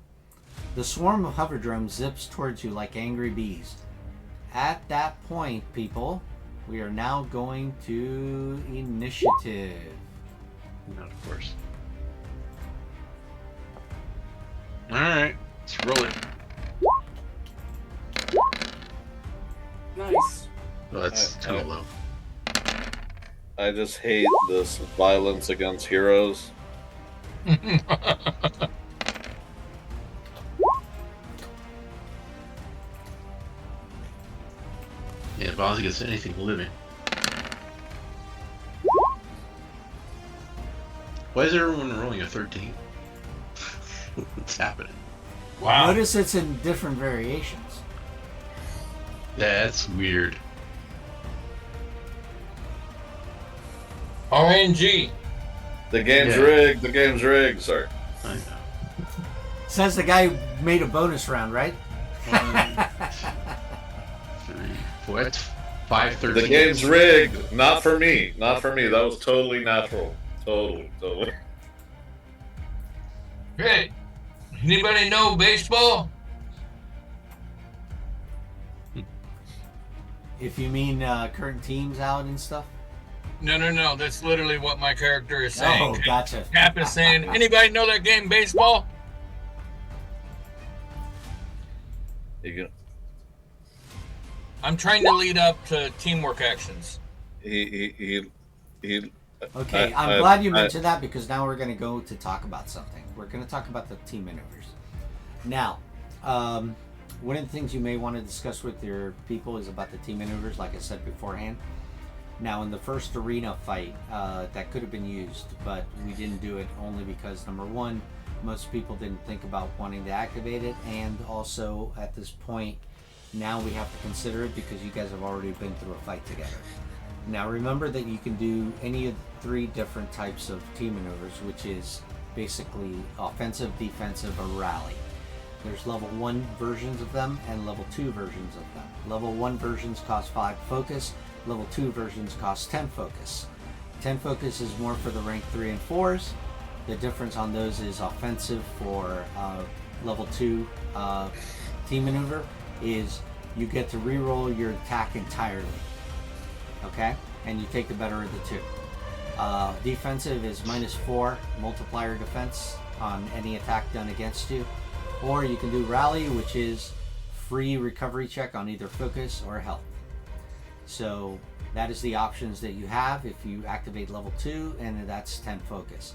The swarm of hover drones zips towards you like angry bees. At that point, people, we are now going to initiative. Not of course. Alright, let's roll it. Nice. Well, that's kind of low. I just hate this violence against heroes. Yeah, violence against anything living. Why is everyone rolling a 13? What's happening? Wow. Notice it's in different variations. That's weird. RNG. The game's rigged. The game's rigged, sir. I know. Says the guy who made a bonus round, right? 5-13. The game's rigged. Not for me. Not for me. That was totally natural. Totally. Hey, anybody know baseball? If you mean current teams out and stuff? No. That's literally what my character is saying. Oh, gotcha. Cap is saying, anybody know that game, baseball? I'm trying to lead up to teamwork actions. He Okay, I'm glad you mentioned that because now we're going to go to talk about something. We're going to talk about the team maneuvers. Now, one of the things you may want to discuss with your people is about the team maneuvers, like I said beforehand. Now, in the first arena fight, that could have been used, but we didn't do it only because, number one, most people didn't think about wanting to activate it, and also, at this point, now we have to consider it because you guys have already been through a fight together. Now, remember that you can do any of the 3 different types of team maneuvers, which is basically offensive, defensive, or rally. There's level 1 versions of them and level 2 versions of them. Level 1 versions cost 5 focus. Level 2 versions cost 10 focus. 10 focus is more for the rank 3 and 4s. The difference on those is offensive for level 2 team maneuver is you get to reroll your attack entirely. Okay? And you take the better of the 2. Defensive is -4 multiplier defense on any attack done against you. Or you can do rally, which is free recovery check on either focus or health. So that is the options that you have if you activate level 2, and that's 10 focus.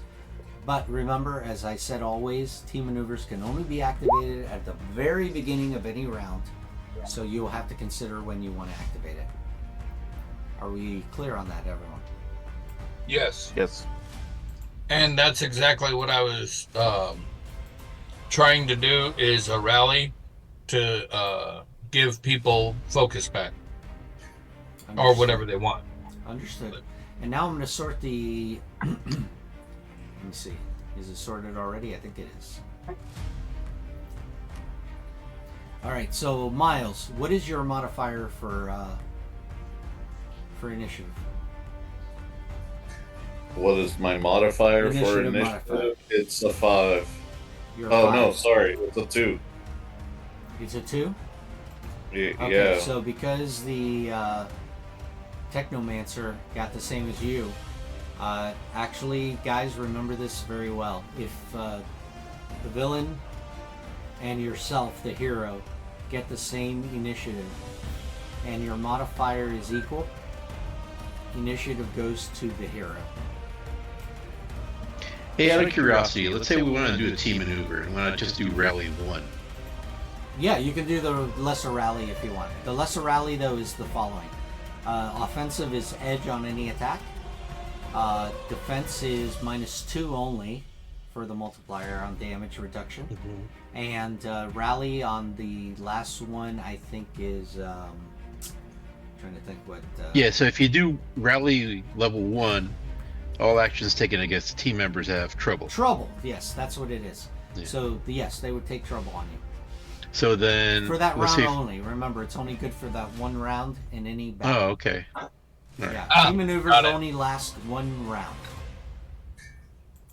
But remember, as I said always, team maneuvers can only be activated at the very beginning of any round. So you'll have to consider when you want to activate it. Are we clear on that, everyone? Yes. Yes. And that's exactly what I was trying to do, is a rally to give people focus back. Understood. Or whatever they want. Understood. And now I'm going to sort the... Let me see. Is it sorted already? I think it is. Alright, so Miles, what is your modifier for initiative? What is my modifier for initiative? Modifier. It's a 5. No, sorry, it's a 2. It's a 2? Okay, yeah. So because the Technomancer got the same as you, actually, guys, remember this very well. If the villain and yourself, the hero, get the same initiative and your modifier is equal, initiative goes to the hero. Hey, out of curiosity, let's say we want to do a team maneuver and want to just do rally 1. Yeah, you can do the lesser rally if you want. The lesser rally, though, is the following. Offensive is edge on any attack. Defense is -2 only for the multiplier on damage reduction. And rally on the last one, I think, is... trying to think what... Yeah, so if you do rally level 1, all actions taken against team members have trouble. Trouble, yes, that's what it is. Yeah. So, yes, they would take trouble on you. So then... For that round only. Remember, it's only good for that one round in any battle. Oh, okay. Yeah, team maneuvers only last one round.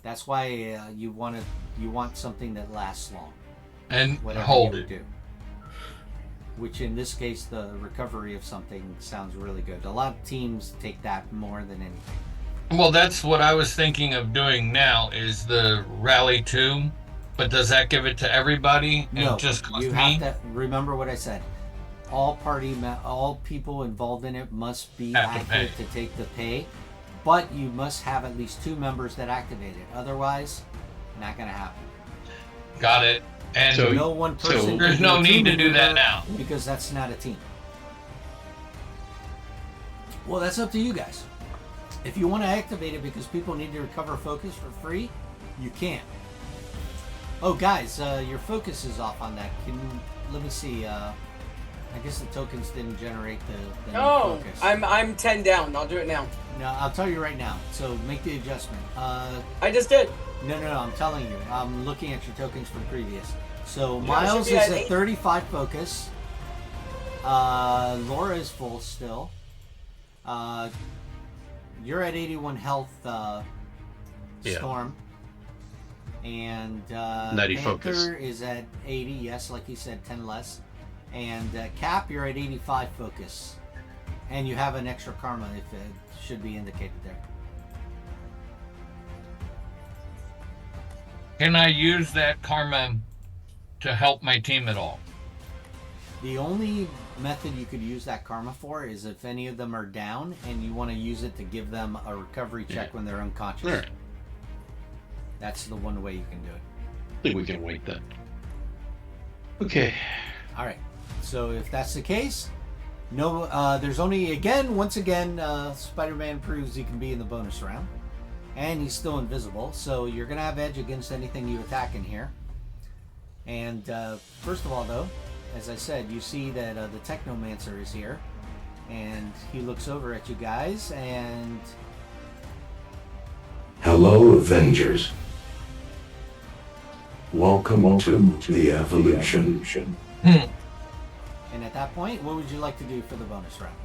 That's why you want something that lasts long. And whatever hold you it. do. Which in this case, the recovery of something sounds really good. A lot of teams take that more than anything. Well, that's what I was thinking of doing now, is the Rally 2. But does that give it to everybody? No, just you me? have to remember what I said. All people involved in it must be active to take the pay, but you must have at least 2 members that activate it. Otherwise, not going to happen. Got it. And so no one person. So there's no need to do that now because that's not a team. Well, that's up to you guys. If you want to activate it because people need to recover focus for free, you can. Oh, guys, your focus is off on that. Let me see. I guess the tokens didn't generate the new focus. I'm 10 down. I'll do it now. No, I'll tell you right now. So make the adjustment. I just did. No, I'm telling you. I'm looking at your tokens from previous. So Yeah, Miles it should is be at at 35 focus. Laura is full still. You're at 81 health, Storm. And 90 Panther focus. is at 80, yes, like you said, 10 less. And Cap, you're at 85 focus. And you have an extra karma if it should be indicated there. Can I use that karma to help my team at all? The only method you could use that karma for is if any of them are down and you want to use it to give them a recovery check when they're unconscious. All right. That's the one way you can do it. I think we can wait then. Okay. All right. So if that's the case, no, there's only, once again, Spider-Man proves he can be in the bonus round. And he's still invisible, so you're going to have edge against anything you attack in here. And first of all, though, as I said, you see that the Technomancer is here. And he looks over at you guys, and... Hello, Avengers. Welcome to the evolution. And at that point, what would you like to do for the bonus round?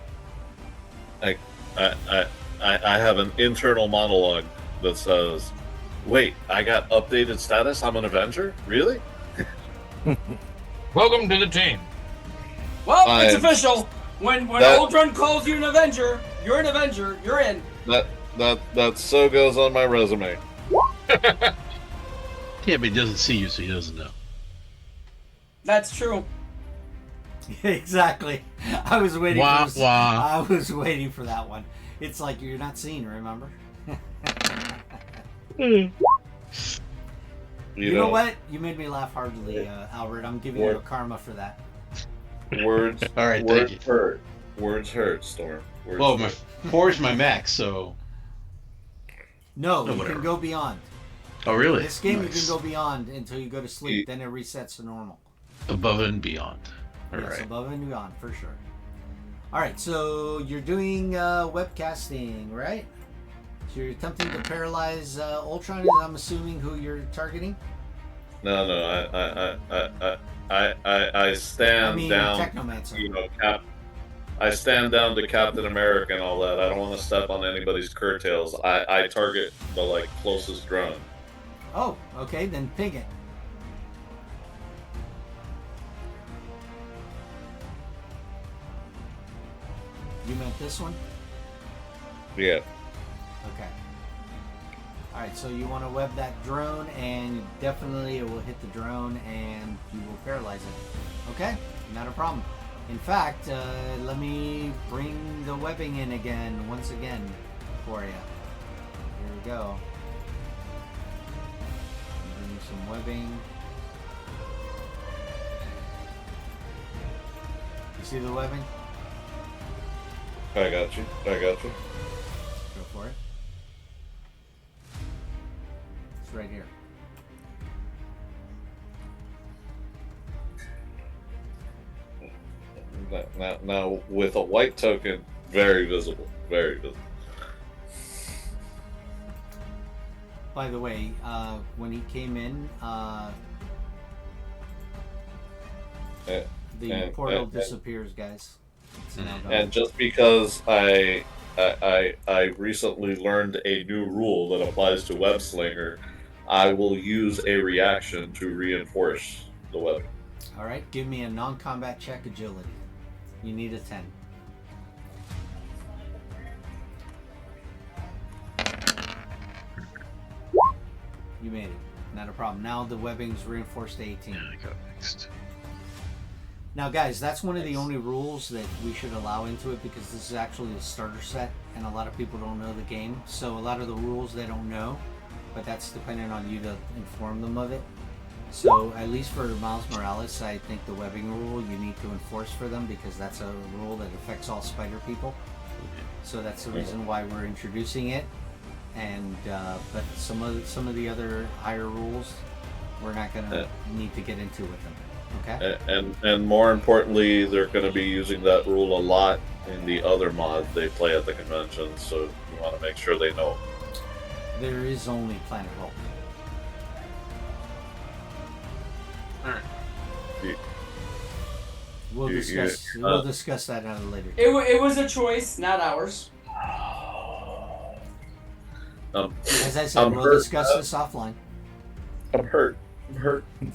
I have an internal monologue that says, "Wait, I got updated status. I'm an Avenger? Really?" Welcome to the team. Well, it's official. When Aldrin calls you an Avenger, you're an Avenger. You're in. That so goes on my resume. Yeah, but he doesn't see you, so he doesn't know. That's true. Exactly. I was waiting Wah, for wah. I was waiting for that one. It's like you're not seen, remember? You know what? You made me laugh heartily, Albert. I'm giving you a karma for that. Words. All right, words thank you. hurt. Words hurt, Storm. Words Well, hurt. my 4 is my max, so... No, you whatever. can go beyond. Oh, really? This game Nice. you can go beyond until you go to sleep, then it resets to normal. Above and beyond. All Yes, right. above and beyond, for sure. Alright, so you're doing webcasting, right? So you're attempting to paralyze Ultron, I'm assuming who you're targeting? No, I stand down. Technomancer. I stand down to Captain America and all that. I don't want to step on anybody's curtails. I target the closest drone. Oh, okay, then ping it. You meant this one? Yeah. Okay. Alright, so you want to web that drone, and definitely it will hit the drone and you will paralyze it. Okay, not a problem. In fact, let me bring the webbing in once again for you. Here we go. Bring some webbing. See the webbing? I got you. Go for it. It's right here. Now, with a white token, very visible. Very visible. By the way, when he came in, the portal disappears, guys. And just because I recently learned a new rule that applies to Web Slinger, I will use a reaction to reinforce the webbing. All right, give me a non-combat check, agility. You need a 10. You made it. Not a problem. Now the webbing's reinforced to 18. I got next. Now, guys, that's one of the only rules that we should allow into it because this is actually a starter set, and a lot of people don't know the game. So a lot of the rules they don't know, but that's dependent on you to inform them of it. So at least for Miles Morales, I think the webbing rule you need to enforce for them because that's a rule that affects all spider people. So that's the reason why we're introducing it. And but some of the other higher rules, we're not going to need to get into with them. Okay. And more importantly, they're going to be using that rule a lot in the other mods they play at the convention. So you want to make sure they know. There is only Planet Hulk. Alright. We'll discuss that at a later time. It was a choice, not ours. As I said, we'll discuss this offline. I'm hurt.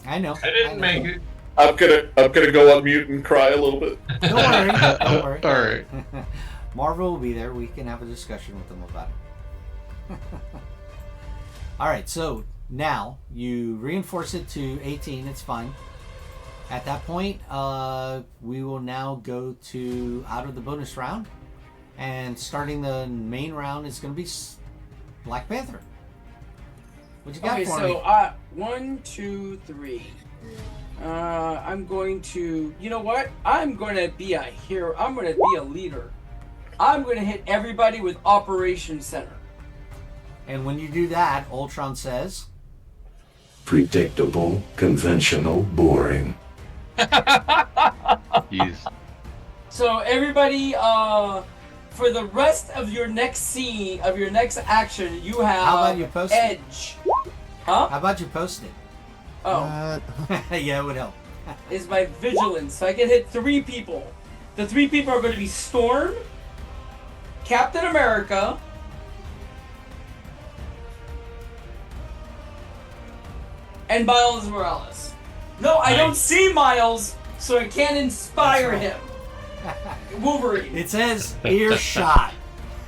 I know. I didn't make it. I'm gonna go on mute and cry a little bit. Don't worry. Don't worry. All right. Marvel will be there. We can have a discussion with them about it. All right. So now you reinforce it to 18. It's fine. At that point, we will now go to out of the bonus round, and starting the main round is going to be Black Panther. What you got for me? So 1, 2, 3. I'm going to. You know what? I'm going to be a hero. I'm going to be a leader. I'm going to hit everybody with Operation Center. And when you do that, Ultron says, predictable, conventional, boring. So everybody, for the rest of your next scene, of your next action, you have how about you post Edge. It? Huh? How about you post it? Oh. Yeah, it would help. Is my vigilance. So I can hit 3 people. The 3 people are going to be Storm, Captain America, and Miles Morales. No, I don't see Miles, so I can't inspire him. Wolverine. It says earshot.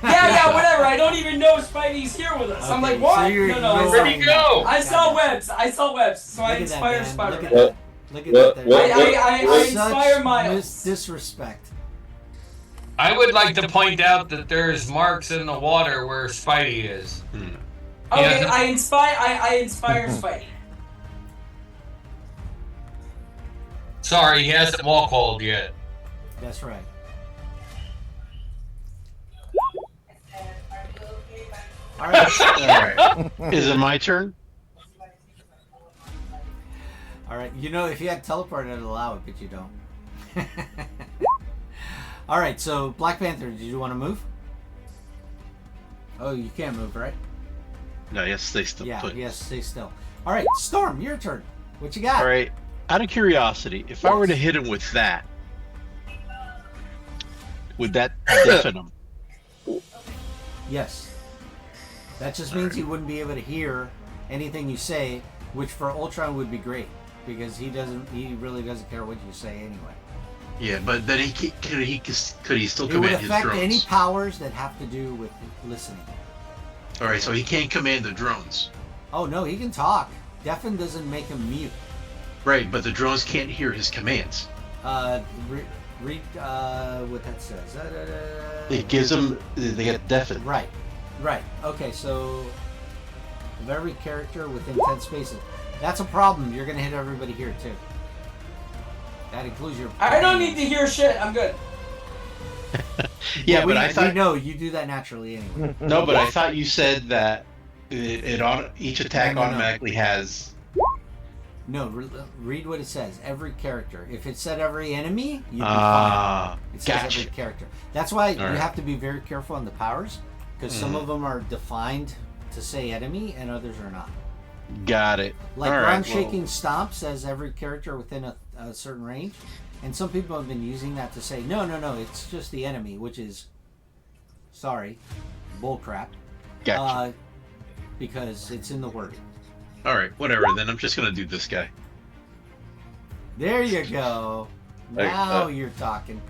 Yeah, whatever. I don't even know Spidey's here with us. Okay, I'm like, what? So no. Where'd he go? I saw webs, so I inspire Spider-Man. Look at that. I inspire Miles. Disrespect. I would like to point out that there's marks in the water where Spidey is. Okay, I inspire Spidey. Sorry, he hasn't wall-called yet. That's right. All right. Is it my turn? All right. You know, if you had teleport, I'd allow it, but you don't. All right. So, Black Panther, did you want to move? Oh, you can't move, right? No, yes, stay still. Yeah, please. yes, stay still. All right, Storm, your turn. What you got? All right. Out of curiosity, if I were to hit him with that, would that deafen him? Yes. That just means he wouldn't be able to hear anything you say, which for Ultron would be great because he really doesn't care what you say anyway. Yeah, but then could he still It would command his affect drones? any powers that have to do with listening. All right, so he can't command the drones. Oh no, he can talk. Deafen doesn't make him mute. Right, but the drones can't hear his commands. Read what that says. It gives them, they get deafened. Right. Okay, so of every character within 10 spaces. That's a problem. You're going to hit everybody here too. That includes your... I don't need to hear shit. I'm good. Yeah, we, but I thought... We know you do that naturally anyway. No, but I thought you said that each attack automatically has... No, read what it says. Every character. If it said every enemy, you'd be fine. It says every character. That's why you have to be very careful on the powers, because some of them are defined to say enemy and others are not. Got it. Like ground shaking stomp says every character within a certain range, and some people have been using that to say no, it's just the enemy, which is bullcrap. Gotcha. Because it's in the wording. All right, whatever. Then I'm just gonna do this guy. There you go. Now you're talking.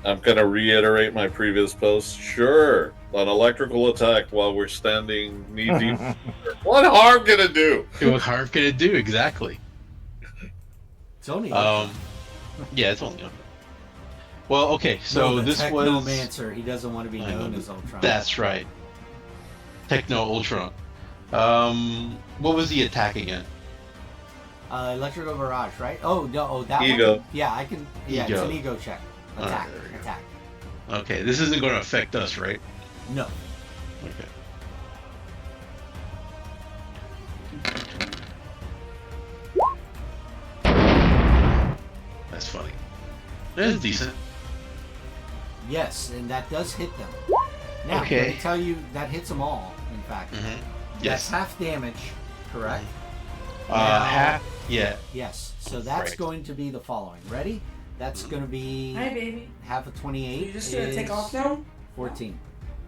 I'm gonna reiterate my previous post. Sure, an electrical attack while we're standing knee deep. What harm can it do? What harm can it do? Exactly. It's only. Yeah, it's only. Well, okay. So this was. Technomancer. He doesn't want to be known as Ultron. That's right. Techno Ultron. What was the attack again? Electrical barrage, right? Oh no, that ego. one. Yeah, I can. Yeah, it's an ego check. Attack. Attack. Okay, this isn't going to affect us, right? No. Okay. That's funny. That's decent. Yes, and that does hit them. Now, okay. Let me tell you, that hits them all, in fact. Yes. That's half damage, correct? Half? Yeah. Yes, so that's going to be the following. Ready? That's going to be... Hi, baby. Half of 28 You're just going to take off now? 14.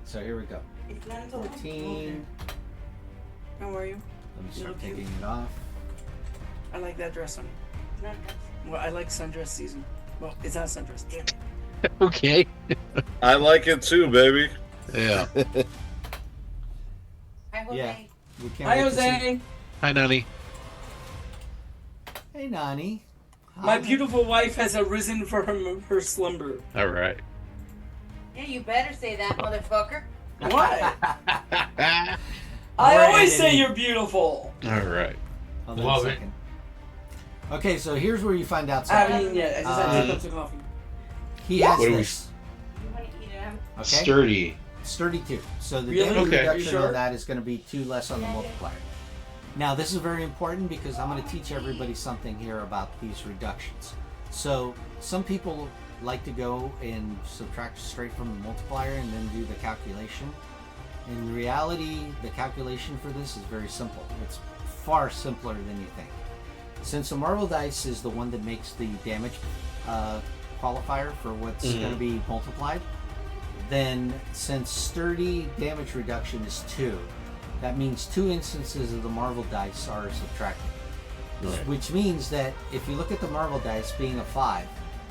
So here we go. 14. How are you? Let me start taking it off. I like that dress on you. Well, I like sundress season. Well, it's not sundress. Yeah. Okay. I like it too, baby. Yeah. Hi, Jose. Yeah. Hi, Jose. Hi, Nani. Hey, Nani. My beautiful wife has arisen from her slumber. All right. Yeah, you better say that, motherfucker. Why? I always say you're beautiful. All right. Love it. Okay, so here's where you find out I something. haven't eaten yet. I just had 2 cups of coffee. He has What this. You want to eat it? Okay? Sturdy. Sturdy 2. So the Really? damage Okay. reduction Sure? on that is going to be 2 less on the multiplier. Now this is very important because I'm going to teach everybody something here about these reductions. So some people like to go and subtract straight from the multiplier and then do the calculation. In reality, the calculation for this is very simple. It's far simpler than you think. Since the marble dice is the one that makes the damage qualifier for what's going to be multiplied, then since sturdy damage reduction is 2, that means 2 instances of the marble dice are subtracted. Right. Which means that if you look at the marble dice being a 5,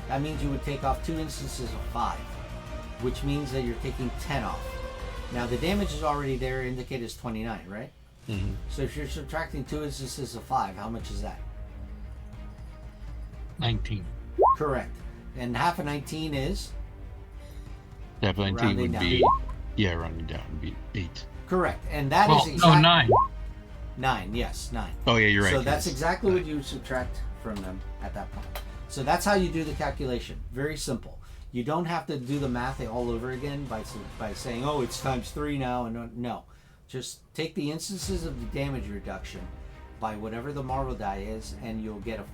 that means you would take off 2 instances of 5, which means that you're taking 10 off. Now the damage is already there, indicated as 29, right? So if you're subtracting 2 instances of 5, how much is that? 19. Correct. And half of 19 is? Half of 19 rounding would down. be, yeah, rounding down would be 8. Correct. And that Well, is exactly... no, 9. 9, yes, 9. Oh, yeah, you're right. So that's exactly what you would subtract from them at that point. So that's how you do the calculation. Very simple. You don't have to do the math all over again by saying, oh, it's times 3 now. And no. Just take the instances of the damage reduction by whatever the marble die is, and you'll get a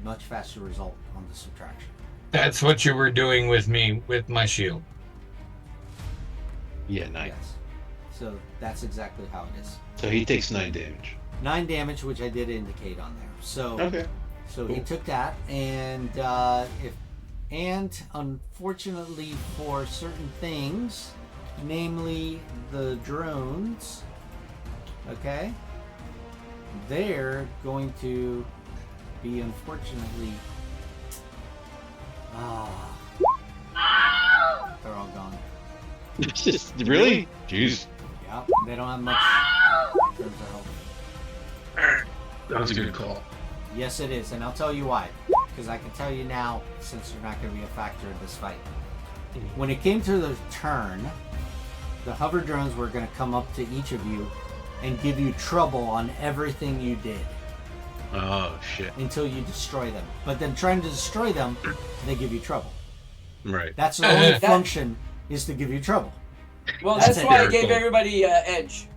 much faster result on the subtraction. That's what you were doing with me with my shield. Yeah, 9. Yes. So that's exactly how it is. So he takes 9 damage. 9 damage, which I did indicate on there. So Okay. So he took that, and unfortunately for certain things, namely the drones, okay, they're going to be unfortunately, they're all gone. Really? Jeez. Yeah, they don't have much in terms of health. That was a good call. Yes, it is, and I'll tell you why. Because I can tell you now, since you're not going to be a factor in this fight. When it came to the turn, the hover drones were going to come up to each of you and give you trouble on everything you did. Oh, shit. Until you destroy them. But then trying to destroy them, they give you trouble. Right. That's their only function, is to give you trouble. Well, that's why I gave everybody edge.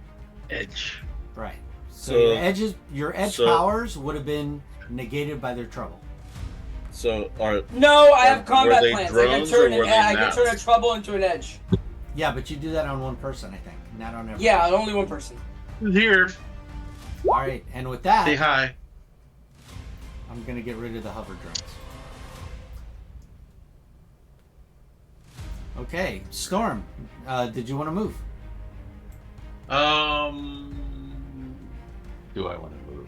Edge. Right. So your edge powers would have been negated by their trouble. So I have combat plans. I can turn a trouble into an edge. Yeah, but you do that on one person, I think, not on everyone. Yeah, only one person. Here. All right, and with that, say hi. I'm gonna get rid of the hover drones. Okay, Storm, did you want to move? Do I want to move?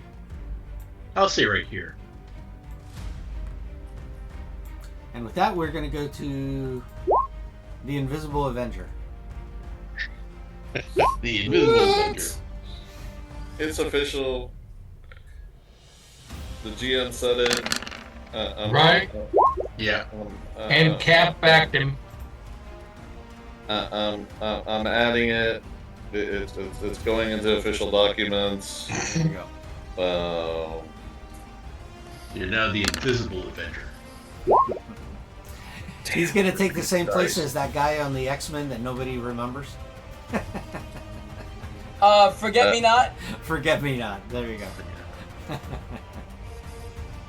I'll stay right here. And with that, we're going to go to the Invisible Avenger. The Invisible Avenger. It's official. The GM said it. Right? Yeah. And Cap backed him. I'm adding it. It's going into official documents. There you go. You're now the Invisible Avenger. He's going to take the same place as that guy on the X-Men that nobody remembers. Forget Me Not? Forget Me Not. There you go.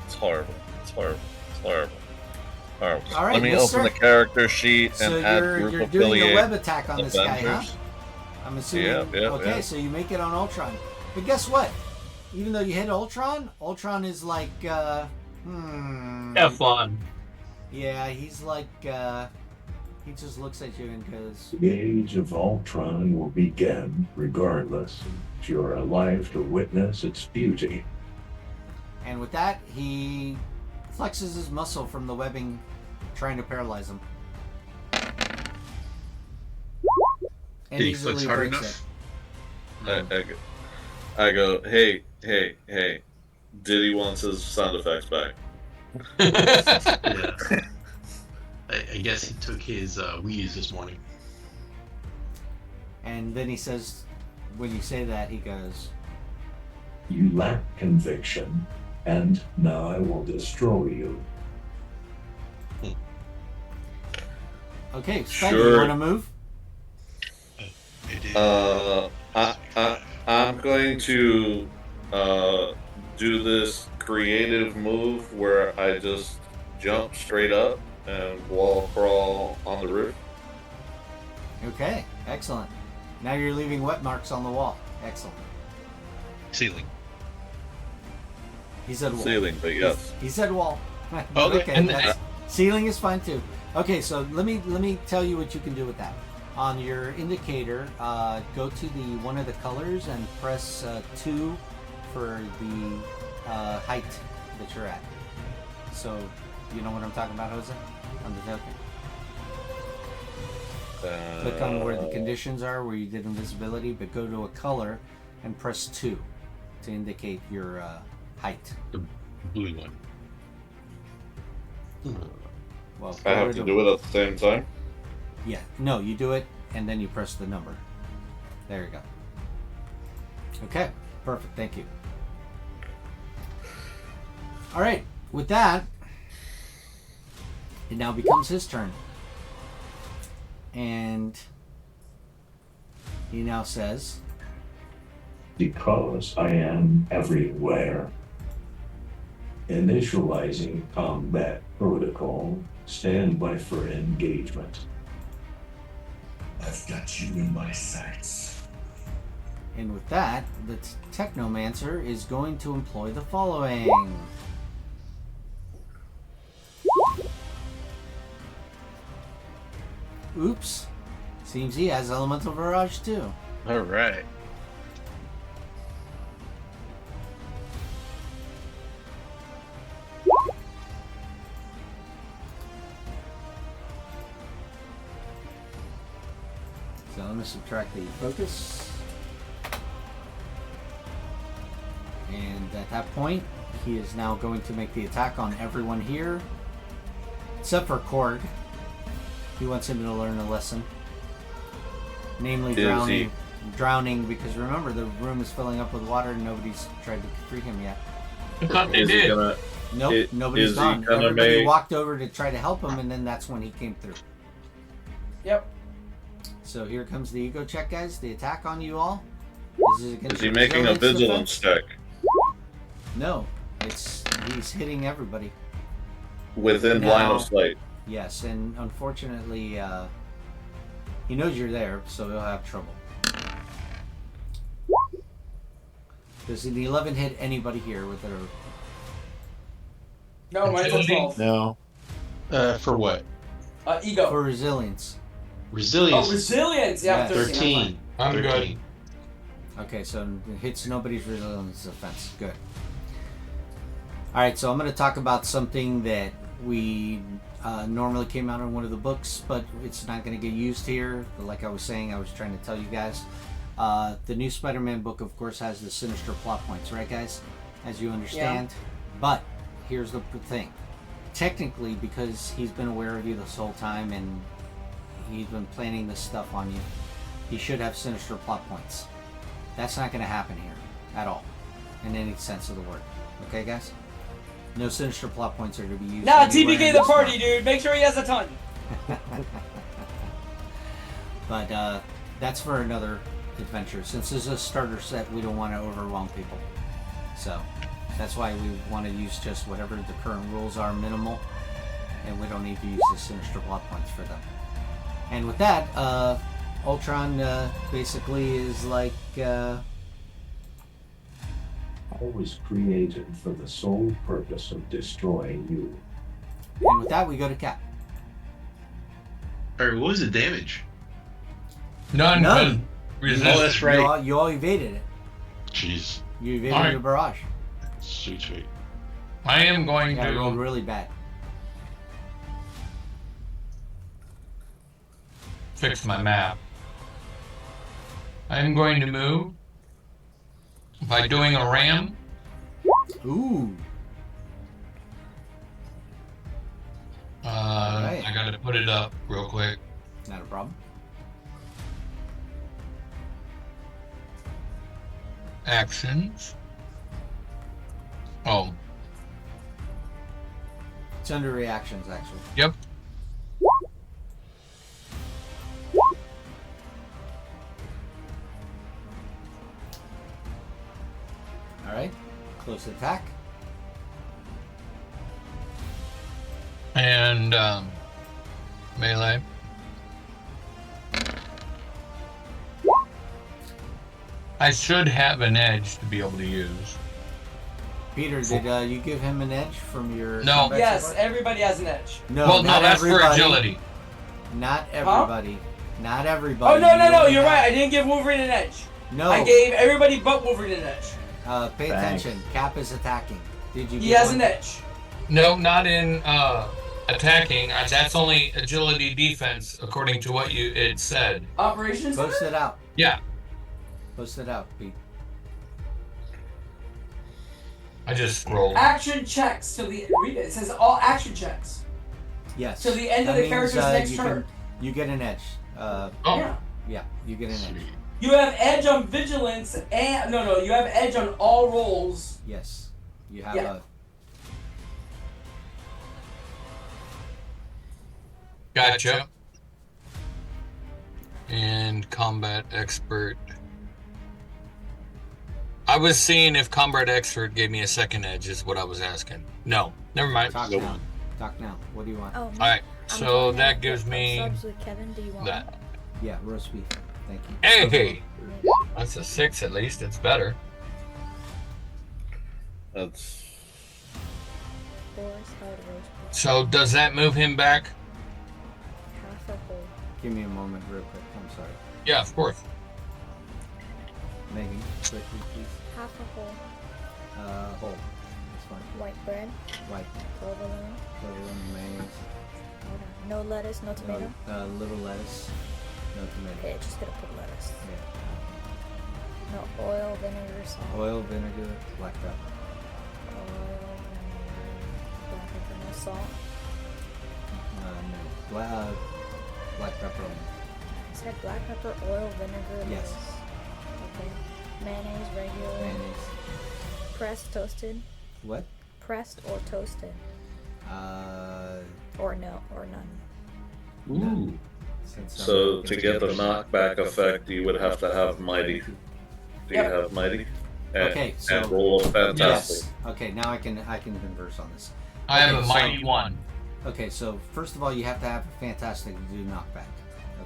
It's horrible. It's horrible. It's horrible. Horrible. All right, let me open the character sheet and add group you're doing affiliate a web attack on this guy, huh? Avengers. I'm assuming. Okay, so you make it on Ultron. But guess what? Even though you hit Ultron, Ultron is like, F1. Yeah, he's like, he just looks at you and goes, The age of Ultron will begin regardless. You're alive to witness its beauty. and with that, he flexes his muscle from the webbing, trying to paralyze him. And Did he flex easily hard breaks enough? it. I go, hey. Diddy wants his sound effects back. Yeah. I guess he took his wheeze this morning. And then he says, when you say that, he goes, You lack conviction, and now I will destroy you. okay, Spike, Sure. you want to move? I'm going to do this creative move where I just jump straight up and wall crawl on the roof. Okay, excellent. Now you're leaving wet marks on the wall. Excellent. Ceiling. He said wall. Ceiling, but yes. He said wall. Okay, and that's, ceiling is fine too. Okay, so let me tell you what you can do with that. On your indicator, go to the one of the colors and press 2 for the height that you're at. So, you know what I'm talking about, Jose? On the token. Click on where the conditions are, where you did invisibility, but go to a color and press 2 to indicate your height. The blue one. Well, I have to do it at the same time? Yeah, no, you do it and then you press the number. There you go. Okay, perfect, thank you. Alright, with that, it now becomes his turn. And he now says, Because I am everywhere. Initializing combat protocol. Stand by for engagement. I've got you in my sights. and with that, the Technomancer is going to employ the following. Oops. Seems he has Elemental Barrage too. Alright. So I'm going to subtract the focus. And at that point, he is now going to make the attack on everyone here. Except for Korg. He wants him to learn a lesson. Namely drowning. Drowning, because remember, the room is filling up with water and nobody's tried to free him yet. I thought they Is he did. gonna? Nope, nobody's is he gone. gonna Everybody make- walked over to try to help him, and then that's when he came through. Yep. So here comes the ego check, guys. The attack on you all. Is he making a vigilance check No, he's hitting everybody. within Now- line of sight? Yes, and unfortunately, he knows you're there, so he'll have trouble. Does the 11 hit anybody here with a... No, mine's a 12. No. For what? Ego. For resilience. Resilience. Oh, resilience. Yeah, 13. I'm 13. Okay, so it hits nobody's resilience defense. Good. Alright, so I'm going to talk about something that we normally came out in one of the books, but it's not going to get used here. Like I was saying, I was trying to tell you guys. The new Spider-Man book, of course, has the sinister plot points, right, guys? As you understand. Yeah. But here's the thing. Technically, because he's been aware of you this whole time and he's been planning this stuff on you, he should have sinister plot points. That's not going to happen here at all, in any sense of the word. Okay, guys? No sinister plot points are to be used. Nah, anywhere TPK in the this party, book. dude. Make sure he has a ton. But that's for another adventure. Since this is a starter set, we don't want to overwhelm people. So that's why we want to use just whatever the current rules are, minimal, and we don't need to use the sinister plot points for them. And with that, Ultron basically is like... Always created for the sole purpose of destroying you. And with that, we go to Cap. Alright, what was the damage? None. Oh, that's right. You all evaded it. Jeez. You evaded Alright. the barrage. Sweet, sweet. I am going Yeah, I rolled to really bad. fix my map. I am going to move by doing a ram. Ooh. Alright. I gotta put it up real quick. Not a problem. Actions. Oh, It's under reactions, actually. yep. Alright. Close attack. And melee. I should have an edge to be able to use. Peter, did you give him an edge from your... No. combat Yes, support? everybody has an edge. No, Well, not no, that's for everybody. agility. Not everybody. Not everybody. Oh, no, You only you're have- right. I didn't give Wolverine an edge. No. I gave everybody but Wolverine an edge. Pay Thanks. attention. Cap is attacking. Did you He give has one? an edge. No, not in attacking. That's only agility defense, according to what it said. Operations Post Center? it out. Yeah, Post it out, Pete. I just scrolled. Action checks till the read it. It says all action checks. Yes. Till the end of That the means, character's next you turn. You get an edge. Oh, Yeah. Yeah, you get an edge. You have edge on vigilance and no, you have edge on all rolls. Yes. You have Yeah. gotcha. And combat expert. I was seeing if combat expert gave me a second edge, is what I was asking. No, never mind. Talk now. Talk now. What do you want? Oh, All right, so that gives me subs with Kevin. Do you want that. Yeah, roast beef. Thank you. Hey, that's a 6 at least. It's better. That's Boris hard roast beef? So does that move him back? Half a whole. Give me a moment real quick. I'm sorry. Yeah, of course. Megan, quickly, please. Half a whole. Whole. That's fine. White bread. White. Provolone. Provolone, mayonnaise. Hold on. No lettuce, no tomato. Little lettuce. No tomato. Okay, just gonna put lettuce. Yeah. No oil, vinegar, salt. Oil, vinegar, black pepper. Oil, vinegar, black pepper, no salt. No. Black pepper only. It said black pepper, oil, vinegar, Yes. lettuce. Okay. Mayonnaise, regular. Mayonnaise. Pressed, toasted. What? Pressed or toasted? Or no, or none. Ooh. So to get the knockback effect, you would have to have mighty. Do you have mighty? Okay, so and roll a fantastic. Yes. Okay, now I can converse on this. I have a mighty 1. Okay, so first of all, you have to have a fantastic to do knockback.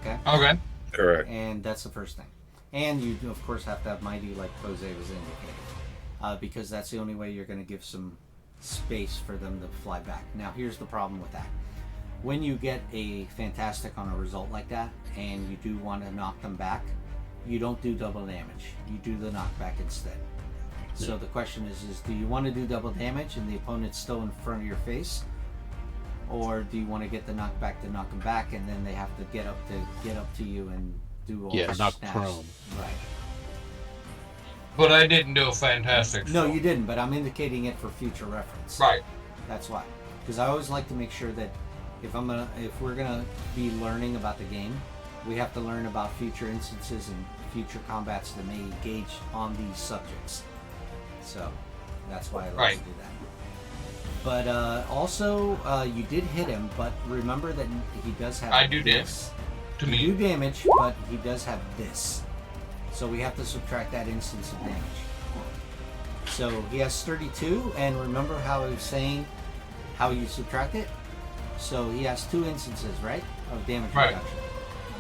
Okay. Okay. Correct. And that's the first thing. And you of course have to have mighty, like Jose was indicating, because that's the only way you're going to give some space for them to fly back. Now here's the problem with that. When you get a fantastic on a result like that, and you do want to knock them back, you don't do double damage. You do the knockback instead. So the question is do you want to do double damage and the opponent's still in front of your face, or do you want to get the knockback to knock them back, and then they have to get up to you and do all the knock snaps? prone. Right. But I didn't do a fantastic. No, you didn't. But I'm indicating it for future reference. Right. That's why. Because I always like to make sure that if we're gonna be learning about the game, we have to learn about future instances and future combats that may engage on these subjects. So that's why I like to do that. But also, you did hit him, but remember that he does have. I do this. To me. You do damage, but he does have this. So we have to subtract that instance of damage. So he has 32, and remember how I was saying how you subtract it? So he has 2 instances, right, of damage reduction.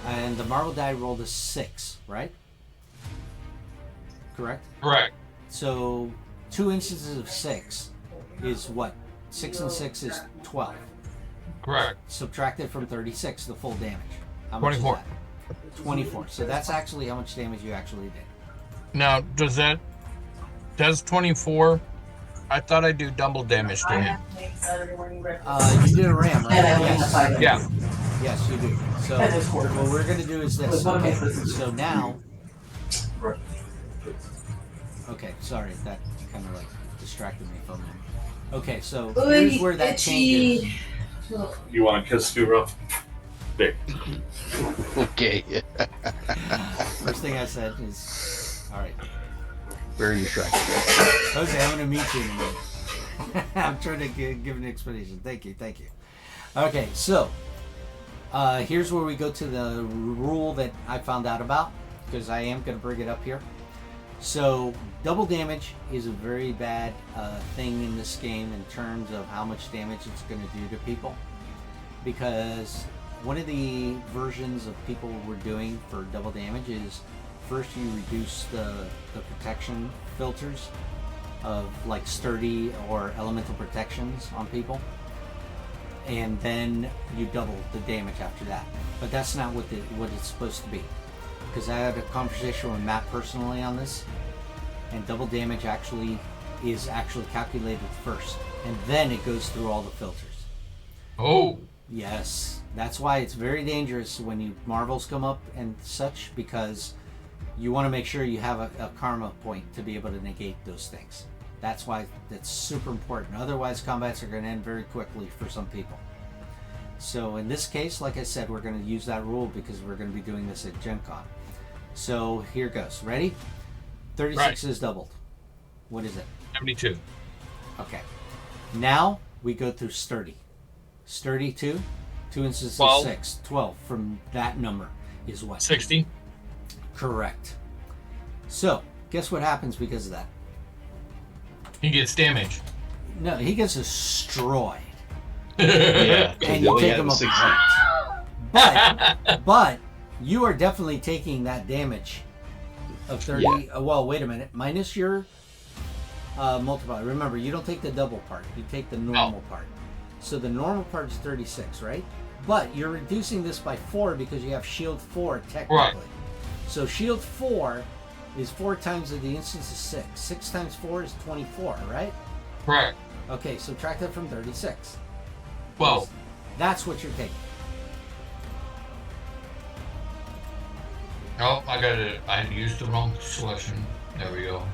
And the marble die rolled a 6, right? Correct? Correct. So 2 instances of 6 is what? 6 and 6 is 12. Correct. Subtracted from 36, the full damage. How 24. much is that? 24. So that's actually how much damage you actually did. Now, does 24? I thought I do double damage to him. You did a ram, right? Yes. Yeah. Yes, you do. So what we're going to do is this. Okay. So now. Okay, sorry, that kind of like distracted me from him. Okay, so here's where that changes. You want to kiss Skura? There. Okay. First thing I said is, all right. Very distracting. Jose, I'm going to meet you in a minute. I'm trying to give an explanation. Thank you. Okay, so here's where we go to the rule that I found out about, because I am going to bring it up here. So double damage is a very bad thing in this game in terms of how much damage it's going to do to people, because one of the versions of people were doing for double damage is first you reduce the protection filters of like sturdy or elemental protections on people, and then you double the damage after that. But that's not what it's supposed to be, because I had a conversation with Matt personally on this, and double damage is actually calculated first, and then it goes through all the filters. Oh. Yes, that's why it's very dangerous when marvels come up and such, because you want to make sure you have a karma point to be able to negate those things. That's why that's super important. Otherwise, combats are going to end very quickly for some people. So in this case, like I said, we're going to use that rule because we're going to be doing this at Gencon. So here goes. Ready? 36 is doubled. What is it? 72. Okay. Now we go through sturdy. Sturdy 2 instances 12. 6. 12 from that number is what? 60. Correct. So, guess what happens because of that? He gets damage. No, he gets destroyed. Yeah. And you take him apart. But you are definitely taking that damage of 30. Yeah. Well, wait a minute. Minus your multiplier. Remember, you don't take the double part. You take the normal part. So the normal part is 36, right? But you're reducing this by 4 because you have shield 4 technically. Right. So shield 4 is 4 times the instance of 6. 6 times 4 is 24, right? Right. Okay, subtract that from 36. 12. That's what you're taking. Oh, I got it. I used the wrong selection. There we go.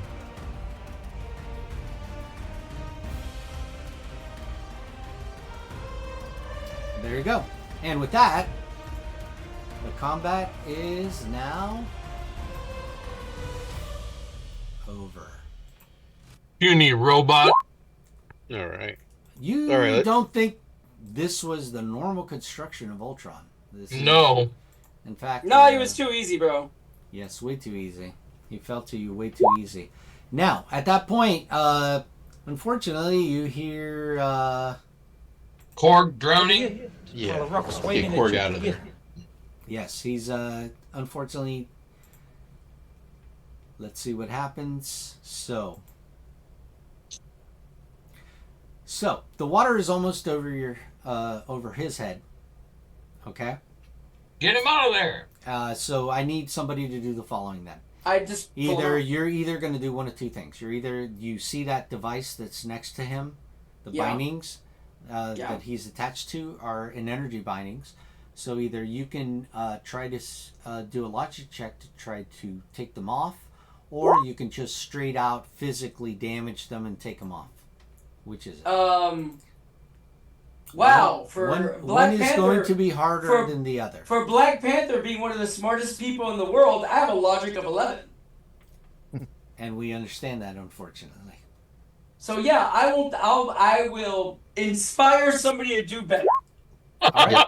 There you go. And with that, the combat is now over. Puny robot. All right. You All right. don't think this was the normal construction of Ultron? No. In fact, No, he was too easy, bro. Yes, way too easy. He fell to you way too easy. Now, at that point, unfortunately, you hear Korg droning. Yeah. Pile of rocks Get waving Korg at out you. of there. Yes, he's unfortunately. Let's see what happens. So the water is almost over your over his head. Okay. Get him out of there. So I need somebody to do the following then. I just You're either going to do one of two things. You see that device that's next to him, the bindings that he's attached to are in energy bindings. So either you can try to do a logic check to try to take them off, or you can just straight out physically damage them and take them off. Which is it? Wow, for Black one is Panther, going to be harder than the other. For Black Panther being one of the smartest people in the world, I have a logic of 11. And we understand that, unfortunately. So yeah, I will inspire somebody to do better. All right.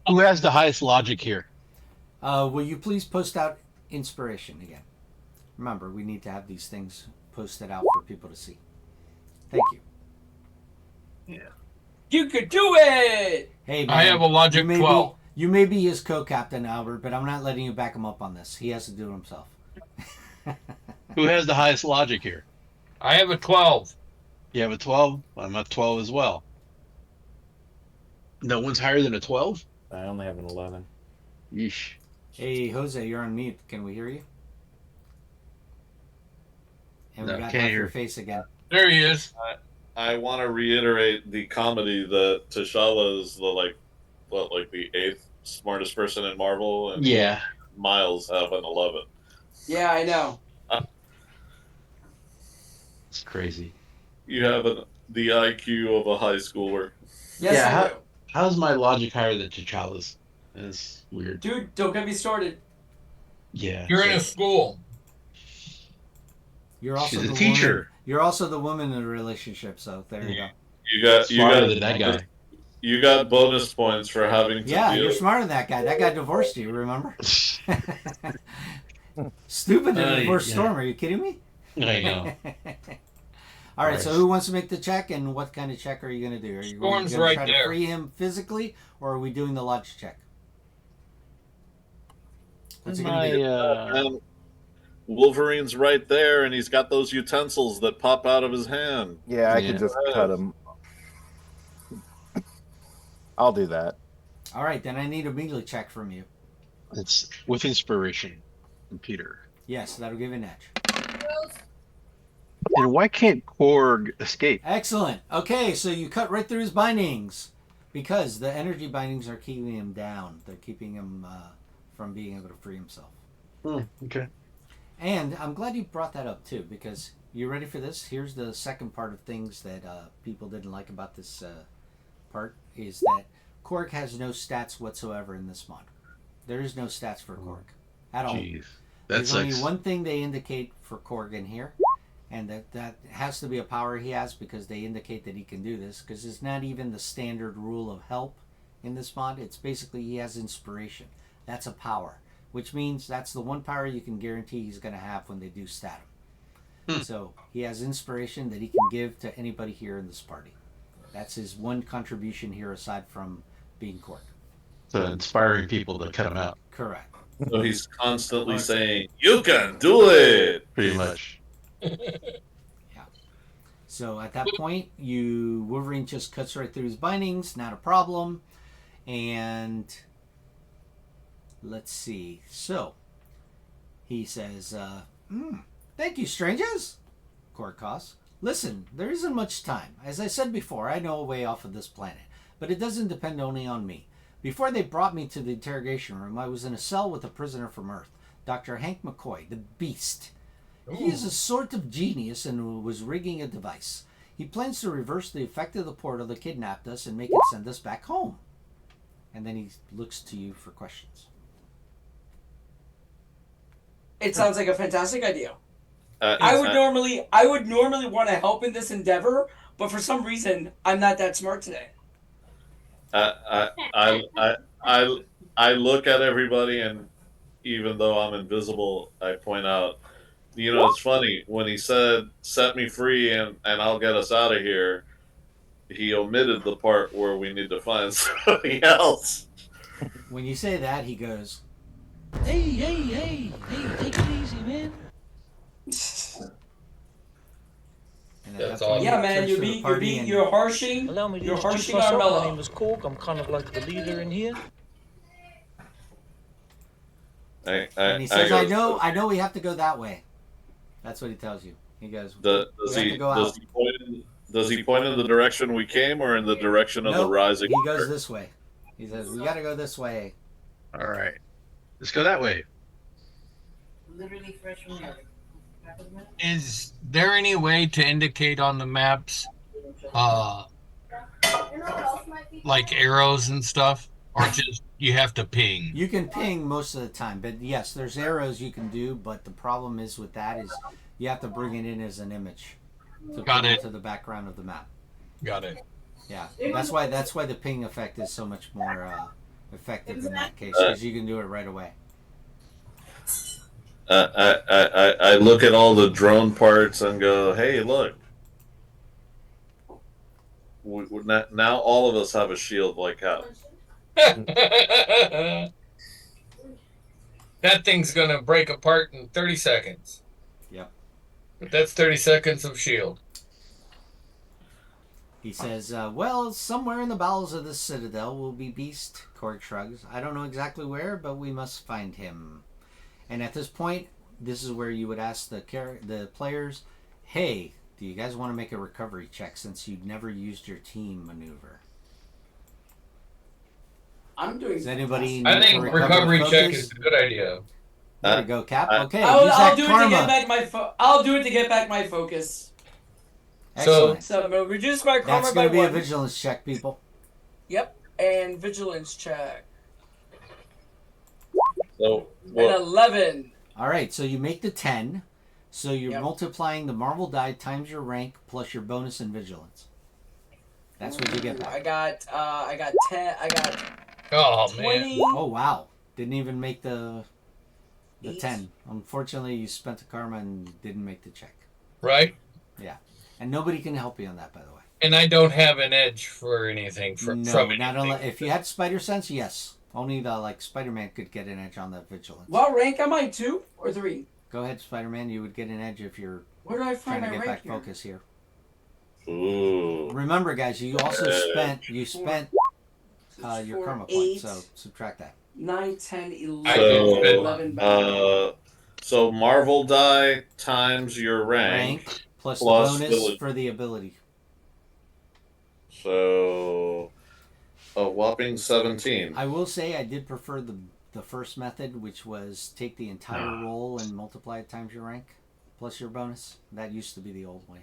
Who has the highest logic here? Will you please post out inspiration again? Remember, we need to have these things posted out for people to see. Thank you. Yeah. You could do it! Hey, man, I have a logic 12. You may be his co-captain, Albert, but I'm not letting you back him up on this. He has to do it himself. Who has the highest logic here? I have a 12. You have a 12? I'm a 12 as well. No one's higher than a 12? I only have an 11. Yeesh. Hey, Jose, you're on mute. Can we hear you? And No, we got can't half hear. your face again. There he is. I want to reiterate the comedy that T'Challa is the the 8th smartest person in Marvel, and Yeah. Miles have an 11. Yeah, I know. It's crazy. You have the IQ of a high schooler. Yes, yeah, I do. how's my logic higher than T'Challa's? That's weird. Dude, don't get me started. Yeah. You're in a school. You're also She's a the teacher. Woman, you're also the woman in the relationship, so there you go. Smarter than that guy. You got bonus points for having to Yeah, deal. you're smarter than that guy. That guy divorced you, remember? Stupid to divorce yeah. Storm. Are you kidding me? I know. All right, Right. so who wants to make the check, and what kind of check are you going to do? Are you Storm's going to right try there. to free him physically, or are we doing the logic check? What's it going to be? And Wolverine's right there, and he's got those utensils that pop out of his hand. Yeah, I could just cut him. I'll do that. All right, then I need a melee check from you. It's with inspiration from Peter. Yes, that'll give you an edge. And why can't Korg escape? Excellent. Okay, so you cut right through his bindings because the energy bindings are keeping him down. They're keeping him from being able to free himself. Okay. And I'm glad you brought that up too, because you ready for this? Here's the second part of things that people didn't like about this part is that Korg has no stats whatsoever in this mod. There is no stats for Korg at all. Jeez. There's only one thing they indicate for Korg in here, and that has to be a power he has because they indicate that he can do this, because it's not even the standard rule of help in this mod. It's basically he has inspiration. That's a power, which means that's the one power you can guarantee he's going to have when they do stat him. So he has inspiration that he can give to anybody here in this party. That's his one contribution here aside from being Korg. So inspiring people to cut him out. Correct. So he's constantly saying, "You can do it." Pretty much. So at that point, Wolverine just cuts right through his bindings, not a problem. And let's see. So he says, "Thank you, strangers." Korkos, listen, there isn't much time. As I said before, I know a way off of this planet, but it doesn't depend only on me. Before they brought me to the interrogation room, I was in a cell with a prisoner from Earth, Dr. Hank McCoy, the Beast. He is a sort of genius and was rigging a device. He plans to reverse the effect of the portal that kidnapped us and make it send us back home. And then he looks to you for questions. It sounds like a fantastic idea. I would normally want to help in this endeavor, but for some reason, I'm not that smart today. I look at everybody, and even though I'm invisible, I point out, it's funny when he said "set me free" and I'll get us out of here. He omitted the part where we need to find somebody else. When you say that, he goes, Hey, take it easy, man. That's awesome. Yeah, man, you're harshing. Allow me to You're introduce harshing our myself. My mellow. name is Cork. I'm kind of like the leader in here. and he says, I know we have to go that way. That's what he tells you. He goes, Does he point in the direction we came, or in the direction of the rising? He goes this way. He says, we got to go this way. All right. Let's go that way. Literally fresh from the Is there any way to indicate on the maps, like arrows and stuff, or just you have to ping? You can ping most of the time, but yes, there's arrows you can do. But the problem is with that is you have to bring it in as an image to put it into the background of the map. Got it. Yeah, that's why the ping effect is so much more effective in that case, because you can do it right away. I look at all the drone parts and go, hey, look. Now all of us have a shield like how? That thing's going to break apart in 30 seconds. Yep. But that's 30 seconds of shield. He says, well, somewhere in the bowels of this citadel will be Beast. Korg shrugs. I don't know exactly where, but we must find him. And at this point, this is where you would ask the players, hey, do you guys want to make a recovery check since you've never used your team maneuver? I'm doing. Does anybody? I think recovery check is a good idea. There you go, Cap. Okay, I'll do it to get back my. I'll do it to get back my focus. Excellent. So I'm gonna reduce my karma That's by going to be 1. a vigilance check, people. Yep, and vigilance check. So an 11. All right, so you make the 10. So you're multiplying the marble die times your rank plus your bonus in vigilance. That's what you get back. I got 10. I got. Oh 20. man! Oh wow! Didn't even make the 10. Unfortunately, you spent the karma and didn't make the check. Right? Yeah, and nobody can help you on that, by the way. And I don't have an edge for anything from anything. Not only if you had spider sense, yes. Only the Spider-Man could get an edge on that vigilance. What rank am I? 2 or 3? Go ahead, Spider-Man. You would get an edge if you're Where do I find trying to my get rank back here? focus here. Ooh. Remember, guys, you also spent your karma point, so subtract that. 9, 10, 11. So Marvel die times your rank plus the bonus for the ability. So a whopping 17. I will say I did prefer the first method, which was take the entire roll and multiply it times your rank plus your bonus. That used to be the old way.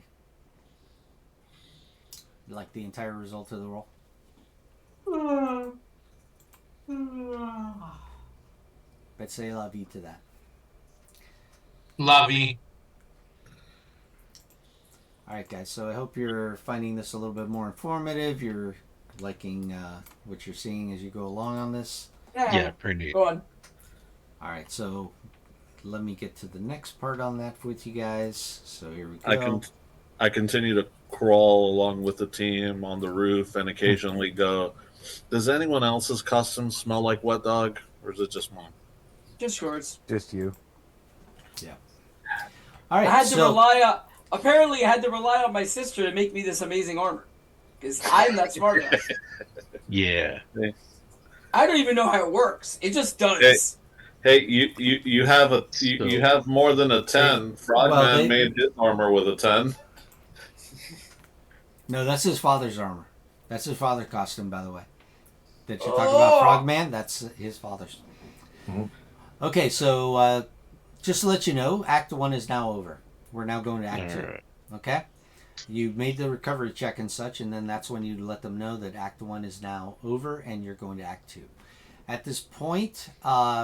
Like the entire result of the roll. But say la vie to that. La vie. Alright guys, so I hope you're finding this a little bit more informative. You're liking what you're seeing as you go along on this. Yeah, pretty neat. Go on. Alright, so let me get to the next part on that with you guys. So here we go. I continue to crawl along with the team on the roof and occasionally go, does anyone else's costume smell like wet dog? Or is it just mine? Just yours. Just you. Yeah. All right. I had to rely on. Apparently, I had to rely on my sister to make me this amazing armor, because I'm not smart enough. Yeah. I don't even know how it works. It just does. Hey, you have more than a 10. Frogman made his armor with a 10. No, that's his father's armor. That's his father's costume, by the way. That you're talking about, Frogman? That's his father's. Mm-hmm. Okay, so just to let you know, Act 1 is now over. We're now going to Act 2. Right. Okay? You made the recovery check and such, and then that's when you let them know that Act 1 is now over and you're going to Act 2. At this point,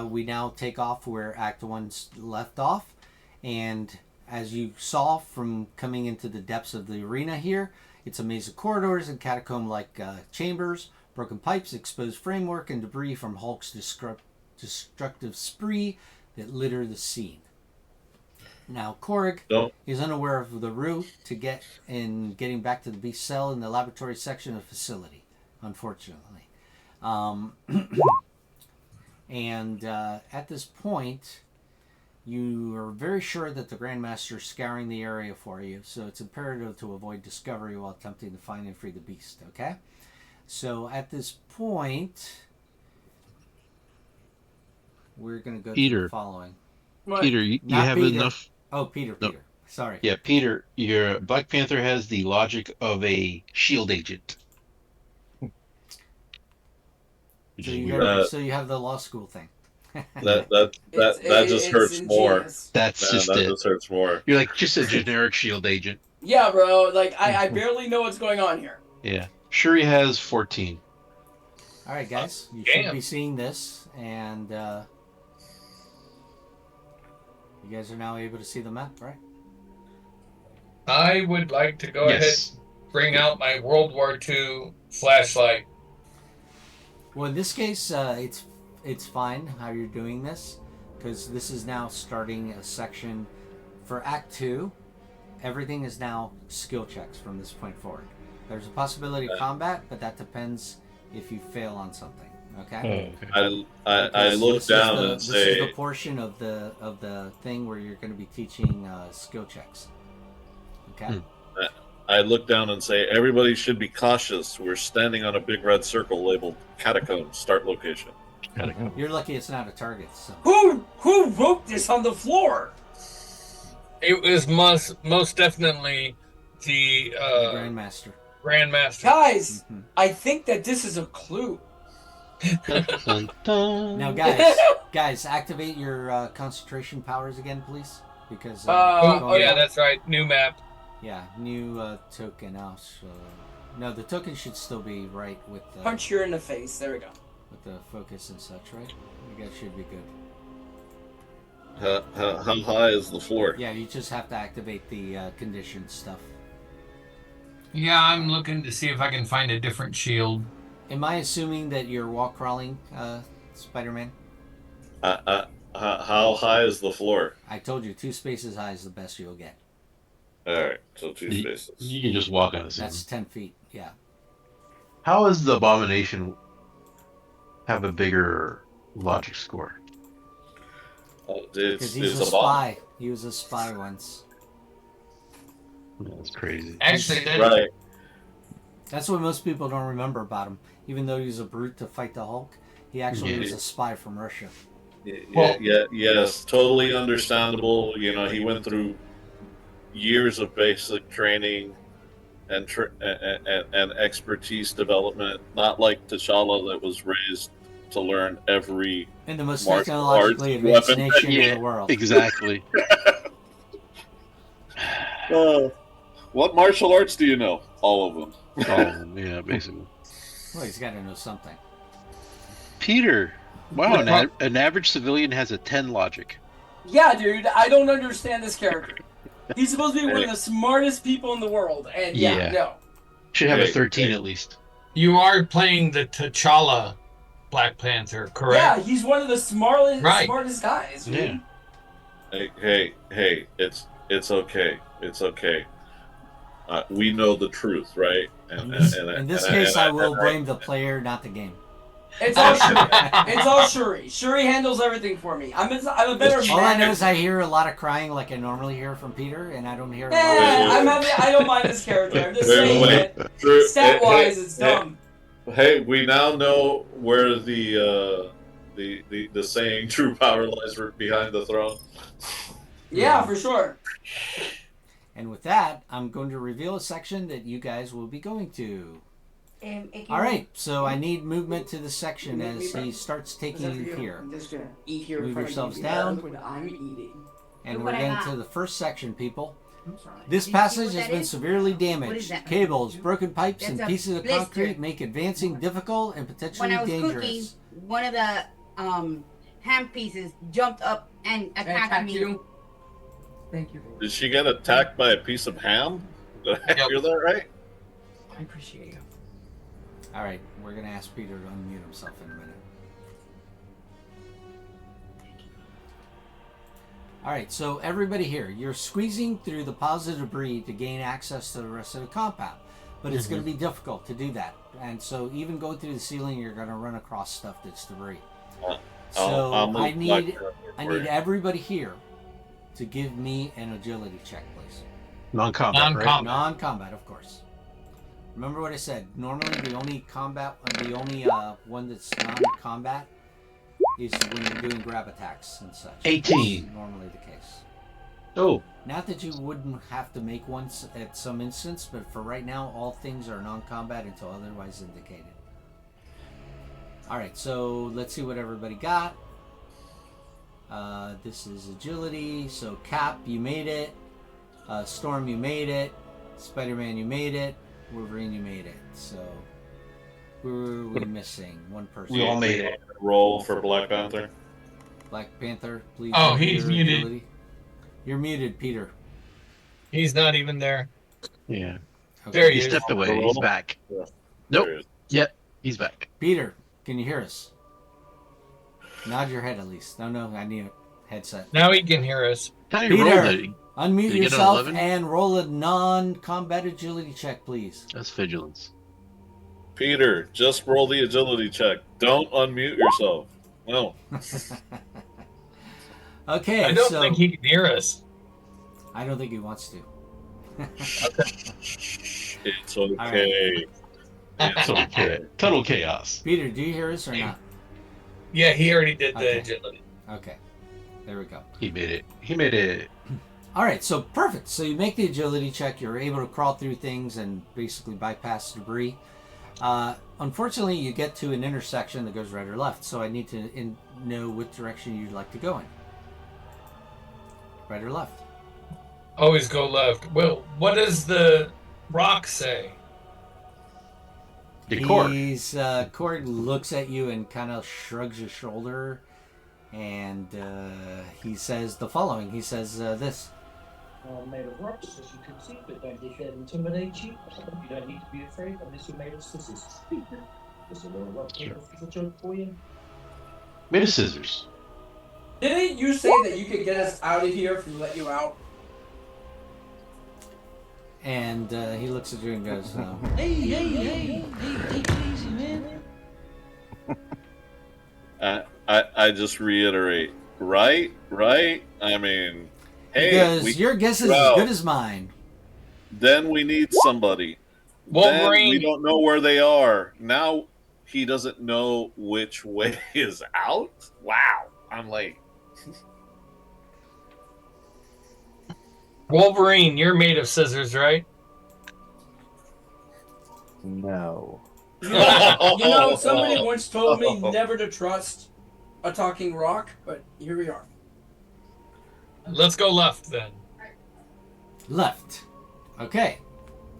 we now take off where Act 1's left off, and as you saw from coming into the depths of the arena here, it's a maze of corridors and catacomb-like chambers, broken pipes, exposed framework, and debris from Hulk's destructive spree that litter the scene. Now, Korg is unaware of the route to getting back to the beast cell in the laboratory section of the facility, unfortunately. And at this point, you are very sure that the Grandmaster is scouring the area for you, so it's imperative to avoid discovery while attempting to find and free the beast, okay? So at this point, we're going to go to the following. Peter, you have Peter. enough... Oh, Peter. Sorry. Yeah, Peter, your Black Panther has the logic of a SHIELD agent. So you have the law school thing. that just hurts more. That just hurts more. You're like just a generic SHIELD agent. Yeah, bro. Like I barely know what's going on here. Yeah. Shuri has 14. All right, guys. You should be seeing this, and you guys are now able to see the map, right? I would like to go ahead and bring out my World War II flashlight. Well, in this case, it's fine how you're doing this, because this is now starting a section for Act 2. Everything is now skill checks from this point forward. There's a possibility of combat, but that depends if you fail on something. Okay. I look down and say, this is the portion of the thing where you're going to be teaching skill checks. Okay. I look down and say, everybody should be cautious. We're standing on a big red circle labeled Catacomb Start Location. You're lucky it's not a target. So. Who wrote this on the floor? It was most definitely the Grandmaster. Guys, I think that this is a clue. Now, guys, activate your concentration powers again, please, because. Yeah, that's right. New map. Yeah, new token. No, the token should still be right with the... Punch you in the face. There we go. With the focus and such, right? You guys should be good. How high is the floor? Yeah, you just have to activate the condition stuff. Yeah, I'm looking to see if I can find a different shield. Am I assuming that you're wall crawling, Spider-Man? How high is the floor? I told you 2 spaces high is the best you'll get. Alright, so 2 spaces. You can just walk on the ceiling. That's 10 feet, yeah. How does the Abomination have a bigger logic score? Because he's a spy. He was a spy once. That's crazy. Actually, right. That's what most people don't remember about him. Even though he was a brute to fight the Hulk, he actually was a spy from Russia. Yes, totally understandable. You know, he went through years of basic training and expertise development, not like T'Challa that was raised to learn every and the most technologically advanced nation in the world. Exactly. What martial arts do you know? All of them. All of them, yeah, basically. Well, he's got to know something. Peter, wow, an average civilian has a 10 logic. Yeah, dude, I don't understand this character. He's supposed to be one of the smartest people in the world, and no. Should have a 13 at least. You are playing the T'Challa Black Panther, correct? Yeah, he's one of the smartest guys. Yeah. Hey, it's okay. It's okay. We know the truth, right? In this case, I will blame the player, not the game. It's all Shuri. It's all Shuri. Shuri handles everything for me. I'm a better man. All I know is I hear a lot of crying like I normally hear from Peter, and I don't hear. I don't mind this character. I'm just saying that stat-wise, it's dumb. Hey, we now know where the saying "true power lies behind the throne." Yeah, for sure. And with that, I'm going to reveal a section that you guys will be going to. All right, so I need movement to the section as he starts taking you here. I'm just gonna eat here. Move yourselves down. When I'm eating. And we're getting to the first section, people. This passage has been severely damaged. Cables, broken pipes, and pieces of concrete make advancing difficult and potentially dangerous. Cooking, one of the ham pieces jumped up and attacked me. Thank you. Did she get attacked by a piece of ham? Did I hear that right? I appreciate you. All right, we're gonna ask Peter to unmute himself in a minute. All right, so everybody here, you're squeezing through the piles of debris to gain access to the rest of the compound, but it's going to be difficult to do that. And so even going through the ceiling, you're going to run across stuff that's debris. So I need everybody here to give me an agility check, please. Non-combat, right? Non-combat, of course. Remember what I said. Normally, the only one that's non-combat is when you're doing grab attacks and such. 18. That's normally the case. Oh. Not that you wouldn't have to make one at some instance, but for right now, all things are non-combat until otherwise indicated. Alright, so let's see what everybody got. This is agility. So Cap, you made it. Storm, you made it. Spider-Man, you made it. Wolverine, you made it. So who are we missing? One person. We all made it. Roll for Black Panther. Black Panther, please. Oh, he's muted. Agility. You're muted, Peter. He's not even there. Yeah. Okay. There He stepped away. He's back. Nope. Yep. He's back. Peter, can you hear us? Nod your head at least. No, I need a headset. Now he can hear us. Peter, unmute yourself and roll a non-combat agility check, please. That's vigilance. Peter, just roll the agility check. Don't unmute yourself. No. Okay, I don't think he can hear us. I don't think he wants to. It's okay. It's okay. Total chaos. Peter, do you hear us or not? Yeah, he already did the agility. Okay, there we go. He made it. He made it. All right, so perfect. So you make the agility check. You're able to crawl through things and basically bypass debris. Unfortunately, you get to an intersection that goes right or left. So I need to know which direction you'd like to go in. Right or left? Always go left. Well, what does the rock say? Cord looks at you and kind of shrugs his shoulder, and he says the following. He says this. Made of rocks, as you can see, but don't let that intimidate you. You don't need to be afraid unless you're made of scissors. Just a little rock for the joke for you. Made of scissors. Didn't you say that you could get us out of here if we let you out? And he looks at you and goes, Hey, easy, man. I just reiterate, right? I mean, hey, because your guess is as good as mine. Then we need somebody. Wolverine. Then we don't know where they are. Now he doesn't know which way is out. Wow, I'm late. Wolverine, you're made of scissors, right? No. Somebody once told me never to trust a talking rock, but here we are. Let's go left then. Left. Okay.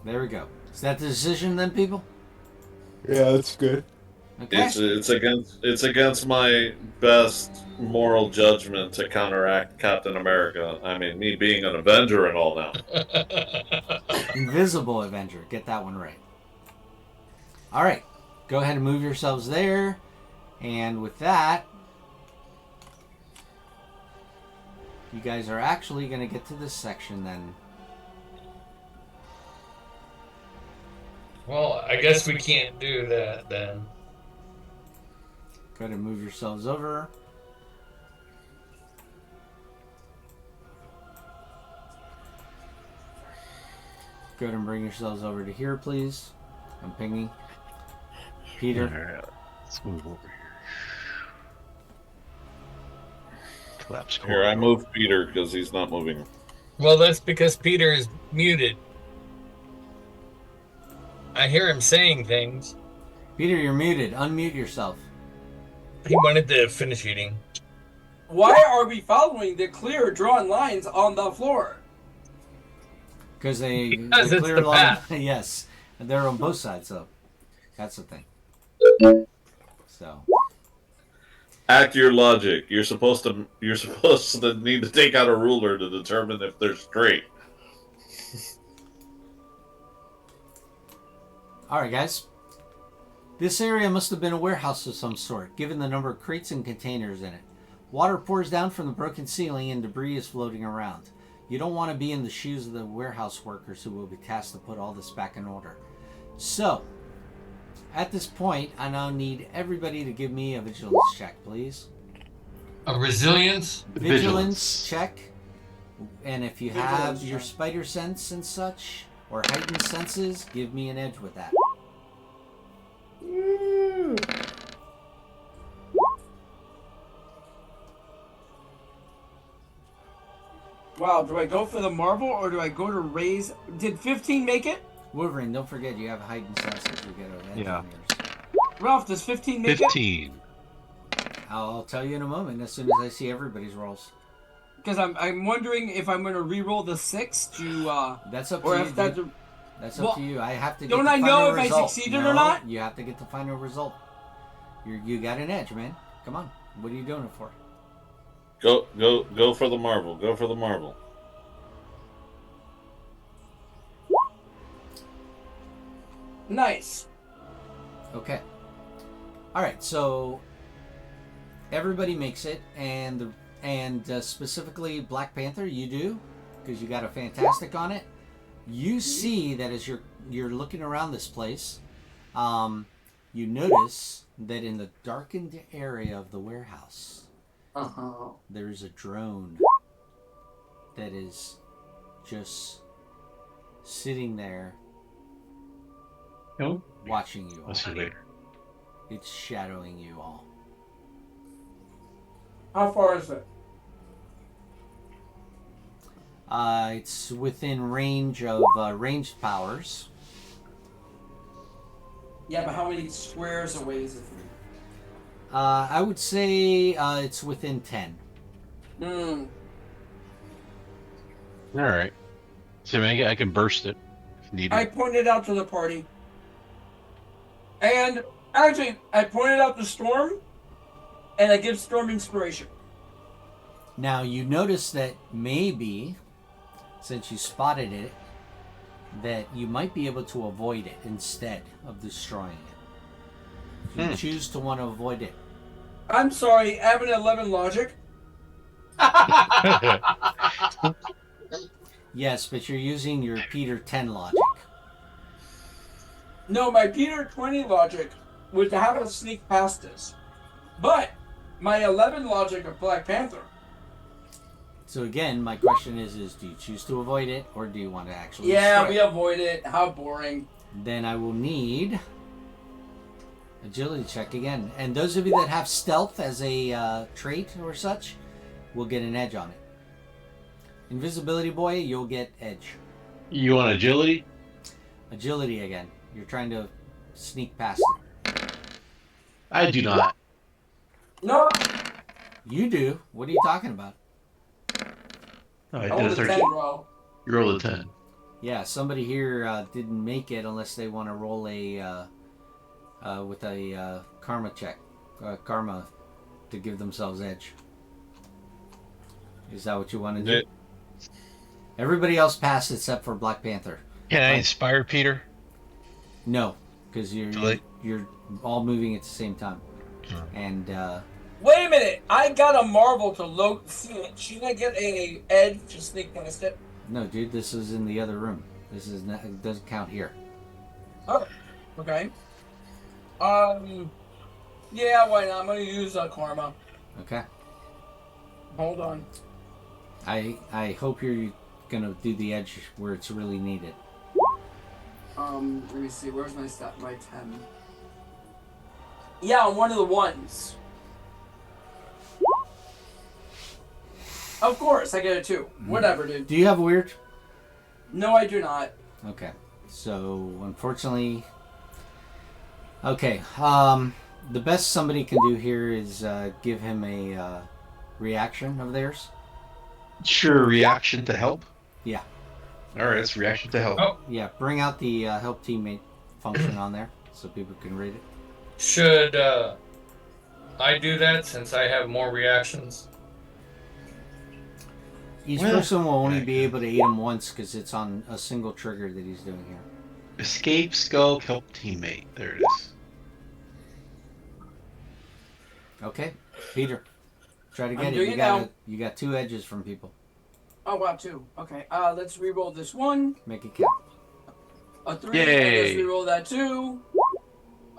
There we go. Is that the decision then, people? Yeah, that's good. Okay. It's against my best moral judgment to counteract Captain America. I mean, me being an Avenger and all now. Invisible Avenger. Get that one right. All right. Go ahead and move yourselves there. And with that, you guys are actually going to get to this section then. Well, I guess we can't do that then. Go ahead and move yourselves over. Go ahead and bring yourselves over to here, please. I'm pinging. Peter. All right, let's move over here. Collapse core. Here, I moved Peter because he's not moving. Well, that's because Peter is muted. I hear him saying things. Peter, you're muted. Unmute yourself. He wanted to finish eating. Why are we following the clear drawn lines on the floor? Because they it's clear the line. path. Yes, and they're on both sides, so that's the thing. So Act your logic. You're supposed to need to take out a ruler to determine if they're straight. Alright, guys. This area must have been a warehouse of some sort, given the number of crates and containers in it. Water pours down from the broken ceiling and debris is floating around. You don't want to be in the shoes of the warehouse workers who will be tasked to put all this back in order. So, at this point, I now need everybody to give me a vigilance check, please. A resilience? Vigilance check. And if you have your spider sense and such, or heightened senses, give me an edge with that. Wow, do I go for the marble or do I go to raise? Did 15 make it? Wolverine, don't forget you have heightened senses. You get an edge on yours. Ralph, does 15 make it? 15. I'll tell you in a moment as soon as I see everybody's rolls. Because I'm wondering if I'm going to re-roll the 6 to... That's up or to if you. that's Dude. That's up to you. I have to get don't the I final know if result. I succeeded No, or not? You have to get the final result. You got an edge, man. Come on. What are you doing it for? Go for the marble. Go for the marble. Nice. Okay. All right. So everybody makes it, and specifically Black Panther, you do, because you got a fantastic on it. You see that as you're looking around this place, you notice that in the darkened area of the warehouse, there is a drone that is just sitting there, watching you all. I'll see you later. It's shadowing you all. How far is it? It's within range of ranged powers. Yeah, but how many squares away is it from you? I would say it's within 10. Hmm. All right. So I can burst it if needed. I pointed out to the party. And actually, I pointed out the storm, and I give Storm inspiration. Now, you notice that maybe, since you spotted it, that you might be able to avoid it instead of destroying it. If you choose to want to avoid it. I'm sorry, I have an 11 logic. Yes, but you're using your Peter 10 logic. No, my Peter 20 logic was to have us sneak past this. But my 11 logic of Black Panther. So again, my question is do you choose to avoid it, or do you want to actually Yeah, destroy we it? avoid it. How boring. Then I will need agility check again. And those of you that have stealth as a trait or such will get an edge on it. Invisibility boy, you'll get edge. You want agility? Agility again. You're trying to sneak past it. I do not. No. You do. What are you talking about? Oh, I I did rolled a a 13. 10, bro. You rolled a 10. Yeah, somebody here didn't make it unless they want to roll a with a karma check, karma, to give themselves edge. Is that what you want to do? Everybody else passed except for Black Panther. Can I inspire Peter? No, because you're all moving at the same time. And Wait a minute. I got a marble to load. Should I get a edge to sneak past it? no, dude, this is in the other room. This is not, it doesn't count here. Oh, okay. Yeah, why not? I'm gonna use karma. Okay. Hold on. I hope you're gonna do the edge where it's really needed. Let me see. Where's my stat? My 10. Yeah, on one of the ones. Of course, I get it too. Whatever, dude. Do you have weird? No, I do not. Okay. So, unfortunately... Okay. The best somebody can do here is give him a reaction of theirs. Sure, reaction to help? Yeah. Alright, it's reaction to help. Oh. Yeah, bring out the help teammate function on there so people can read it. Should I do that since I have more reactions? Each person will only be able to aid him once because it's on a single trigger that he's doing here. Escape, skulk, help teammate. There it is. Okay, Peter, try to I'm get it. doing You it got now. You got 2 edges from people. Oh wow, 2. Okay. Let's re-roll this one. Make it count. A 3. And let's Yay. re-roll that 2.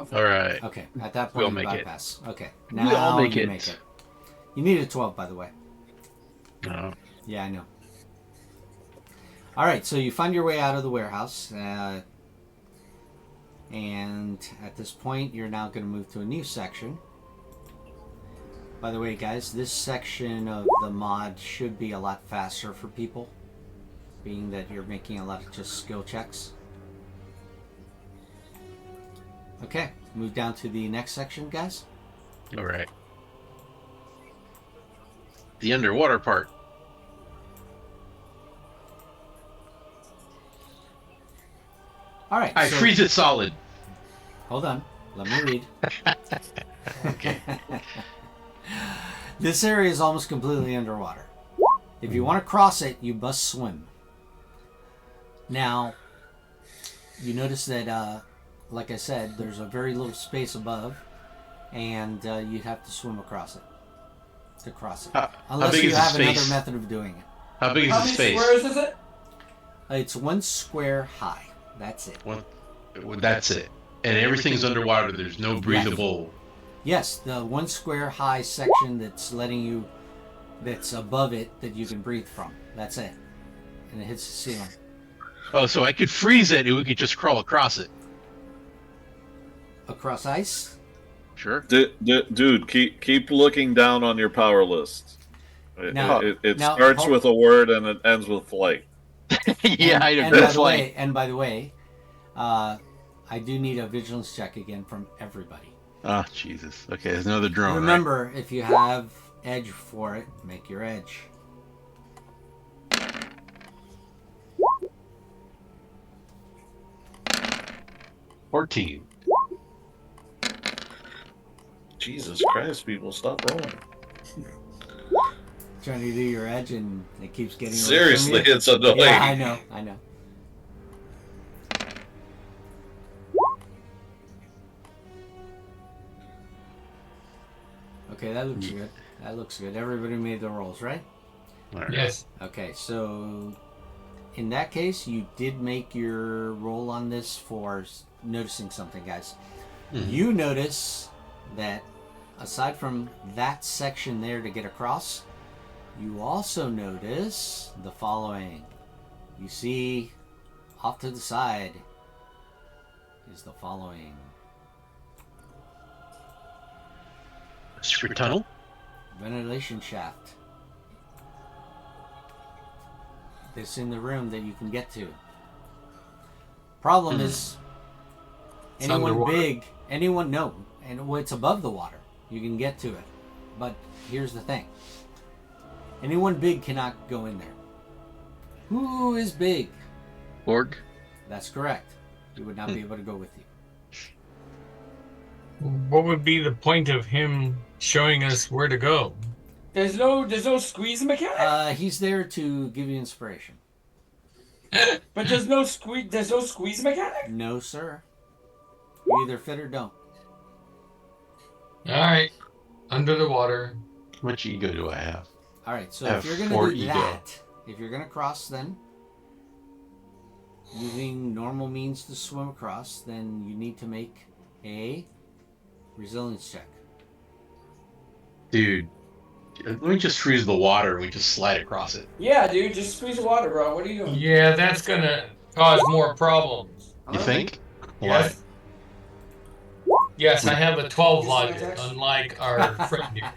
A 4. All right. Okay, at that We'll point you make it. bypass. Okay, We'll now make you it. make it. You need a 12, by the way. No. Yeah, I know. All right, so you find your way out of the warehouse, and at this point, you're now going to move to a new section. By the way, guys, this section of the mod should be a lot faster for people, being that you're making a lot of just skill checks. Okay, move down to the next section, guys. All right. The underwater part. All right. I freeze it solid. Hold on. Let me read. Okay. This area is almost completely underwater. If you want to cross it, you must swim. Now, you notice that, like I said, there's a very little space above, and you'd have to swim across it to cross it. Unless big you is the have another space? method of doing it. How big is the space? How many squares is it? It's 1 square high. That's it. That's it. And everything's underwater. There's no breathable. Yes, the 1 square high section that's that's above it that you can breathe from. That's it. And it hits the ceiling. Oh, so I could freeze it and we could just crawl across it. Across ice? Sure. Dude, keep looking down on your power list. Now- It now, starts hold- with a word and it ends with flight. Yeah, and by the way, I do need a vigilance check again from everybody. Oh, Jesus. Okay, there's another drone. Remember, if you have edge for it, make your edge. Right? 14. Jesus Christ, people, stop rolling. Trying to do your edge and it keeps getting away from Seriously, you. it's annoying. Yeah, I know. Okay, that looks good. That looks good. Everybody made the rolls, right? Yes. Okay, so in that case, you did make your roll on this for noticing something, guys. Mhm. You notice that aside from that section there to get across, you also notice the following. You see off to the side is the following. A secret tunnel? Ventilation shaft. That's in the room that you can get to. Problem is, It's anyone underwater. big, and it's above the water. You can get to it. But here's the thing. Anyone big cannot go in there. Who is big? Orc? That's correct. He would not be able to go with you. What would be the point of him showing us where to go? There's no squeeze mechanic. He's there to give you inspiration. But there's no squeeze mechanic. No, sir. You either fit or don't. All right, under the water. How much ego do I have? All right, so I if have you're going 4 to do ego. that, if you're going to cross then, using normal means to swim across, then you need to make a resilience check. Dude, let me just freeze the water and we just slide across it. Yeah, dude, just squeeze the water, bro. What are you doing? Yeah, that's gonna cause more problems. You think? Yes. Yes, I have a 12 logic, unlike our friend here.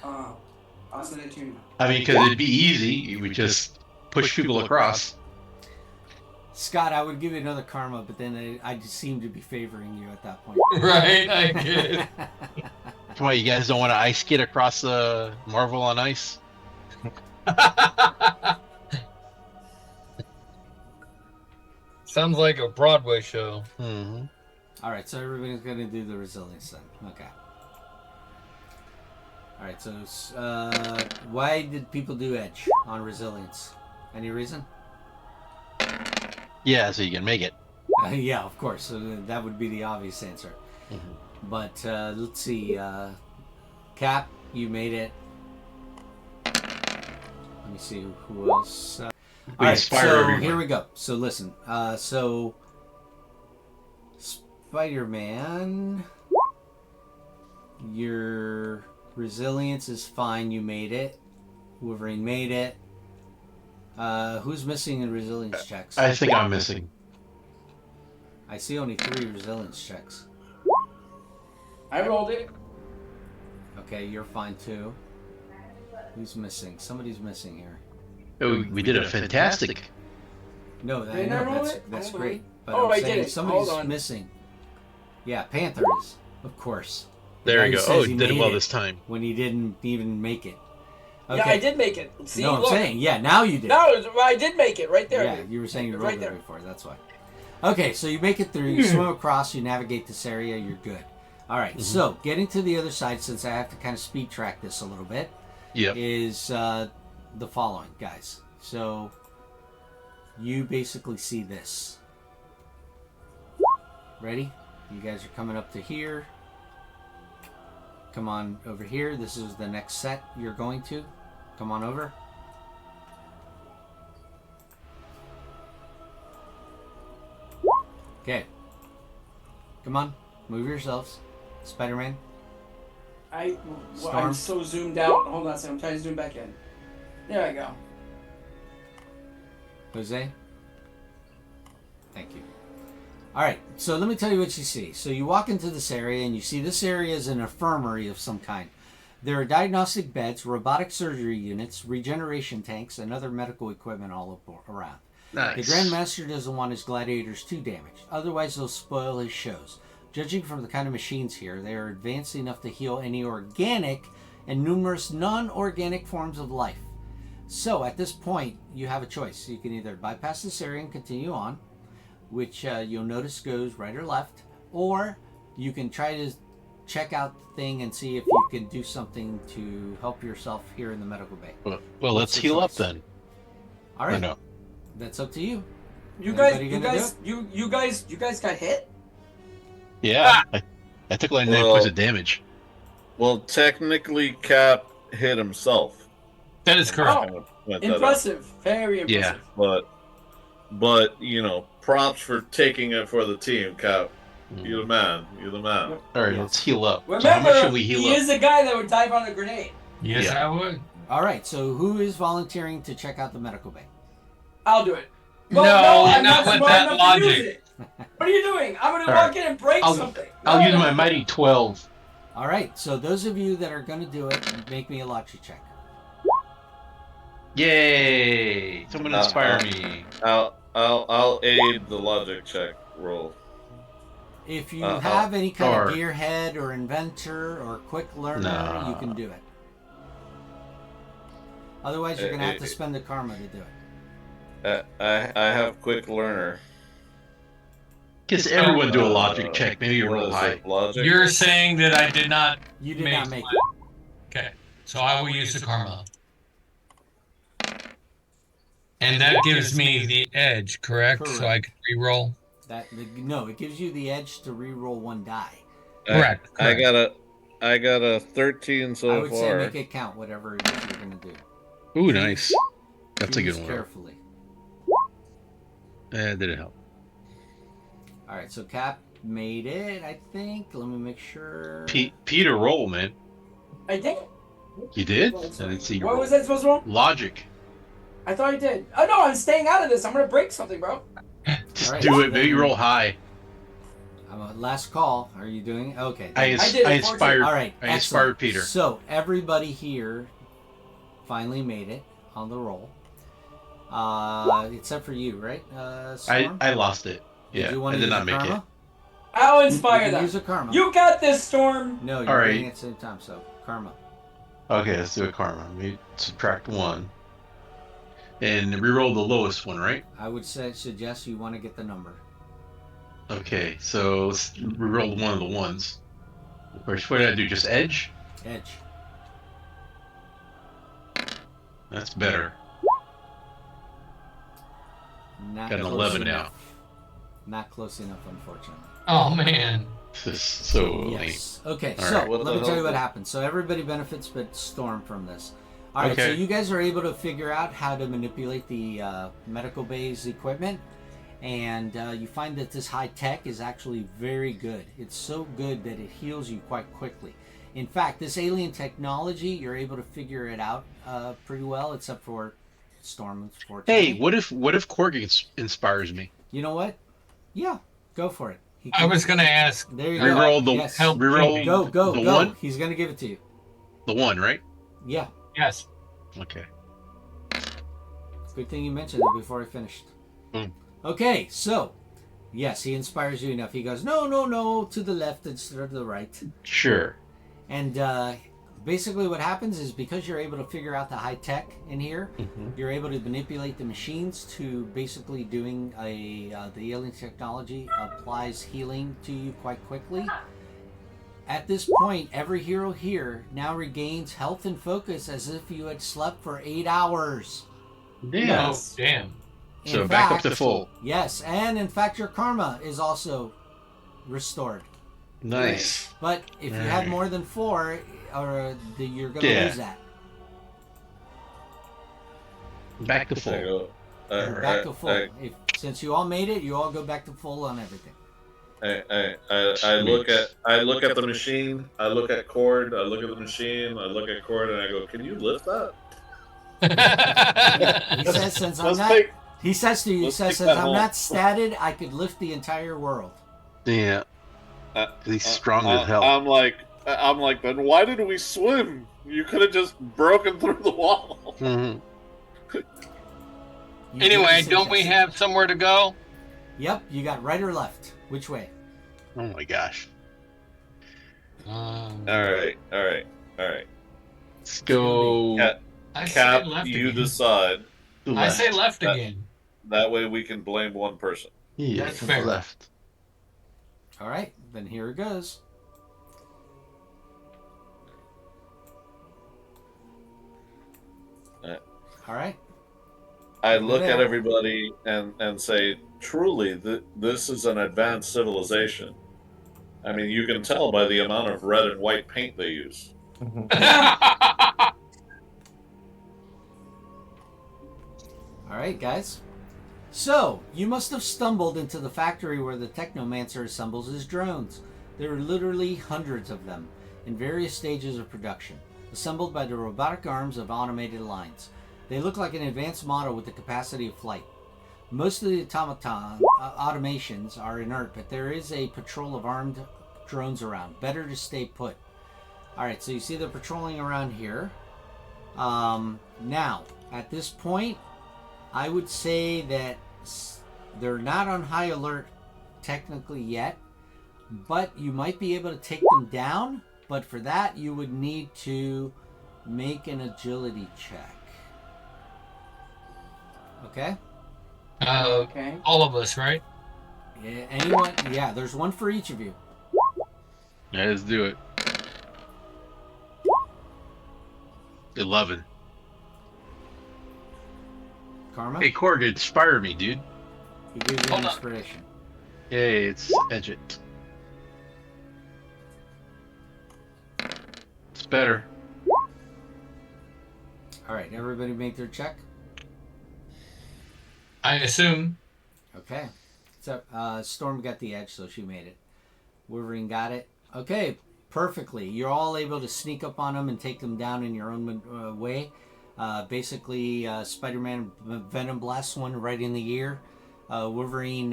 I'll send it to you. I mean, because it'd be easy. You would just push people across. Scott, I would give you another karma, but then I just seem to be favoring you at that point. Right, I get it. Come on, you guys don't want to ice skate across the Marvel on Ice? Sounds like a Broadway show. Mm-hmm. All right, so everybody's going to do the resilience then. Okay. All right. So, why did people do edge on resilience? Any reason? Yeah, so you can make it. Yeah, of course. So that would be the obvious answer. But let's see. Cap, you made it. Let me see who else. All right, so here we go. So listen. So Spider-Man, your resilience is fine. You made it. Wolverine made it. Who's missing in resilience checks? I think I'm missing. I see only 3 resilience checks. I rolled it. Okay, you're fine too. Who's missing? Somebody's missing here. Oh, we did a fantastic. No, Didn't I roll that's it? that's Hold great. on. But Oh, I'm I saying did it. somebody's Hold on. missing. Yeah, Panther is, of course. The There guy you who go. says Oh, he you did made well it this time. when he didn't even make it. Okay. Yeah, I did make it. See, no, I'm look. saying, yeah, now you did. No, I did make it right there. Yeah, you were saying you rolled right it there. before. That's why. Okay, so you make it through. You swim across. You navigate this area. You're good. All right, so getting to the other side, since I have to kind of speed track this a little bit, is the following, guys. So you basically see this. Ready? You guys are coming up to here. Come on over here. This is the next set you're going to. Come on over. Okay. Come on. Move yourselves. Spider-Man. I'm so zoomed out. Hold on a second. I'm trying to zoom back in. There I go. Jose. Thank you. All right. So let me tell you what you see. So you walk into this area and you see this area is an infirmary of some kind. There are diagnostic beds, robotic surgery units, regeneration tanks, and other medical equipment all around. Nice. The Grand Master doesn't want his gladiators too damaged. Otherwise, they'll spoil his shows. Judging from the kind of machines here, they are advanced enough to heal any organic and numerous non-organic forms of life. So at this point, you have a choice. You can either bypass this area and continue on, which you'll notice goes right or left, or you can try to check out the thing and see if you can do something to help yourself here in the medical bay. Well, let's heal up then. All right. Or no? That's up to you. You Anybody guys gonna got hit? Yeah. I took like 9 points of damage. Well, technically, Cap hit himself. That is correct. Impressive. Very impressive. Yeah. But you know, props for taking it for the team, Cap. You're the man. You're the man. All right, let's heal up. Remember, So how much should we heal he up? is the guy that would dive on a grenade. Yes, Yeah. I would. All right. So who is volunteering to check out the medical bay? I'll do it. No, I'm not with smart that enough to use logic. it. What are you doing? I'm going to All walk in and break something. I'll use my mighty 12. All right. So those of you that are going to do it, make me a logic check. Yay! Someone inspire me. I'll aid the logic check roll. If you have any kind or- of gearhead or inventor or quick learner, Nah. you can do it. Otherwise, you're going to have to spend the karma to do it. I have quick learner. Guess everyone do a logic check. Maybe you roll high. Logic? You're saying that I did not. You did not make it. Okay, so I will use the karma, and that gives me the edge, correct? So I can re-roll. No, it gives you the edge to re-roll one die. Correct. I got a 13 so I would say far. make it count, whatever it is you're going to do. Ooh, nice. That's a good Choose one. carefully. Did it help? All right, so Cap made it, I think. Let me make sure. Peter, roll, man. I did. You did? I didn't see your What roll. was I supposed to roll? Logic. I thought I did. Oh no, I'm staying out of this. I'm going to break something, bro. Just Alright, do so it. Maybe then- roll high. Last call. Are you doing? Okay. I did it, inspired. All right. I inspired excellent. Peter. So everybody here finally made it on the roll. Except for you, right? Storm? I lost it. Did Yeah, you want I to did use not a make karma? it. I'll You inspire can them. use a karma. You got this, Storm. No, you're All doing right. it at the same time. So karma. Okay, let's do a karma. Let me subtract 1. And reroll the lowest one, right? I would suggest you want to get the number. Okay, so let's reroll one of the ones. What did I do? Just edge? Edge. That's better. Not Got an close 11 enough. Not close enough, unfortunately. Oh man. This is so yes. Okay, All so right. let me tell you what happens. So everybody benefits but Storm from this. All right, Okay. so you guys are able to figure out how to manipulate the medical bay's equipment, and you find that this high tech is actually very good. It's so good that it heals you quite quickly. In fact, this alien technology, you're able to figure it out pretty well, except for Storm, unfortunately. Hey, what if Korg inspires me? You know what? Yeah, go for it. I was going to ask. There you Reroll go. the Yes. reroll Go. the one. He's gonna give it to you. The one, right? Yeah. Yes. Okay. Good thing you mentioned it before I finished. Okay, so yes, he inspires you enough. He goes, no, to the left instead of the right. Sure. And basically what happens is because you're able to figure out the high tech in here, you're able to manipulate the machines to basically doing the alien technology applies healing to you quite quickly. At this point, every hero here now regains health and focus as if you had slept for 8 hours. Damn. Oh, damn. So back up to full. Yes, and in fact your karma is also restored. Nice. But if you have more than 4, you're going to lose that. Back to full. Back to full. Since you all made it, you all go back to full on everything. I look at the machine. I look at Cord. I look at the machine. I look at Cord, and I go, "Can you lift that?" He says, "Since I'm not," he says to you, "Since I'm not statted, I could lift the entire world." Yeah. He's strong as hell. I'm like, then why did we swim? You could have just broken through the wall. Anyway, don't we have somewhere to go? Yep, you got right or left. Which way? Oh my gosh. All right. Let's go. Cap, you decide. I say left again. That way we can blame one person. Yeah, That's fair. Left. All right, then here it goes. All right. I look at everybody and say, truly, this is an advanced civilization. I mean, you can tell by the amount of red and white paint they use. All right, guys. So, you must have stumbled into the factory where the Technomancer assembles his drones. There are literally hundreds of them, in various stages of production, assembled by the robotic arms of automated lines. They look like an advanced model with the capacity of flight. Most of the automations are inert, but there is a patrol of armed drones around. Better to stay put. Alright, so you see they're patrolling around here. Now, at this point, I would say that they're not on high alert technically yet, but you might be able to take them down, but for that you would need to make an agility check. Okay? Okay. All of us, right? Yeah, anyone? Yeah, there's one for each of you. Yeah, let's do it. 11. Karma? Hey, Korg, inspire me, dude. He gives you an inspiration. Yay, it's edge it. It's better. Alright, everybody make their check. I assume. Okay. So, Storm got the edge, so she made it. Wolverine got it. Okay, perfectly. You're all able to sneak up on them and take them down in your own way. Basically, Spider-Man Venom blasts one right in the ear. Wolverine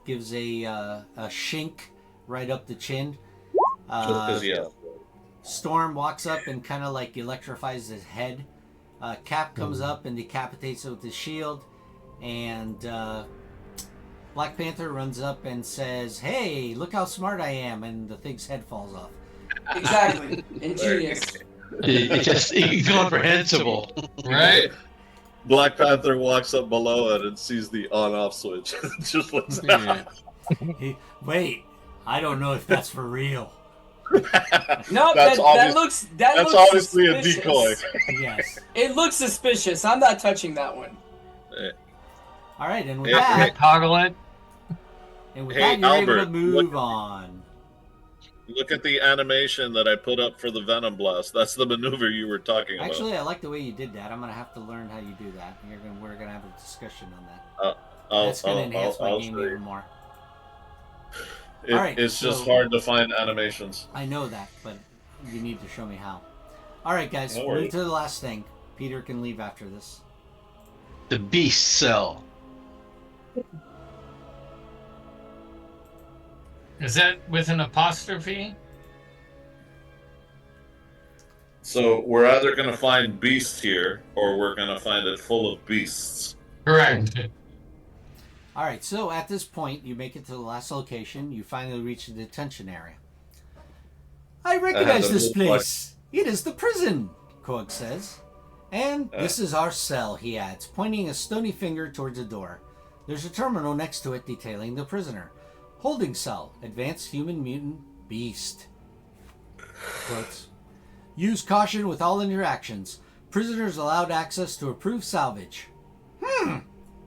gives a shink right up the chin. Storm walks up and kind of like electrifies his head. Cap comes up and decapitates it with his shield. And Black Panther runs up and says, "Hey, look how smart I am," and the thing's head falls off. Exactly. Ingenious. It's just incomprehensible. Right? Black Panther walks up below it and sees the on-off switch. Just what's Wait, I don't know if that's for real. No, That's that looks obviously a suspicious. decoy. Yes. It looks suspicious. I'm not touching that one. All right, and with Hey, that, Toggle it. and with Hey, that, you're able to Albert, move on. Look at the animation that I put up for the Venom Blast. That's the maneuver you were talking about. Actually, I like the way you did that. I'm gonna have to learn how you do that. We're gonna have a discussion on that. That's gonna enhance my game even more. All right, it's just so- hard to find animations. I know that, but you need to show me how. All right, guys, No move worries. to the last thing. Peter can leave after this. The beast cell. Is that with an apostrophe? So we're either going to find beasts here, or we're going to find it full of beasts. Correct. All right, so at this point, you make it to the last location. You finally reach the detention area. I recognize this place. It is the prison, Korg says. And this is our cell, he adds, pointing a stony finger towards a door. There's a terminal next to it detailing the prisoner. Holding cell, advanced human mutant beast. Quotes. Use caution with all interactions. Prisoners allowed access to approved salvage.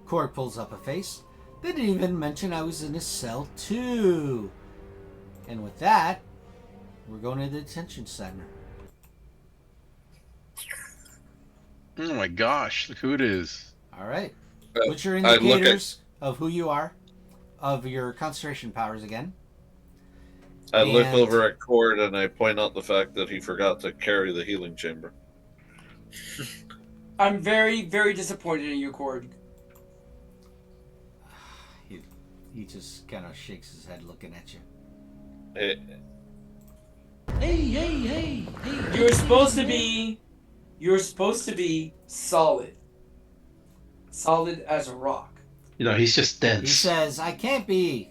Korg pulls up a face. They didn't even mention I was in a cell too. And with that, we're going to the detention center. Oh my gosh, look who it is. All right. What's your indicators of who you are? Of your concentration powers again? I look over at Cord and I point out the fact that he forgot to carry the healing chamber. I'm very, very disappointed in you, Cord. He just kind of shakes his head looking at you. Hey. You're supposed to be solid. Solid as a rock. You know, he's just dense. He says, I can't be.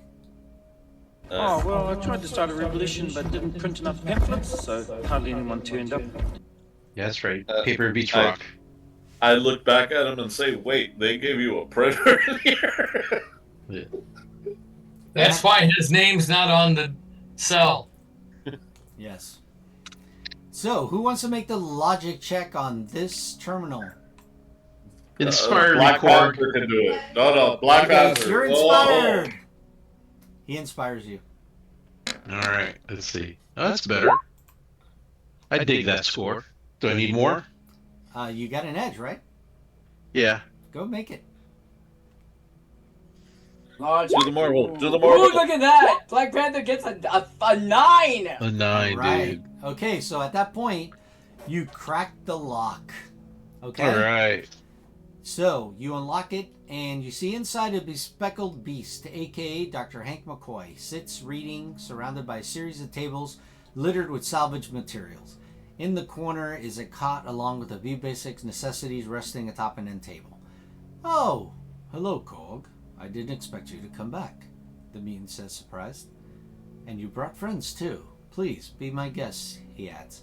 Oh, well, I tried to start a revolution but didn't print enough pamphlets, so hardly anyone turned up. Yeah, that's right. Paper beats rock. I look back at him and say, wait, they gave you a predator in here? Yeah. That's why his name's not on the cell. Yes. So, who wants to make the logic check on this terminal? Inspire me, Black Korg. Panther can do it. No, Black Panther. You're inspired. He inspires you. All right, let's see. Oh, that's better. I dig that score. Do I need more? You got an edge, right? Yeah. Go make it. Logic. Do the Marvel. Ooh, look at that! Black Panther gets a 9! A 9, right. dude. Okay, so at that point, you crack the lock. Okay? All right. So, you unlock it, and you see inside a bespectacled beast, a.k.a. Dr. Hank McCoy, sits reading, surrounded by a series of tables littered with salvage materials. In the corner is a cot along with a few basic necessities resting atop an end table. Oh, hello, Korg. I didn't expect you to come back, the mutant says, surprised. And you brought friends, too. Please, be my guest, he adds.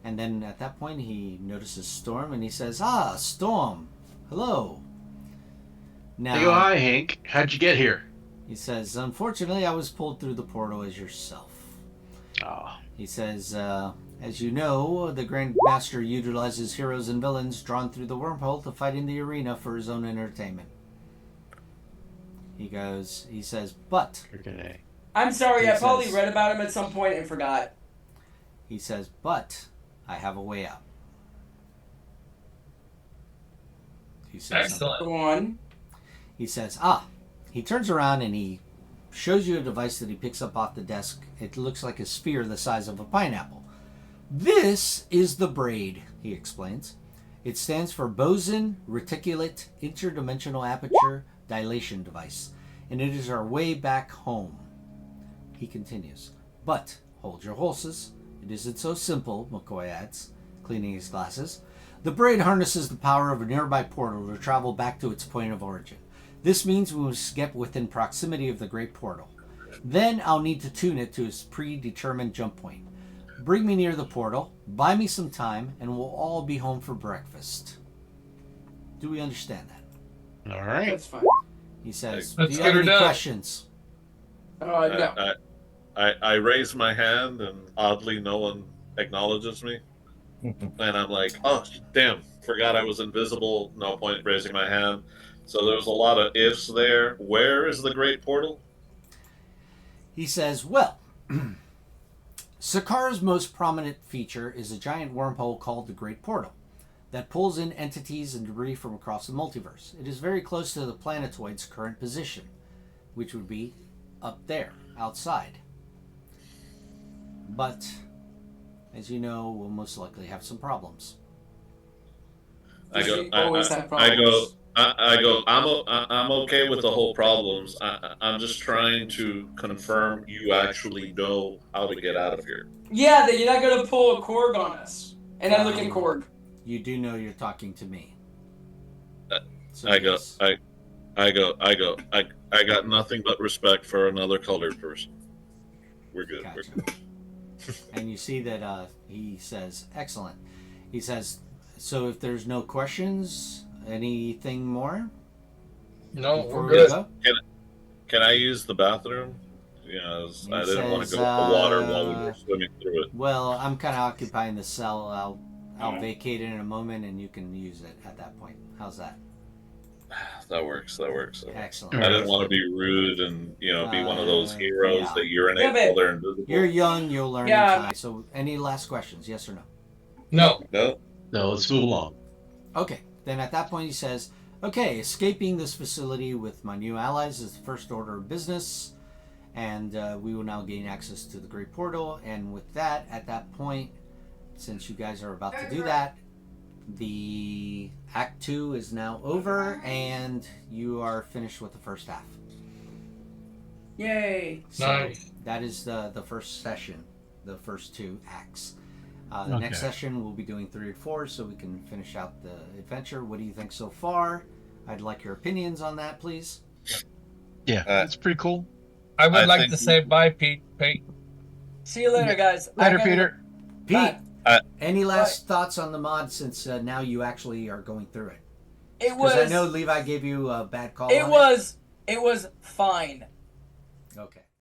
And then at that point, he notices Storm, and he says, Ah, Storm, hello. Now, Hey, oh, hi, Hank. How'd you get here? He says, unfortunately, I was pulled through the portal as yourself. Oh. He says, as you know, the Grand Master utilizes heroes and villains drawn through the wormhole to fight in the arena for his own entertainment. He says, but... I'm sorry, He I probably says- read about him at some point and forgot. He says, but I have a way out. He says, Excellent. Go on. He says, he turns around and he shows you a device that he picks up off the desk. It looks like a sphere the size of a pineapple. This is the braid, he explains. It stands for Boson Reticulate Interdimensional Aperture Dilation Device, and it is our way back home. He continues, but hold your horses. It isn't so simple, McCoy adds, cleaning his glasses. The braid harnesses the power of a nearby portal to travel back to its point of origin. This means we must get within proximity of the great portal. Then I'll need to tune it to its predetermined jump point. Bring me near the portal, buy me some time, and we'll all be home for breakfast. Do we understand that? All right. That's fine. He says, Let's do you get have her any done. questions? No. I raise my hand, and oddly, no one acknowledges me. And I'm like, oh, damn, forgot I was invisible. No point raising my hand. So there's a lot of ifs there. Where is the Great Portal? He says, well, Sakar's most prominent feature is a giant wormhole called the Great Portal that pulls in entities and debris from across the multiverse. It is very close to the planetoid's current position, which would be up there, outside. But, as you know, we'll most likely have some problems. I go. I'm okay with the whole problems. I'm just trying to confirm you actually know how to get out of here. Yeah, that you're not gonna pull a Korg on us. And I look at Korg. You do know you're talking to me. So I yes. got nothing but respect for another colored person. We're good. Gotcha. We're good. And you see that he says, excellent. He says, so if there's no questions, anything more? No, before we're we good. go? Can I use the bathroom? Yes, I didn't want to says, go to the water while we were swimming through it. Well, I'm kind of occupying the cell. I'll vacate it in a moment, and you can use it at that point. How's that? That works. Excellent. I didn't want to be rude and be one of those heroes that urinate while they're invisible. You're young. You'll learn in time. So, any last questions? Yes or no? No. Let's move along. Okay. Then at that point, he says, "Okay, escaping this facility with my new allies is the first order of business, and we will now gain access to the Great Portal. And with that, at that point, since you guys are about to do that, the Act 2 is now over, and you are finished with the first half." Yay! So Nice. that is the first session, the first 2 acts. The next session we'll be doing 3 and 4, so we can finish out the adventure. What do you think so far? I'd like your opinions on that, please. Yeah, that's pretty cool. I would like to say bye, Pete. See you later, guys. Later, Peter. Pete, any last thoughts on the mod since now you actually are going through it? Because I know Levi gave you a bad call. It was fine. Okay.